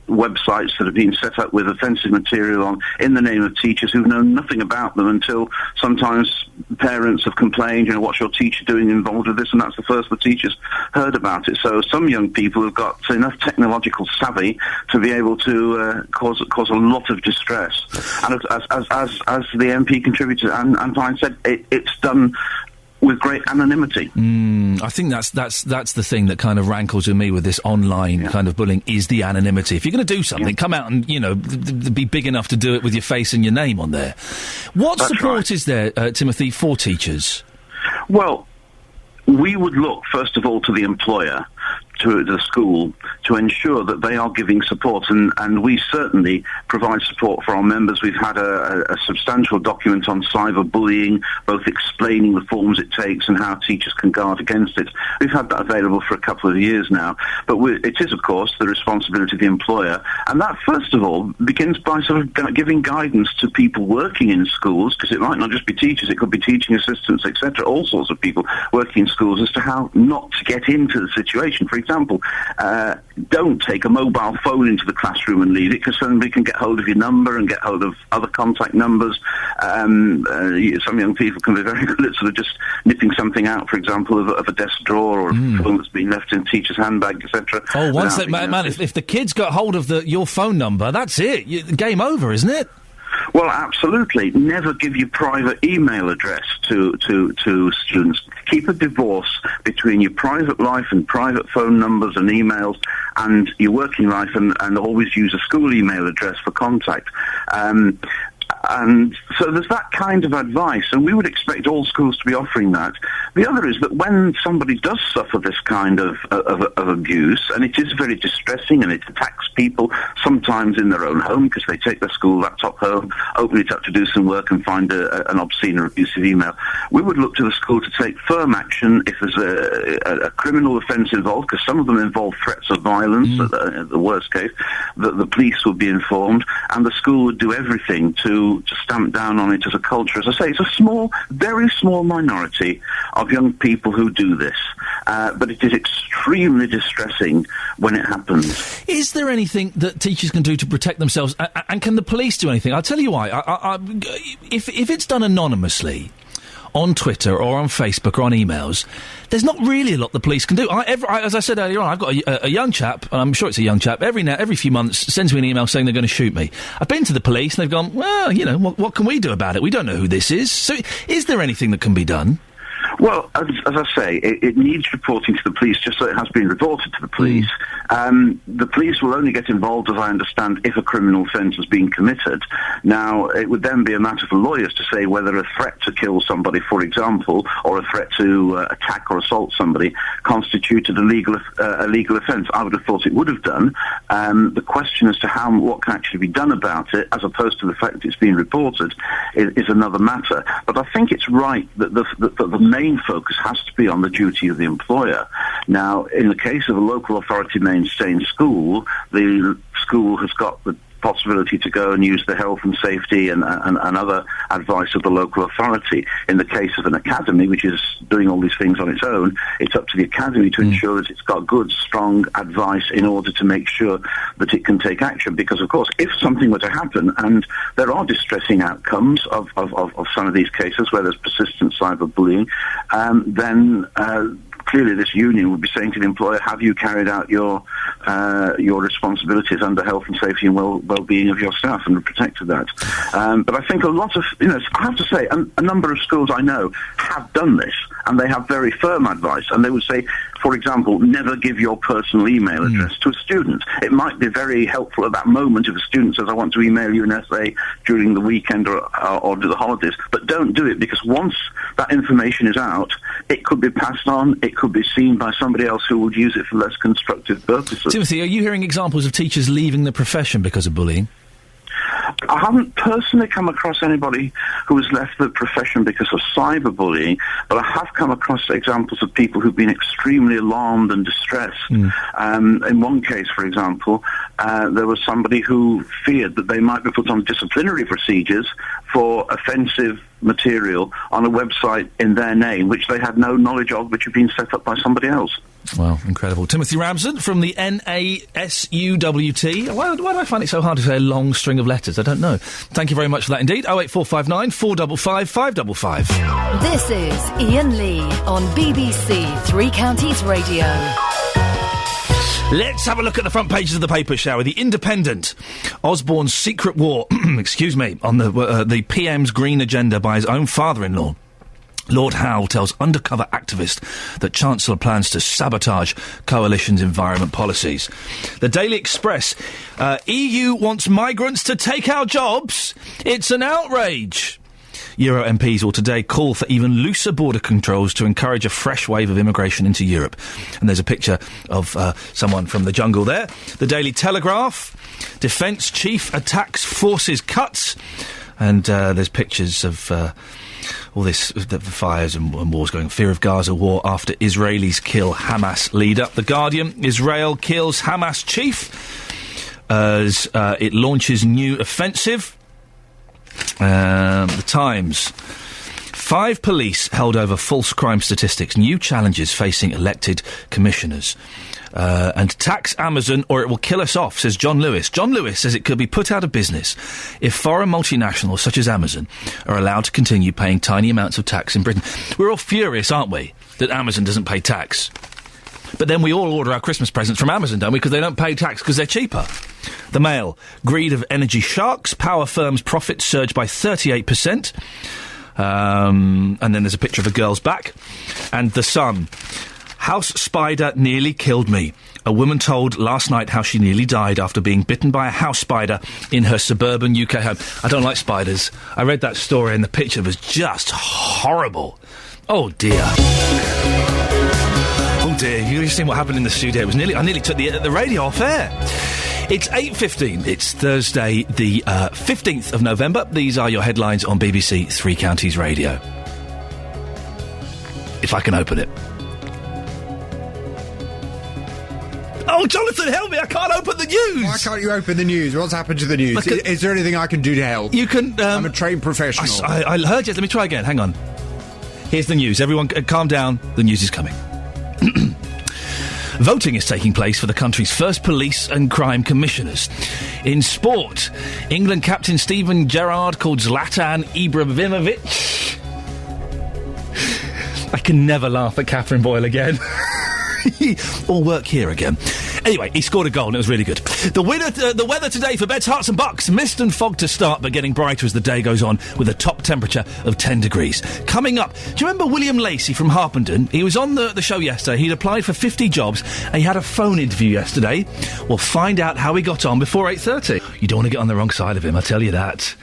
websites that have been set up with offensive material on in the name of teachers who've known nothing about them until sometimes parents have complained, what's your teacher doing involved with this? And that's the first the teachers heard about it. So some young people have got enough technological savvy to be able to cause a lot of distress. And as the MP contributor and Pine said, it's done with great anonymity. I think that's the thing that kind of rankles with me with this online kind of bullying is the anonymity. If you're going to do something, come out and, be big enough to do it with your face and your name on there. What support is there, Timothy, for teachers? Well, we would look, first of all, to the employer, to the school, to ensure that they are giving support, and we certainly provide support for our members. We've had a substantial document on cyberbullying, both explaining the forms it takes and how teachers can guard against it. We've had that available for a couple of years now, but it is, of course, the responsibility of the employer, and that, first of all, begins by sort of giving guidance to people working in schools, because it might not just be teachers, it could be teaching assistants, etc., all sorts of people working in schools, as to how not to get into the situation. For example, don't take a mobile phone into the classroom and leave it, because somebody can get hold of your number and get hold of other contact numbers. Some young people can be very good at sort of just nipping something out, for example, of a desk drawer or a phone that's been left in a teacher's handbag, etc. Oh, once if the kids got hold of your phone number, that's it. Game over, isn't it? Well, absolutely. Never give your private email address to students. Keep a divorce between your private life and private phone numbers and emails and your working life, and always use a school email address for contact. And so there's that kind of advice, and we would expect all schools to be offering that. The other is that when somebody does suffer this kind of abuse, and it is very distressing and it attacks people, sometimes in their own home, because they take their school laptop home, open it up to do some work and find an obscene or abusive email, we would look to the school to take firm action if there's a criminal offence involved, because some of them involve threats of violence, at the worst case, that the police would be informed, and the school would do everything to stamp down on it as a culture. As I say, it's a small, very small minority of young people who do this, but it is extremely distressing when it happens. Is there anything that teachers can do to protect themselves, and can the police do anything? I'll tell you why. If it's done anonymously, on Twitter or on Facebook or on emails, there's not really a lot the police can do. As I said earlier on, I've got a young chap, and I'm sure it's a young chap, every few months sends me an email saying they're going to shoot me. I've been to the police and they've gone, well, what can we do about it? We don't know who this is. So is there anything that can be done? Well, as I say, it needs reporting to the police, just so it has been reported to the police. The police will only get involved, as I understand, if a criminal offence has been committed. Now, it would then be a matter for lawyers to say whether a threat to kill somebody, for example, or a threat to attack or assault somebody constituted a legal offence. I would have thought it would have done. The question as to what can actually be done about it, as opposed to the fact that it's been reported, is another matter. But I think it's right that the main main focus has to be on the duty of the employer. Now, in the case of a local authority maintained school, the school has got the possibility to go and use the health and safety and other advice of the local authority. In the case of an academy, which is doing all these things on its own, it's up to the academy to ensure that it's got good, strong advice in order to make sure that it can take action. Because, of course, if something were to happen, and there are distressing outcomes of some of these cases where there's persistent cyberbullying, then clearly this union would be saying to the employer, have you carried out your responsibilities under health and safety and well-being of your staff and protected that? But I think a lot of, I have to say, a number of schools I know have done this, and they have very firm advice, and they would say, for example, never give your personal email address to a student. It might be very helpful at that moment if a student says, I want to email you an essay during the weekend or the holidays, but don't do it, because once that information is out, it could be passed on, it could be seen by somebody else who would use it for less constructive purposes. Timothy, are you hearing examples of teachers leaving the profession because of bullying? I haven't personally come across anybody who has left the profession because of cyberbullying, but I have come across examples of people who've been extremely alarmed and distressed. In one case, for example, there was somebody who feared that they might be put on disciplinary procedures for offensive material on a website in their name, which they had no knowledge of, which had been set up by somebody else. Wow, incredible. Timothy Ramsden from the NASUWT. Why do I find it so hard to say a long string of letters? I don't know. Thank you very much for that indeed. 08459 455 555. This is Iain Lee on BBC Three Counties Radio. Let's have a look at the front pages of the paper, shall we? The Independent. Osborne's secret war, excuse me, on the PM's green agenda by his own father-in-law. Lord Howe tells undercover activist that Chancellor plans to sabotage coalition's environment policies. The Daily Express. EU wants migrants to take our jobs. It's an outrage. Euro MPs will today call for even looser border controls to encourage a fresh wave of immigration into Europe. And there's a picture of someone from the jungle there. The Daily Telegraph. Defence chief attacks forces cuts. And there's pictures of all this, the fires and wars going. Fear of Gaza war after Israelis kill Hamas leader. The Guardian. Israel kills Hamas chief as it launches new offensive. The Times. 5 police held over false crime statistics. New challenges facing elected commissioners. And tax Amazon or it will kill us off, says John Lewis. John Lewis says it could be put out of business if foreign multinationals such as Amazon are allowed to continue paying tiny amounts of tax in Britain. We're all furious, aren't we, that Amazon doesn't pay tax? But then we all order our Christmas presents from Amazon, don't we, because they don't pay tax because they're cheaper. The Mail. Greed of energy sharks. Power firms' profits surge by 38%. And then there's a picture of a girl's back. And The Sun. House spider nearly killed me. A woman told last night how she nearly died after being bitten by a house spider in her suburban UK home. I don't like spiders. I read that story and the picture was just horrible. Oh, dear. Oh, dear. You've seen what happened in the studio. I nearly took the radio off air. It's 8:15. It's Thursday, the 15th of November. These are your headlines on BBC Three Counties Radio. If I can open it. Oh, Jonathan, help me! I can't open the news! Why can't you open the news? What's happened to the news? Is there anything I can do to help? You can... I'm a trained professional. I heard you. Let me try again. Hang on. Here's the news. Everyone, calm down. The news is coming. Voting is taking place for the country's first police and crime commissioners. In sport, England captain Steven Gerrard called Zlatan Ibrahimovic... I can never laugh at Catherine Boyle again. All work here again. Anyway, he scored a goal and it was really good. The weather today for Beds, Herts and Bucks. Mist and fog to start, but getting brighter as the day goes on with a top temperature of 10 degrees. Coming up, do you remember William Lacey from Harpenden? He was on the show yesterday. He'd applied for 50 jobs and he had a phone interview yesterday. We'll find out how he got on before 8:30. You don't want to get on the wrong side of him, I tell you that.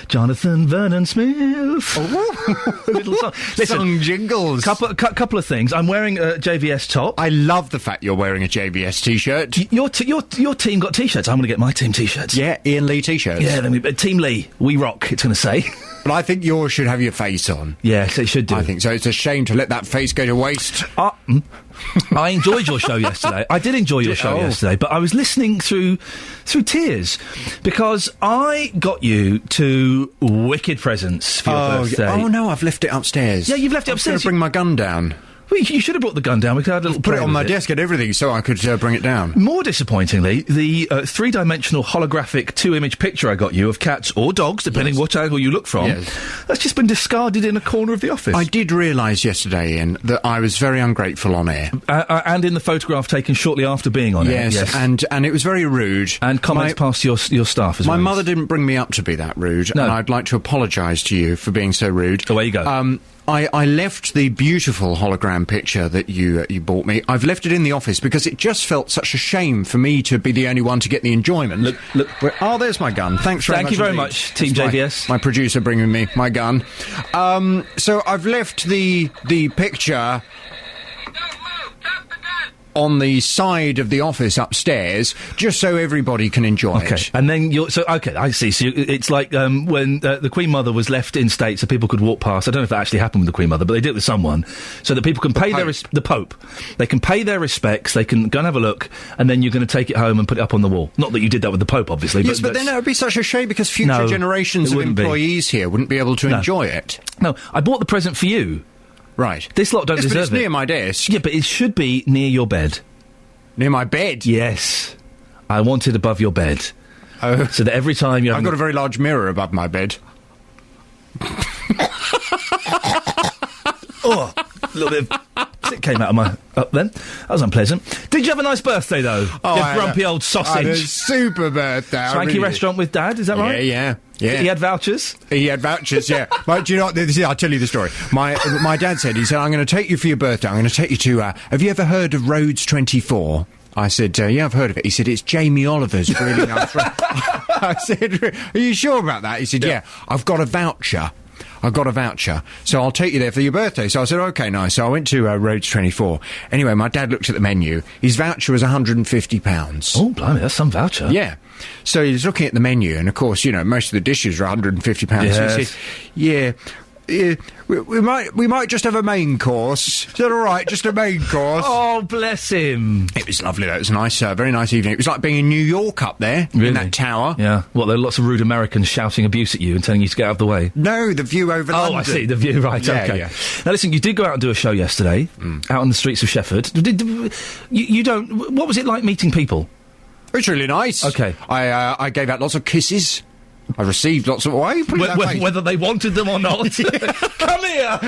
Jonathan Vernon Smith. Oh. Little song. Listen, song jingles. Couple of things. I'm wearing a JVS top. I love the fact you're wearing a JVS T-shirt. Your team got T-shirts. I'm going to get my team T-shirts. Yeah, Iain Lee T-shirts. Yeah, then Team Lee, we rock, it's going to say. But I think yours should have your face on. Yes, it should do. I think so. It's a shame to let that face go to waste. I enjoyed your show yesterday. I did enjoy your show yesterday, but I was listening through tears because I got you 2 wicked presents for your birthday. Oh no, I've left it upstairs. Yeah, you've left it I was upstairs. going to bring my gun down. Well, you should have brought the gun down. We could have had a little Put play it on with my desk and everything so I could bring it down. More disappointingly, the 3-dimensional holographic 2-image picture I got you of cats or dogs, depending what angle you look from, that's just been discarded in a corner of the office. I did realise yesterday, Ian, that I was very ungrateful on air. And in the photograph taken shortly after being on air. Yes, and it was very rude. And comments past your staff as well. My mother didn't bring me up to be that rude, No. and I'd like to apologise to you for being so rude. Away you go. I left the beautiful hologram picture that you bought me. I've left it in the office because it just felt such a shame for me to be the only one to get the enjoyment. Look. Oh, there's my gun. Thanks very much. Thank you very indeed. much, Team That's JVS. My producer bringing me my gun. So I've left the picture on the side of the office upstairs, just so everybody can enjoy it. And then I see. So it's like when the Queen Mother was left in state so people could walk past. I don't know if that actually happened with the Queen Mother, but they did it with someone, so that people can pay the Pope. They can pay their respects. They can go and have a look, and then you're going to take it home and put it up on the wall. Not that you did that with the Pope, obviously. Yes, but then it would be such a shame because future generations of employees here wouldn't be able to enjoy it. No, I bought the present for you. Right. This lot don't Yes, deserve but it's it. near my desk. Yeah, but it should be near your bed. Near my bed? Yes. I want it above your bed. Oh. So that every time you're... I've got a very large mirror above my bed. Oh, a little bit of... It came out of my... up then. That was unpleasant. Did you have a nice birthday, though? Oh, you grumpy old sausage. I had a super birthday. Swanky restaurant with Dad, is that right? Yeah. He had vouchers? He had vouchers, yeah. But do you know what? I'll tell you the story. My dad said, I'm going to take you for your birthday. I'm going to take you to... have you ever heard of Rhodes 24? I said, yeah, I've heard of it. He said, it's Jamie Oliver's really nice. I said, are you sure about that? He said, yeah, I've got a voucher. So I'll take you there for your birthday. So I said, OK, nice. So I went to Rhodes 24. Anyway, my dad looked at the menu. His voucher was £150. Oh, blimey, that's some voucher. Yeah. So he was looking at the menu, and of course, most of the dishes are £150. Yes. So he said, yeah, we might just have a main course. Is that all right? Just a main course. Oh, bless him. It was lovely, though. It was nice, very nice evening. It was like being in New York up there, in that tower. Yeah. What, there are lots of rude Americans shouting abuse at you and telling you to get out of the way? No, the view over London. Oh, I see, the view, right, okay. Yeah. Now, listen, you did go out and do a show yesterday, out on the streets of Shefford. You don't... What was it like meeting people? It was really nice. Okay. I gave out lots of kisses. I received lots of... Why are you putting that face? Whether they wanted them or not. Come here!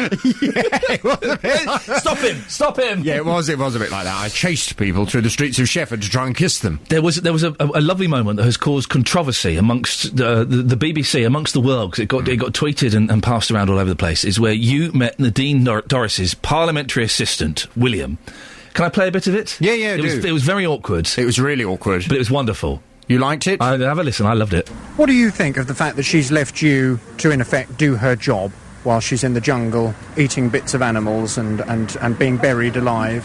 Stop him! Yeah, it was a bit like that. I chased people through the streets of Shefford to try and kiss them. There was a lovely moment that has caused controversy amongst the BBC, amongst the world, because it got tweeted and passed around all over the place, is where you met Nadine Dorris's parliamentary assistant, William. Can I play a bit of it? Yeah, It was very awkward. It was really awkward. But it was wonderful. You liked it? Have a listen, I loved it. What do you think of the fact that she's left you to, in effect, do her job while she's in the jungle, eating bits of animals and being buried alive?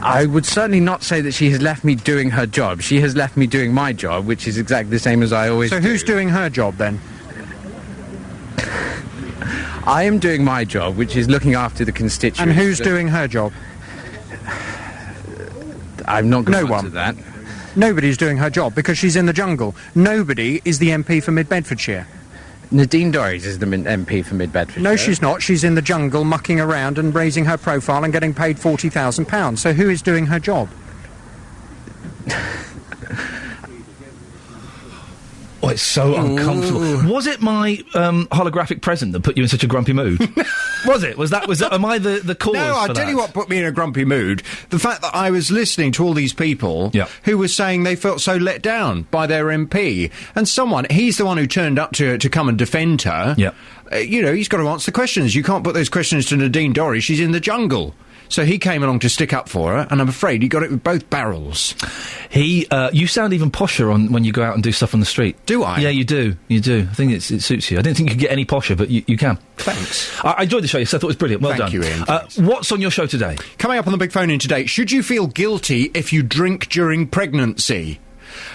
I would certainly not say that she has left me doing her job. She has left me doing my job, which is exactly the same as I always do. So who's doing her job, then? I am doing my job, which is looking after the constituents. And who's doing her job? I'm not going to answer that. Nobody's doing her job because she's in the jungle. Nobody is the MP for Mid-Bedfordshire. Nadine Dorries is the MP for Mid-Bedfordshire. No, she's not. She's in the jungle mucking around and raising her profile and getting paid £40,000. So who is doing her job? Oh, it's so uncomfortable. Was it my holographic present that put you in such a grumpy mood? Was it? Am I the cause No, I'll for tell that? you what put me in a grumpy mood. The fact that I was listening to all these people who were saying they felt so let down by their MP. And he's the one who turned up to come and defend her. Yeah. He's got to answer the questions. You can't put those questions to Nadine Dorries. She's in the jungle. So he came along to stick up for her, and I'm afraid he got it with both barrels. You sound even posher when you go out and do stuff on the street. Do I? Yeah, you do. You do. I think it suits you. I didn't think you could get any posher, but you can. Thanks. I enjoyed the show. So I thought it was brilliant. Well done. Thank you, Ian. What's on your show today? Coming up on the big phone in today, should you feel guilty if you drink during pregnancy?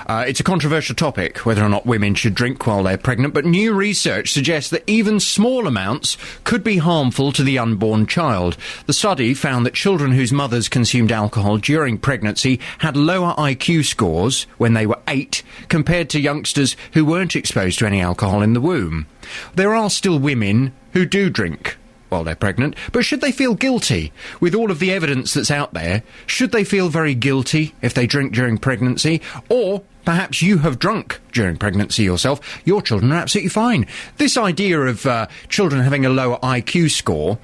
It's a controversial topic, whether or not women should drink while they're pregnant, but new research suggests that even small amounts could be harmful to the unborn child. The study found that children whose mothers consumed alcohol during pregnancy had lower IQ scores when they were 8 compared to youngsters who weren't exposed to any alcohol in the womb. There are still women who do drink while they're pregnant, but should they feel guilty? With all of the evidence that's out there, should they feel very guilty if they drink during pregnancy? Or perhaps you have drunk during pregnancy yourself. Your children are absolutely fine. This idea of children having a lower IQ score...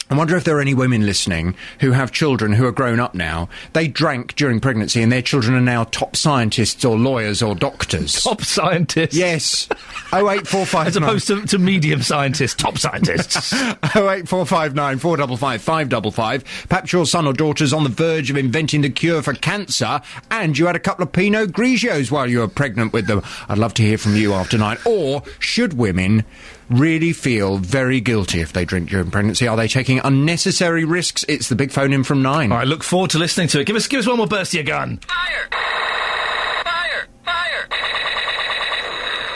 I wonder if there are any women listening who have children who are grown up now. They drank during pregnancy and their children are now top scientists or lawyers or doctors. Top scientists? Yes. 08459. As opposed to medium scientists, top scientists. 08459 455 555. Perhaps your son or daughter's on the verge of inventing the cure for cancer and you had a couple of Pinot Grigios while you were pregnant with them. I'd love to hear from you after 9. Or should women really feel very guilty if they drink during pregnancy? Are they taking unnecessary risks? It's the big phone in from 9. All right, look forward to listening to it. Give us one more burst of your gun. Fire! Fire! Fire!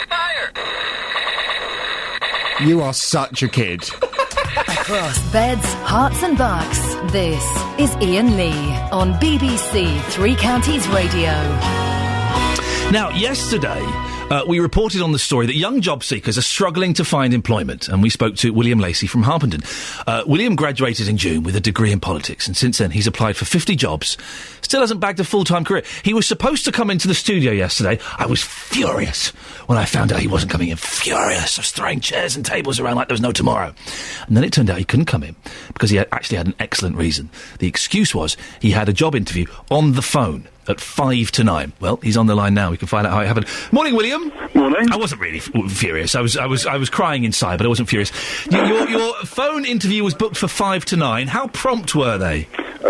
Fire! You are such a kid. Across beds, hearts and bucks, this is Iain Lee on BBC Three Counties Radio. Now, yesterday, we reported on the story that young job seekers are struggling to find employment, and we spoke to William Lacey from Harpenden. William graduated in June with a degree in politics, and since then he's applied for 50 jobs, still hasn't bagged a full-time career. He was supposed to come into the studio yesterday. I was furious when I found out he wasn't coming in. Furious. I was throwing chairs and tables around like there was no tomorrow. And then it turned out he couldn't come in because he actually had an excellent reason. The excuse was he had a job interview on the phone at 5 to 9. Well, he's on the line now. We can find out how it happened. Morning, William. Morning. I wasn't really furious. I was crying inside, but I wasn't furious. Your phone interview was booked for 5 to 9. How prompt were they?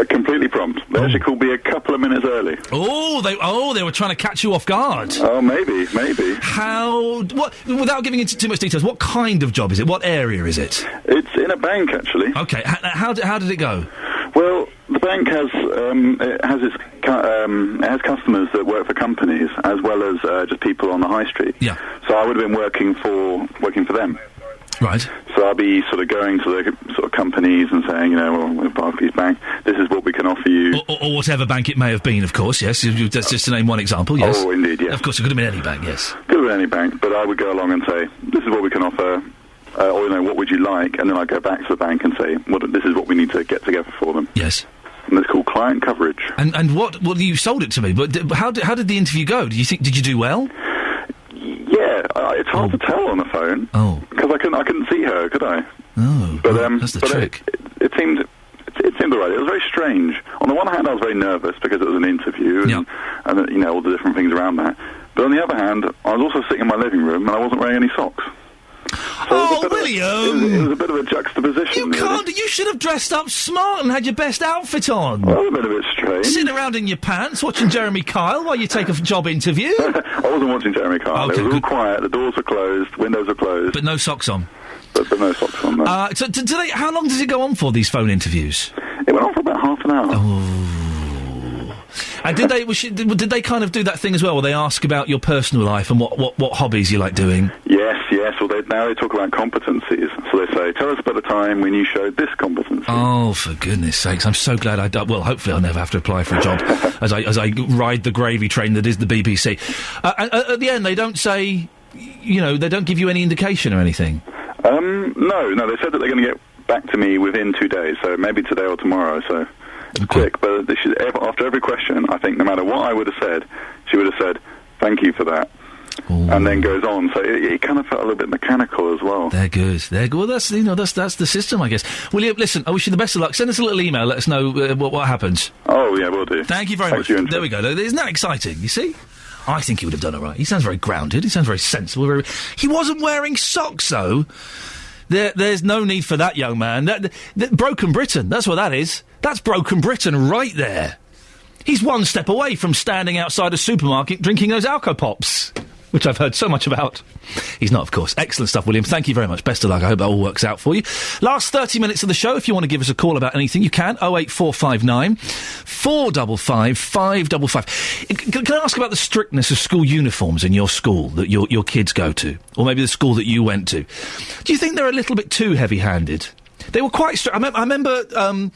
Completely prompt. They actually called me a couple of minutes early. They were trying to catch you off guard. Oh, maybe. What? Without giving into too much details, what kind of job is it? What area is it? It's in a bank, actually. Okay. How did it go? Well, the bank has customers that work for companies as well as just people on the high street. Yeah. So I would have been working for them. Right. So I'll be sort of going to the sort of companies and saying, with Barclays Bank, this is what we can offer you. Or whatever bank it may have been, of course, yes. That's just to name one example, yes. Oh, indeed, yes. Of course, it could have been any bank, yes. Could have been any bank, but I would go along and say, this is what we can offer, or, what would you like? And then I'd go back to the bank and say, this is what we need to get together for them. Yes. And it's called client coverage. And what? Well, you sold it to me, but how did the interview go? Did you do well? Yeah, it's hard to tell on the phone. Oh. Because I couldn't see her, could I? Oh. But that's the trick. It seemed all right. It was very strange. On the one hand, I was very nervous because it was an interview and all the different things around that. But on the other hand, I was also sitting in my living room and I wasn't wearing any socks. So William! It was a bit of a juxtaposition. You should have dressed up smart and had your best outfit on. Well, a bit strange. Sitting around in your pants watching Jeremy Kyle while you take a job interview. I wasn't watching Jeremy Kyle. Okay, it was all quiet. The doors were closed. Windows were closed. But no socks on. But no socks on. No. So how long does it go on for, these phone interviews? It went on for about half an hour. Oh. And did they kind of do that thing as well, where they ask about your personal life and what hobbies you like doing? Yes. Well, now they talk about competencies. So they say, tell us about a time when you showed this competency. Oh, for goodness sakes! I'm so glad well, hopefully I'll never have to apply for a job as I ride the gravy train that is the BBC. And at the end, they don't say, they don't give you any indication or anything. No. They said that they're going to get back to me within 2 days, so maybe today or tomorrow. So. Quick, but after every question, I think no matter what I would have said, she would have said, thank you for that. Ooh. And then goes on. So it kind of felt a little bit mechanical as well. They're good. Well, that's the system, I guess. William, listen, I wish you the best of luck. Send us a little email. Let us know what happens. Oh, yeah, will do. Thank you very much. There we go. Isn't that exciting? You see? I think he would have done all right. He sounds very grounded. He sounds very sensible. He wasn't wearing socks, though. There's no need for that, young man. That Broken Britain, that's what that is. That's Broken Britain right there. He's one step away from standing outside a supermarket drinking those Alco Pops. which I've heard so much about. He's not, of course. Excellent stuff, William. Thank you very much. Best of luck. I hope that all works out for you. Last 30 minutes of the show. If you want to give us a call about anything, you can. 08459 455 555. Can I ask about the strictness of school uniforms in your school that your kids go to? Or maybe the school that you went to? Do you think they're a little bit too heavy-handed? They were quite strict. I remember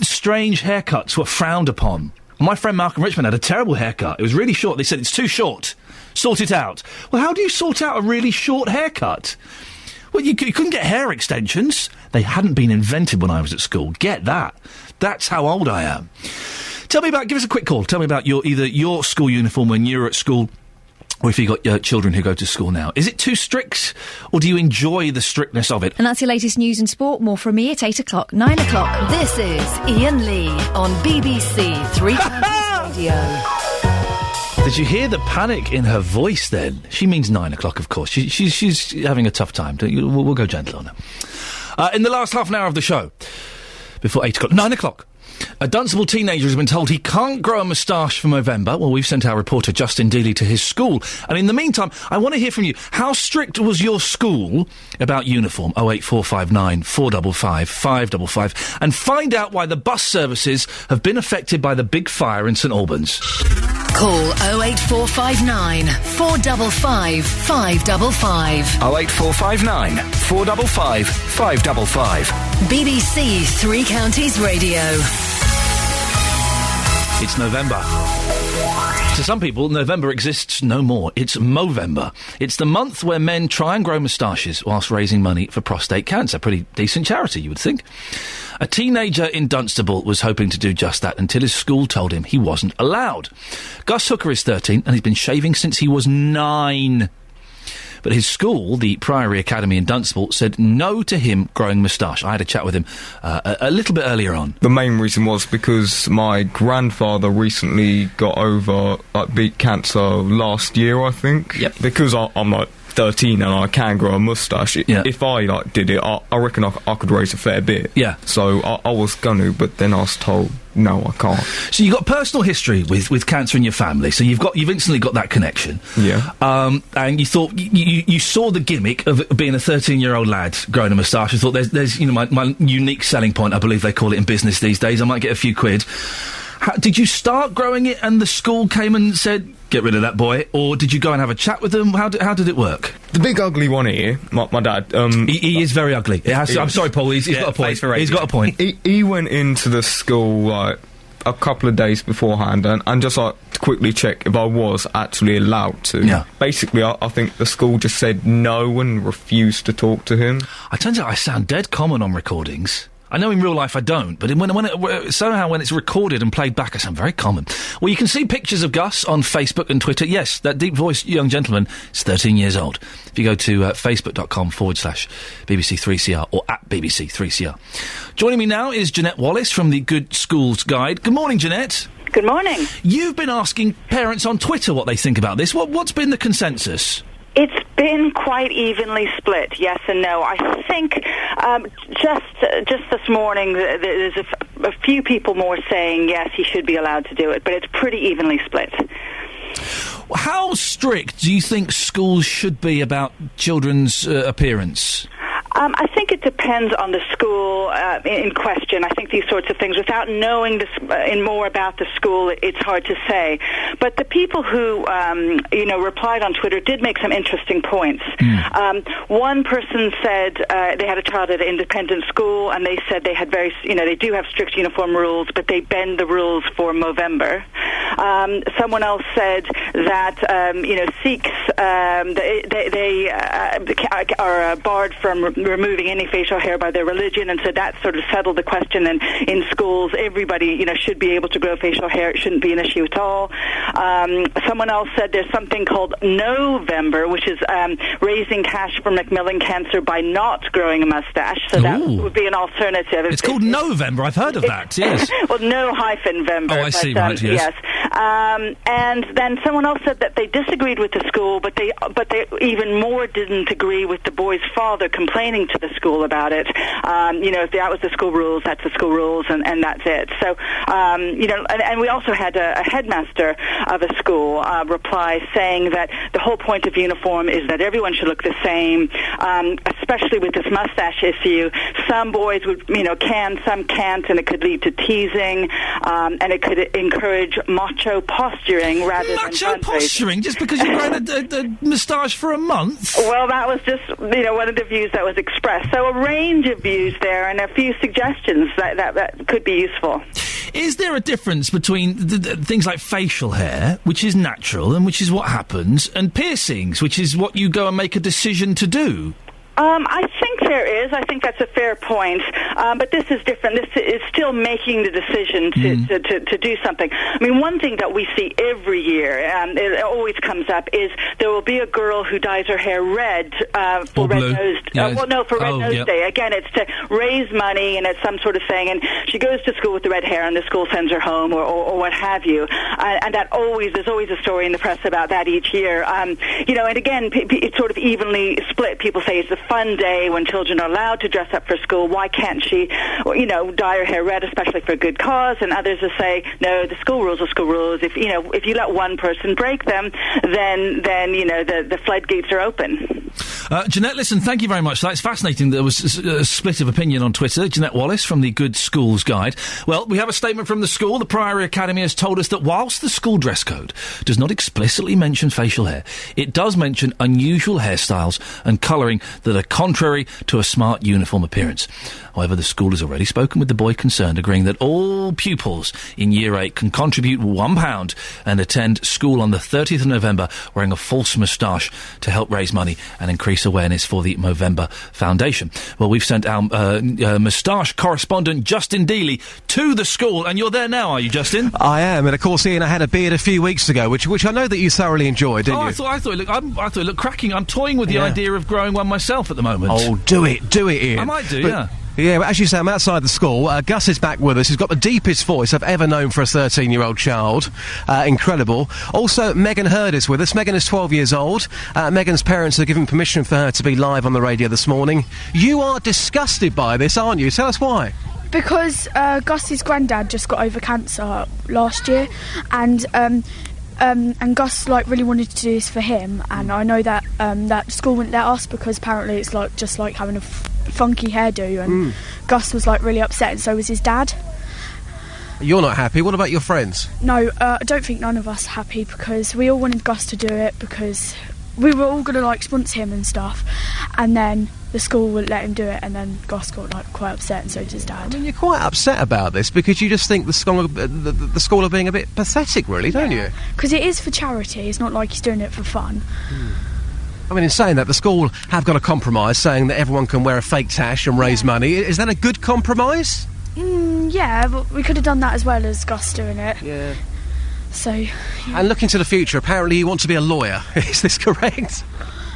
strange haircuts were frowned upon. My friend Malcolm Richmond had a terrible haircut. It was really short. They said, it's too short. Sort it out. Well, how do you sort out a really short haircut? Well, you couldn't get hair extensions. They hadn't been invented when I was at school. Get that. That's how old I am. Give us a quick call. Tell me about either your school uniform when you were at school, or if you've got children who go to school now. Is it too strict, or do you enjoy the strictness of it? And that's your latest news and sport. More from me at 8 o'clock, 9 o'clock. This is Iain Lee on BBC Three Counties Radio. Did you hear the panic in her voice then? She means 9 o'clock, of course. She's having a tough time. We'll go gentle on her. In the last half an hour of the show, before 8 o'clock, 9 o'clock, a Dunstable teenager has been told he can't grow a moustache for Movember. Well, we've sent our reporter Justin Dealey to his school. And in the meantime, I want to hear from you. How strict was your school about uniform? 08459 455 555. And find out why the bus services have been affected by the big fire in St Albans. Call 08459 455 555. 08459 455 555. BBC Three Counties Radio. It's November. To some people, November exists no more. It's Movember. It's the month where men try and grow moustaches whilst raising money for prostate cancer. Pretty decent charity, you would think. A teenager in Dunstable was hoping to do just that until his school told him he wasn't allowed. Gus Hooker is 13 and he's been shaving since he was 9. But his school, the Priory Academy in Dunstable, said no to him growing moustache. I had a chat with him a little bit earlier on. The main reason was because my grandfather recently got over, beat cancer last year, I think. Yep. Because I'm 13 and I can grow a moustache. If I did it, I reckon I could raise a fair bit. Yeah. So I was gonna, but then I was told no, I can't. So you've got personal history with cancer in your family. So you've instantly got that connection. Yeah. And you thought you saw the gimmick of being a 13-year-old lad growing a moustache. You thought there's my unique selling point. I believe they call it in business these days. I might get a few quid. Did you start growing it and the school came and said, get rid of that boy? Or did you go and have a chat with them? How did it work? The big ugly one here, my dad... He is very ugly. I'm sorry, Paul, he's got a point. He's got a point. He went into the school, a couple of days beforehand and just, to quickly check if I was actually allowed to. Yeah. Basically, I think the school just said no and refused to talk to him. It turns out I sound dead common on recordings. I know in real life I don't, but when it's recorded and played back, I sound very common. Well, you can see pictures of Gus on Facebook and Twitter. Yes, that deep-voiced young gentleman is 13 years old. If you go to facebook.com/BBC3CR or at BBC3CR. Joining me now is Jeanette Wallace from the Good Schools Guide. Good morning, Jeanette. Good morning. You've been asking parents on Twitter what they think about this. What's been the consensus? It's been quite evenly split, yes and no. I think just this morning there's a few people more saying yes, he should be allowed to do it, but it's pretty evenly split. How strict do you think schools should be about children's appearance? I think it depends on the school in question. I think these sorts of things, without knowing more about the school, it's hard to say. But the people who, replied on Twitter did make some interesting points. One person said they had a child at an independent school, and they said they had they do have strict uniform rules, but they bend the rules for Movember. Someone else said that, Sikhs, they are barred from removing any facial hair by their religion, and so that sort of settled the question. And in schools, everybody, should be able to grow facial hair. It shouldn't be an issue at all. Someone else said there's something called November, which is raising cash for Macmillan Cancer by not growing a mustache. So that would be an alternative. It's called November. I've heard of that. Yes. Well, no-Vember. Oh, I see. Right. Yes. And then someone else said that they disagreed with the school, but they even more didn't agree with the boy's father complaining to the school school about it. If that was the school rules, that's the school rules, and that's it. So, and we also had a headmaster of a school reply saying that the whole point of uniform is that everyone should look the same, especially with this mustache issue. Some boys can, some can't, and it could lead to teasing, and it could encourage macho posturing rather than macho posturing, just because you've grown a moustache for a month? Well, that was just, one of the views that was expressed. So a range of views there and a few suggestions that could be useful. Is there a difference between things like facial hair, which is natural and which is what happens, and piercings, which is what you go and make a decision to do? I think there is. I think that's a fair point. But this is different. This is still making the decision to do something. I mean, one thing that we see every year, it always comes up, is there will be a girl who dyes her hair red for Red Nose. For Red Nose Day. Again, it's to raise money and it's some sort of thing. And she goes to school with the red hair, and the school sends her home, or what have you. And that there's always a story in the press about that each year. And again, it's sort of evenly split. People say it's a fun day when children are allowed to dress up for school. Why can't she, dye her hair red, especially for a good cause? And others will say, no, the school rules are school rules. If you let one person break them, then the floodgates are open. Jeanette, listen, thank you very much. That's fascinating. There was a split of opinion on Twitter. Jeanette Wallace from the Good Schools Guide. Well, we have a statement from the school. The Priory Academy has told us that whilst the school dress code does not explicitly mention facial hair, it does mention unusual hairstyles and colouring that are contrary to a smart uniform appearance. However, the school has already spoken with the boy concerned, agreeing that all pupils in Year 8 can contribute £1 and attend school on the 30th of November wearing a false moustache to help raise money and increase awareness for the Movember Foundation. Well, we've sent our moustache correspondent, Justin Dealey, to the school, and you're there now, are you, Justin? I am, and of course, Ian, I had a beard a few weeks ago, which I know that you thoroughly enjoyed, didn't you? I thought it looked cracking. I'm toying with the idea of growing one myself at the moment. Oh, do it, Ian. I might do, yeah. Yeah, but as you say, I'm outside the school. Gus is back with us. He's got the deepest voice I've ever known for a 13-year-old child. Incredible. Also, Megan Hurd is with us. Megan is 12 years old. Megan's parents have given permission for her to be live on the radio this morning. You are disgusted by this, aren't you? Tell us why. Because Gus's granddad just got over cancer last year, and Gus really wanted to do this for him, and I know that that school wouldn't let us because apparently it's just like having a funky hairdo, and Gus was really upset, and so was his dad. You're not happy. What about your friends? No, I don't think none of us are happy because we all wanted Gus to do it because we were all going to sponsor him and stuff, and then the school wouldn't let him do it, and then Gus got quite upset, and so did his dad. I mean, you're quite upset about this because you just think the school are being a bit pathetic, really, don't you? Because it is for charity. It's not like he's doing it for fun. I mean, in saying that, the school have got a compromise saying that everyone can wear a fake tash and raise money. Is that a good compromise? Yeah, but we could have done that as well as Gus doing it. Yeah. So... Yeah. And looking to the future, apparently you want to be a lawyer. Is this correct?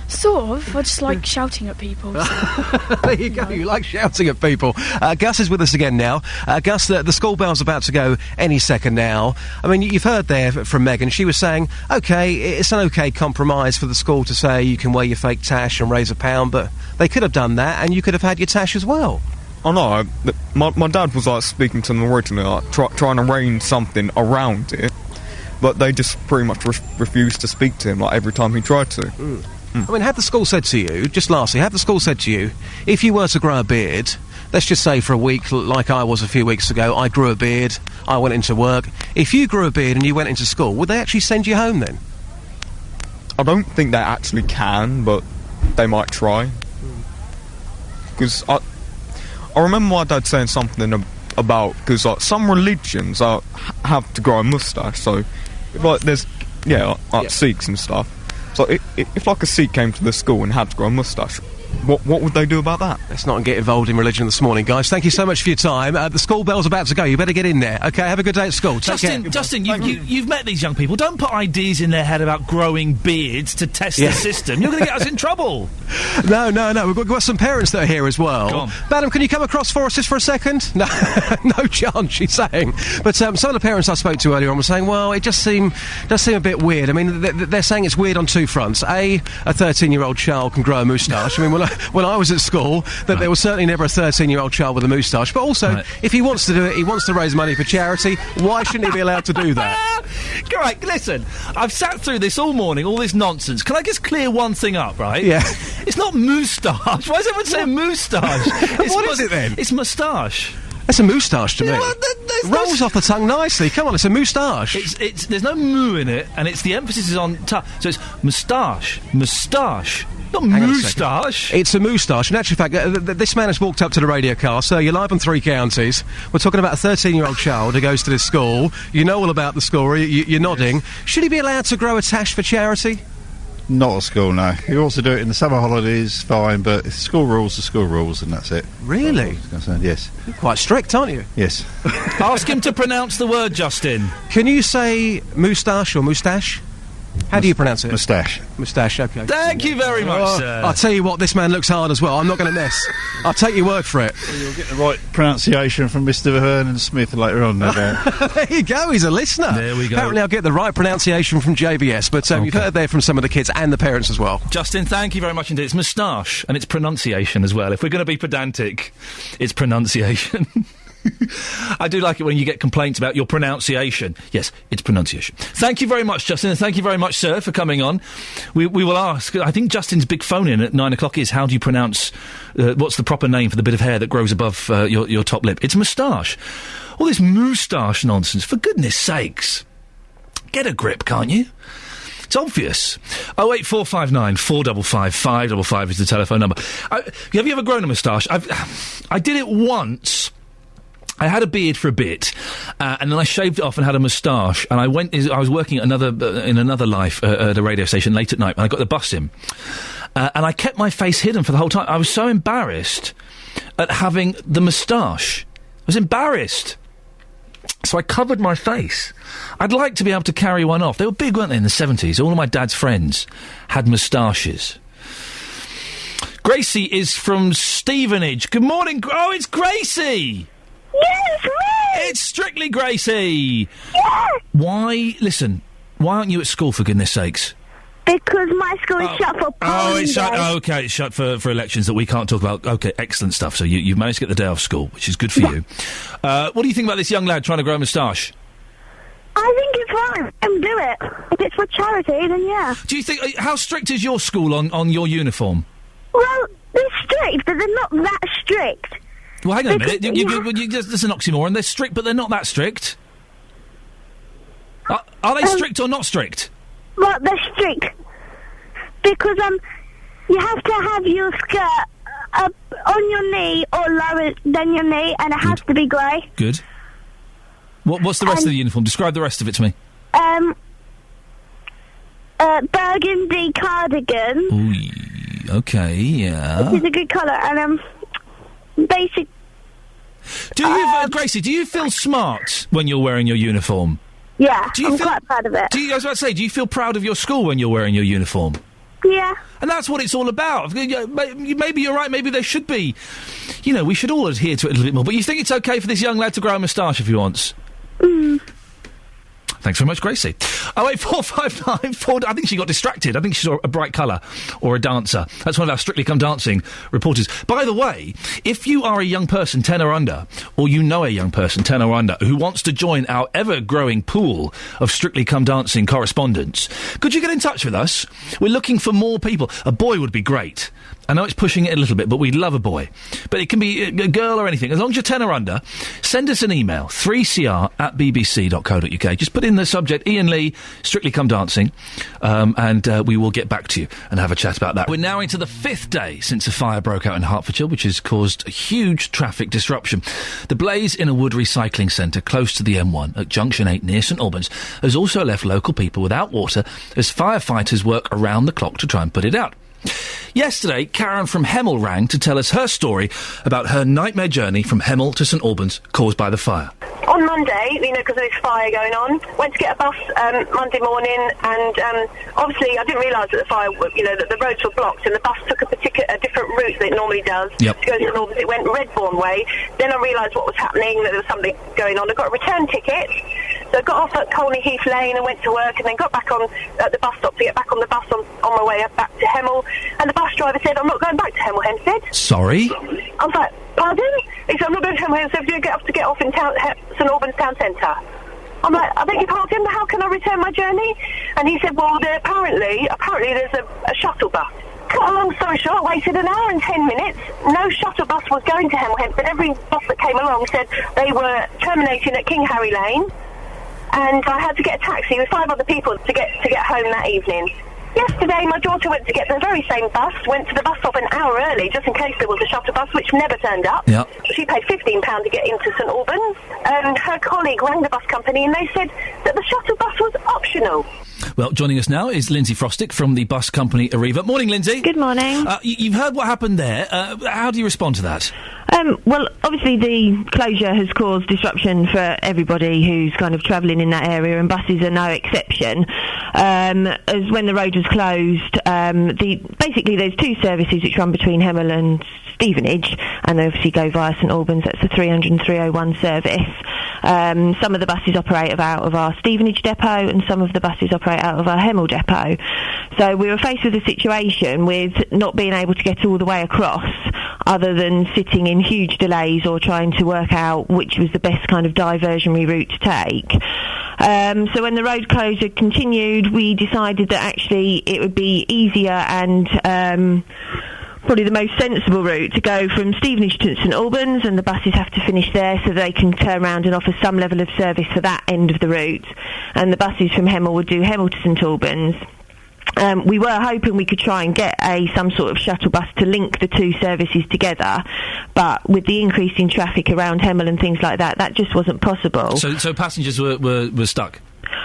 Sort of. I just like shouting at people. So. There you go. You like shouting at people. Gus is with us again now. Gus, the school bell's about to go any second now. I mean, you've heard there from Megan. She was saying, OK, it's an OK compromise for the school to say you can wear your fake tash and raise £1, but they could have done that and you could have had your tash as well. I know. My dad was speaking to them originally, trying to arrange something around it, but they just pretty much refused to speak to him every time he tried to. I mean, had the school said to you, just lastly, had the school said to you, if you were to grow a beard, let's just say for a week, like I was a few weeks ago, I grew a beard, I went into work. If you grew a beard and you went into school, would they actually send you home then? I don't think they actually can, but they might try. Because I remember my dad saying something about, because some religions have to grow a moustache, so there's, Sikhs and stuff. So if a Sikh came to the school and had to grow a moustache, what would they do about that? Let's not get involved in religion this morning, guys. Thank you so much for your time. The school bell's about to go. You better get in there. OK, have a good day at school. Justin, you've met these young people. Don't put ideas in their head about growing beards to test the system. You're going to get us in trouble. No. We've got some parents that are here as well. Go on. Madam, can you come across for us just for a second? No, no chance, she's saying. But some of the parents I spoke to earlier on were saying, well, it does seem a bit weird. I mean, they're saying it's weird on two fronts. A 13-year-old child can grow a moustache. I mean, well, when I was at school that there was certainly never a 13-year-old child with a moustache. But also, if he wants to do it, he wants to raise money for charity. Why shouldn't he be allowed to do that? Right, listen, I've sat through this all morning, all this nonsense. Can I just clear one thing up, right? Yeah. It's not moustache. Why is everyone saying moustache? What is it then? It's moustache. It's a moustache to me. Well, Rolls off the tongue nicely. Come on, it's a moustache. It's there's no moo in it, and the emphasis is on so it's moustache, not moustache. It's a moustache. In actual fact, this man has walked up to the radio car. So you're live on 3 counties. We're talking about a 13-year-old child who goes to this school. You know all about the school. You're nodding. Should he be allowed to grow a tash for charity? Not at school, no. He wants to do it in the summer holidays, fine, but if school rules are school rules, and that's it. Really? Yes. You're quite strict, aren't you? Yes. Ask him to pronounce the word, Justin. Can you say moustache or moustache? How do you pronounce it? Moustache. Moustache, OK. Thank you very much, sir. I'll tell you what, this man looks hard as well. I'm not going to mess. I'll take your word for it. Well, you'll get the right pronunciation from Mr. Vernon Smith later on, no doubt. There you go, he's a listener. There we go. Apparently I'll get the right pronunciation from JVS, but you've heard there from some of the kids and the parents as well. Justin, thank you very much indeed. It's moustache, and it's pronunciation as well. If we're going to be pedantic, it's pronunciation. I do like it when you get complaints about your pronunciation. Yes, it's pronunciation. Thank you very much, Justin, and thank you very much, sir, for coming on. We will ask, I think Justin's big phone-in at 9 o'clock is, how do you pronounce, what's the proper name for the bit of hair that grows above your top lip? It's moustache. All this moustache nonsense, for goodness sakes. Get a grip, can't you? It's obvious. 08459 455 555 is the telephone number. Have you ever grown a moustache? I did it once. I had a beard for a bit, and then I shaved it off and had a moustache. And I was working at in another life at a radio station late at night, and I got the bus in, and I kept my face hidden for the whole time. I was so embarrassed at having the moustache. I was embarrassed, so I covered my face. I'd like to be able to carry one off. They were big, weren't they, in the 70s? All of my dad's friends had moustaches. Gracie is from Stevenage. Good morning. Oh, it's Gracie. Yes, me! It's Strictly Gracie! Yeah! Why aren't you at school, for goodness sakes? Because my school is shut for polling it's shut. day. Oh, okay, it's shut for elections that we can't talk about. Okay, excellent stuff. So you've managed to get the day off school, which is good for you. What do you think about this young lad trying to grow a moustache? I think it's fine. Do it. If it's for charity, then yeah. Do you think... how strict is your school on your uniform? Well, they're strict, but they're not that strict. Well, hang on a minute. There's an oxymoron. They're strict, but they're not that strict. Are they strict or not strict? Well, they're strict. Because, you have to have your skirt up on your knee or lower than your knee, and it has to be grey. Good. What's the rest of the uniform? Describe the rest of it to me. Burgundy cardigan. Ooh, okay, yeah. Which is a good colour, and, basic. Gracie, do you feel smart when you're wearing your uniform? Yeah, I'm quite proud of it. I was about to say, do you feel proud of your school when you're wearing your uniform? Yeah. And that's what it's all about. Maybe you're right, maybe there should be. We should all adhere to it a little bit more. But you think it's okay for this young lad to grow a moustache if he wants? Thanks very much, Gracie. 08459 I think she got distracted. I think she saw a bright colour or a dancer. That's one of our Strictly Come Dancing reporters. By the way, if you are a young person 10 or under, or you know a young person 10 or under who wants to join our ever-growing pool of Strictly Come Dancing correspondents, could you get in touch with us? We're looking for more people. A boy would be great. I know it's pushing it a little bit, but we'd love a boy. But it can be a girl or anything. As long as you're 10 or under, send us an email, 3cr@bbc.co.uk. Just put in the subject, Iain Lee, Strictly Come Dancing, and we will get back to you and have a chat about that. We're now into the 5th day since a fire broke out in Hertfordshire, which has caused a huge traffic disruption. The blaze in a wood recycling centre close to the M1 at Junction 8 near St Albans has also left local people without water as firefighters work around the clock to try and put it out. Yesterday, Karen from Hemel rang to tell us her story about her nightmare journey from Hemel to St Albans caused by the fire. On Monday, because of this fire going on, went to get a bus Monday morning, and obviously I didn't realise that the fire, that the roads were blocked, and the bus took a different route than it normally does to go to St Albans. It went Redbourne way. Then I realised what was happening, that there was something going on. I got a return ticket, So I got off at Colney Heath Lane and went to work, and then got back on at the bus stop to get back on the bus on my way back to Hemel. And the bus driver said, "I'm not going back to Hemel Hempstead." Sorry? I was like, "Pardon?" He said, "I'm not going to Hemel Hempstead. You have to get off in St Albans Town Centre." I'm like, "I beg your pardon, how can I return my journey?" And he said, "Well, apparently there's a shuttle bus." Cut a long story short, waited an hour and 10 minutes. No shuttle bus was going to Hemel Hempstead. Every bus that came along said they were terminating at King Harry Lane, and I had to get a taxi with 5 other people to get home that evening. Yesterday, my daughter went to get the very same bus, went to the bus stop an hour early, just in case there was a shuttle bus, which never turned up. Yep. She paid £15 to get into St Albans. Her colleague rang the bus company, and they said that the shuttle bus was optional. Well, joining us now is Lindsay Frostick from the bus company Arriva. Morning, Lindsay. Good morning. You've heard what happened there. How do you respond to that? Well, obviously the closure has caused disruption for everybody who's kind of travelling in that area, and buses are no exception. As when the road was closed, basically there's 2 services which run between Hemel and Stevenage, and they obviously go via St Albans. That's the 300 and 301 service. Some of the buses operate out of our Stevenage depot, and some of the buses operate out of our Hemel depot. So we were faced with a situation with not being able to get all the way across, other than sitting in huge delays or trying to work out which was the best kind of diversionary route to take. So when the road closure continued, we decided that actually it would be easier and probably the most sensible route to go from Stevenage to St Albans, and the buses have to finish there so they can turn around and offer some level of service for that end of the route, and the buses from Hemel would do Hemel to St Albans. We were hoping we could try and get some sort of shuttle bus to link the 2 services together, but with the increase in traffic around Hemel and things like that, that just wasn't possible. So passengers were stuck?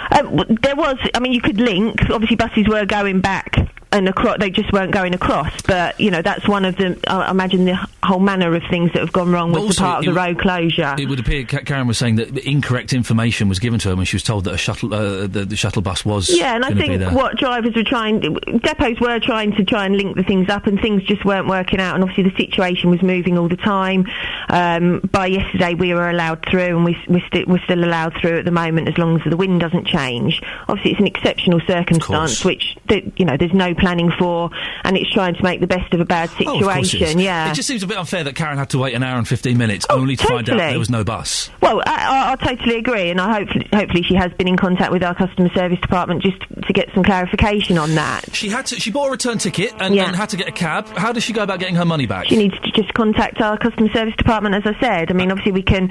There was, you could link. Obviously buses were going back and across, they just weren't going across, but that's one of the, I imagine, the whole manner of things that have gone wrong with the part of the road closure. It would appear Karen was saying that incorrect information was given to her when she was told that a shuttle the shuttle bus was and I think what drivers were depots were trying to link the things up, and things just weren't working out, and obviously the situation was moving all the time. By yesterday we were allowed through, and we're still allowed through at the moment, as long as the wind doesn't change. Obviously it's an exceptional circumstance which there's no planning for, and it's trying to make the best of a bad situation. It just seems a bit unfair that Karen had to wait an hour and 15 minutes only to find out there was no bus. Well, I totally agree, and hopefully she has been in contact with our customer service department just to get some clarification on that. She bought a return ticket and had to get a cab. How does she go about getting her money back? She needs to just contact our customer service department, as I said. Obviously we can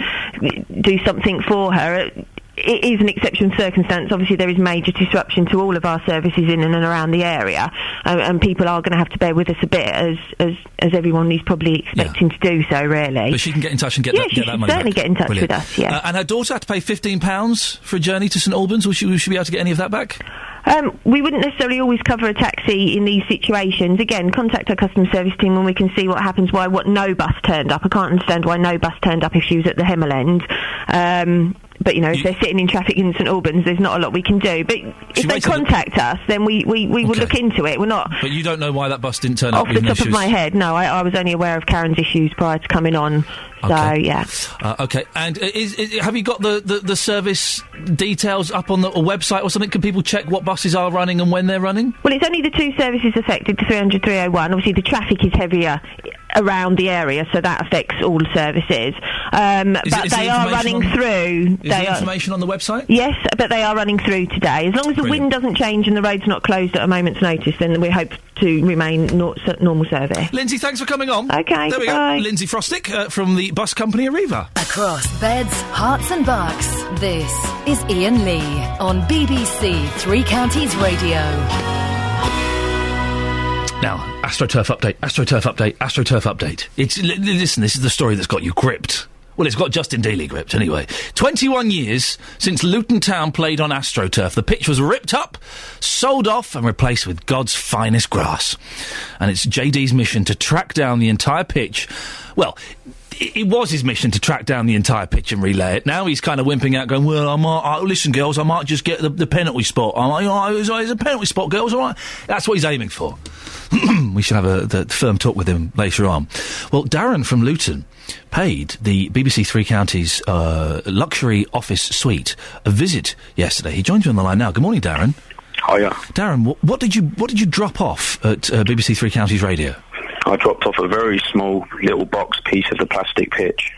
do something for her. It is an exceptional circumstance. Obviously there is major disruption to all of our services in and around the area, and people are going to have to bear with us a bit, as everyone is probably expecting to do so, really. But she can get in touch and get that money back. Yeah, she can certainly get in touch with us, and her daughter had to pay £15 for a journey to St Albans. Will she be able to get any of that back? We wouldn't necessarily always cover a taxi in these situations. Again, contact our customer service team when we can see what happens, what no bus turned up. I can't understand why no bus turned up if she was at the Hemel end. But, if they're sitting in traffic in St Albans, there's not a lot we can do. But if they contact us, then we will look into it. We're not... But you don't know why that bus didn't turn up? Off the top of my head, no. I was only aware of Karen's issues prior to coming on. So, yeah. Okay. And have you got the service details up on the website or something? Can people check what buses are running and when they're running? Well, it's only the 2 services affected, the 300, 301. Obviously, the traffic is heavier around the area, so that affects all services. But they are running through. Is the information on the website? Yes, but they are running through today. As long as the wind doesn't change and the road's not closed at a moment's notice, then we hope to remain normal service. Lindsay, thanks for coming on. Okay, there we go. Lindsay Frostick from the bus company Arriva. Across beds, hearts and bucks, this is Iain Lee on BBC Three Counties Radio. Now, AstroTurf update. Listen, this is the story that's got you gripped. Well, it's got Justin Dealey gripped, anyway. 21 years since Luton Town played on AstroTurf. The pitch was ripped up, sold off and replaced with God's finest grass. And it's JD's mission to track down the entire pitch. Well, it was his mission to track down the entire pitch and relay it. Now he's kind of wimping out, going, well, listen, girls, I might just get the penalty spot. It's a penalty spot, girls, all right? That's what he's aiming for. We should have the firm talk with him later on. Well, Darren from Luton paid the BBC Three Counties luxury office suite a visit yesterday. He joins me on the line now. Good morning, Darren. Hiya. Darren, what did you drop off at BBC Three Counties Radio? I dropped off a very small little box piece of the plastic pitch.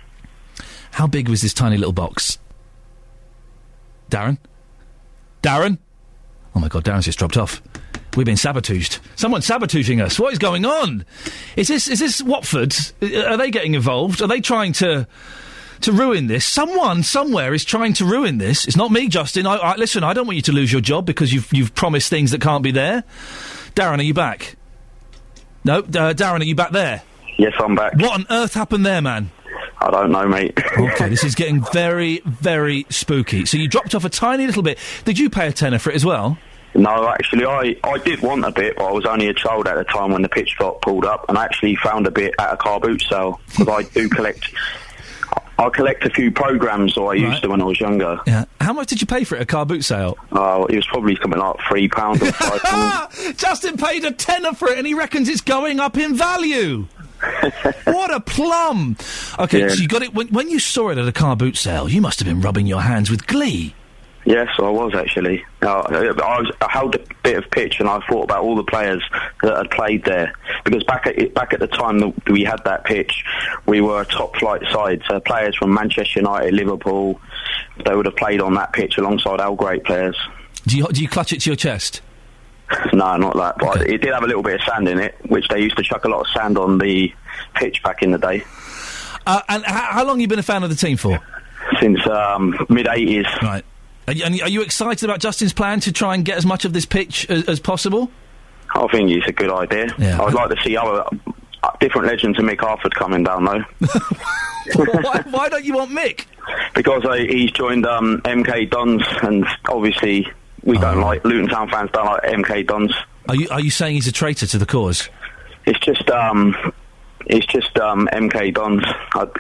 How big was this tiny little box? Darren? Darren? Oh my God, Darren's just dropped off. We've been sabotaged. Someone's sabotaging us. What is going on? Is this Watford? Are they getting involved? Are they trying to ruin this? Someone somewhere is trying to ruin this. It's not me, Justin. Listen, I don't want you to lose your job because you've promised things that can't be there. Darren, are you back? No, Darren, are you back there? Yes, I'm back. What on earth happened there, man? I don't know, mate. Okay, this is getting very, very spooky. So you dropped off a tiny little bit. Did you pay a tenner for it as well? No, actually, I did want a bit, but I was only a child at the time when the pitch got pulled up, and I actually found a bit at a car boot sale, because I do collect... I collect a few programmes, or I used to when I was younger. Yeah. How much did you pay for it at a car boot sale? It was probably something like £3 or £5. Justin paid a tenner for it, and he reckons it's going up in value. What a plum! Okay, so you got it... When you saw it at a car boot sale, you must have been rubbing your hands with glee. Yes, I was actually. I held a bit of pitch and I thought about all the players that had played there, because back at the time that we had that pitch, we were a top flight side. So players from Manchester United, Liverpool, they would have played on that pitch alongside our great players. Do you clutch it to your chest? No, not that. But it did have a little bit of sand in it, which they used to chuck a lot of sand on the pitch back in the day. And how long have you been a fan of the team for? Since mid-80s. Right. Are you excited about Justin's plan to try and get as much of this pitch as possible? I think it's a good idea. Yeah. I'd like to see other different legends of Mick Harford coming down, though. Why don't you want Mick? Because he's joined MK Dons, and obviously we don't like... Luton Town fans don't like MK Dons. Are you saying he's a traitor to the cause? It's just MK Dons.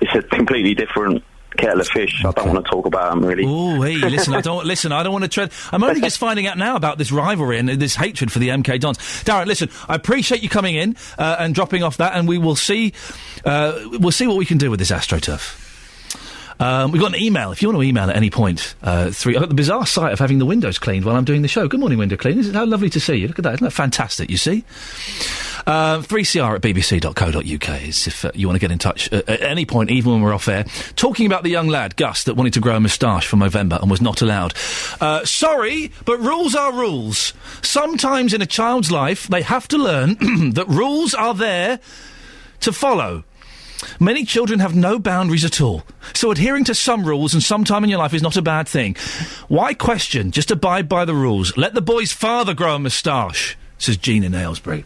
It's a completely different kettle of fish. I don't want to talk about them, really. Oh, hey, listen, I don't want to tread... I'm only just finding out now about this rivalry and this hatred for the MK Dons. Darren, listen, I appreciate you coming in and dropping off that, and we will see... we'll see what we can do with this AstroTurf. We've got an email. If you want to email at any point, I've got the bizarre sight of having the windows cleaned while I'm doing the show. Good morning, window cleaners. How lovely to see you. Look at that. Isn't that fantastic, you see? 3cr at bbc.co.uk is if you want to get in touch at any point, even when we're off air. Talking about the young lad, Gus, that wanted to grow a moustache for Movember and was not allowed. Sorry, but rules are rules. Sometimes in a child's life, they have to learn that rules are there to follow. Many children have no boundaries at all, so adhering to some rules and some time in your life is not a bad thing. Why question? Just abide by the rules. Let the boy's father grow a moustache, says Jean in Aylesbury.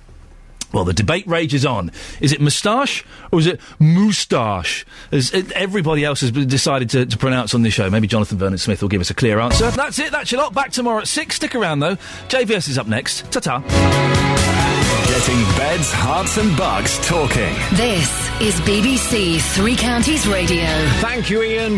Well, the debate rages on. Is it moustache or is it moustache? As everybody else has decided to pronounce on this show. Maybe Jonathan Vernon-Smith will give us a clear answer. That's it. That's your lot. Back tomorrow at 6. Stick around, though. JVS is up next. Ta-ta. Getting beds, hearts and bugs talking. This is BBC Three Counties Radio. Thank you, Iain.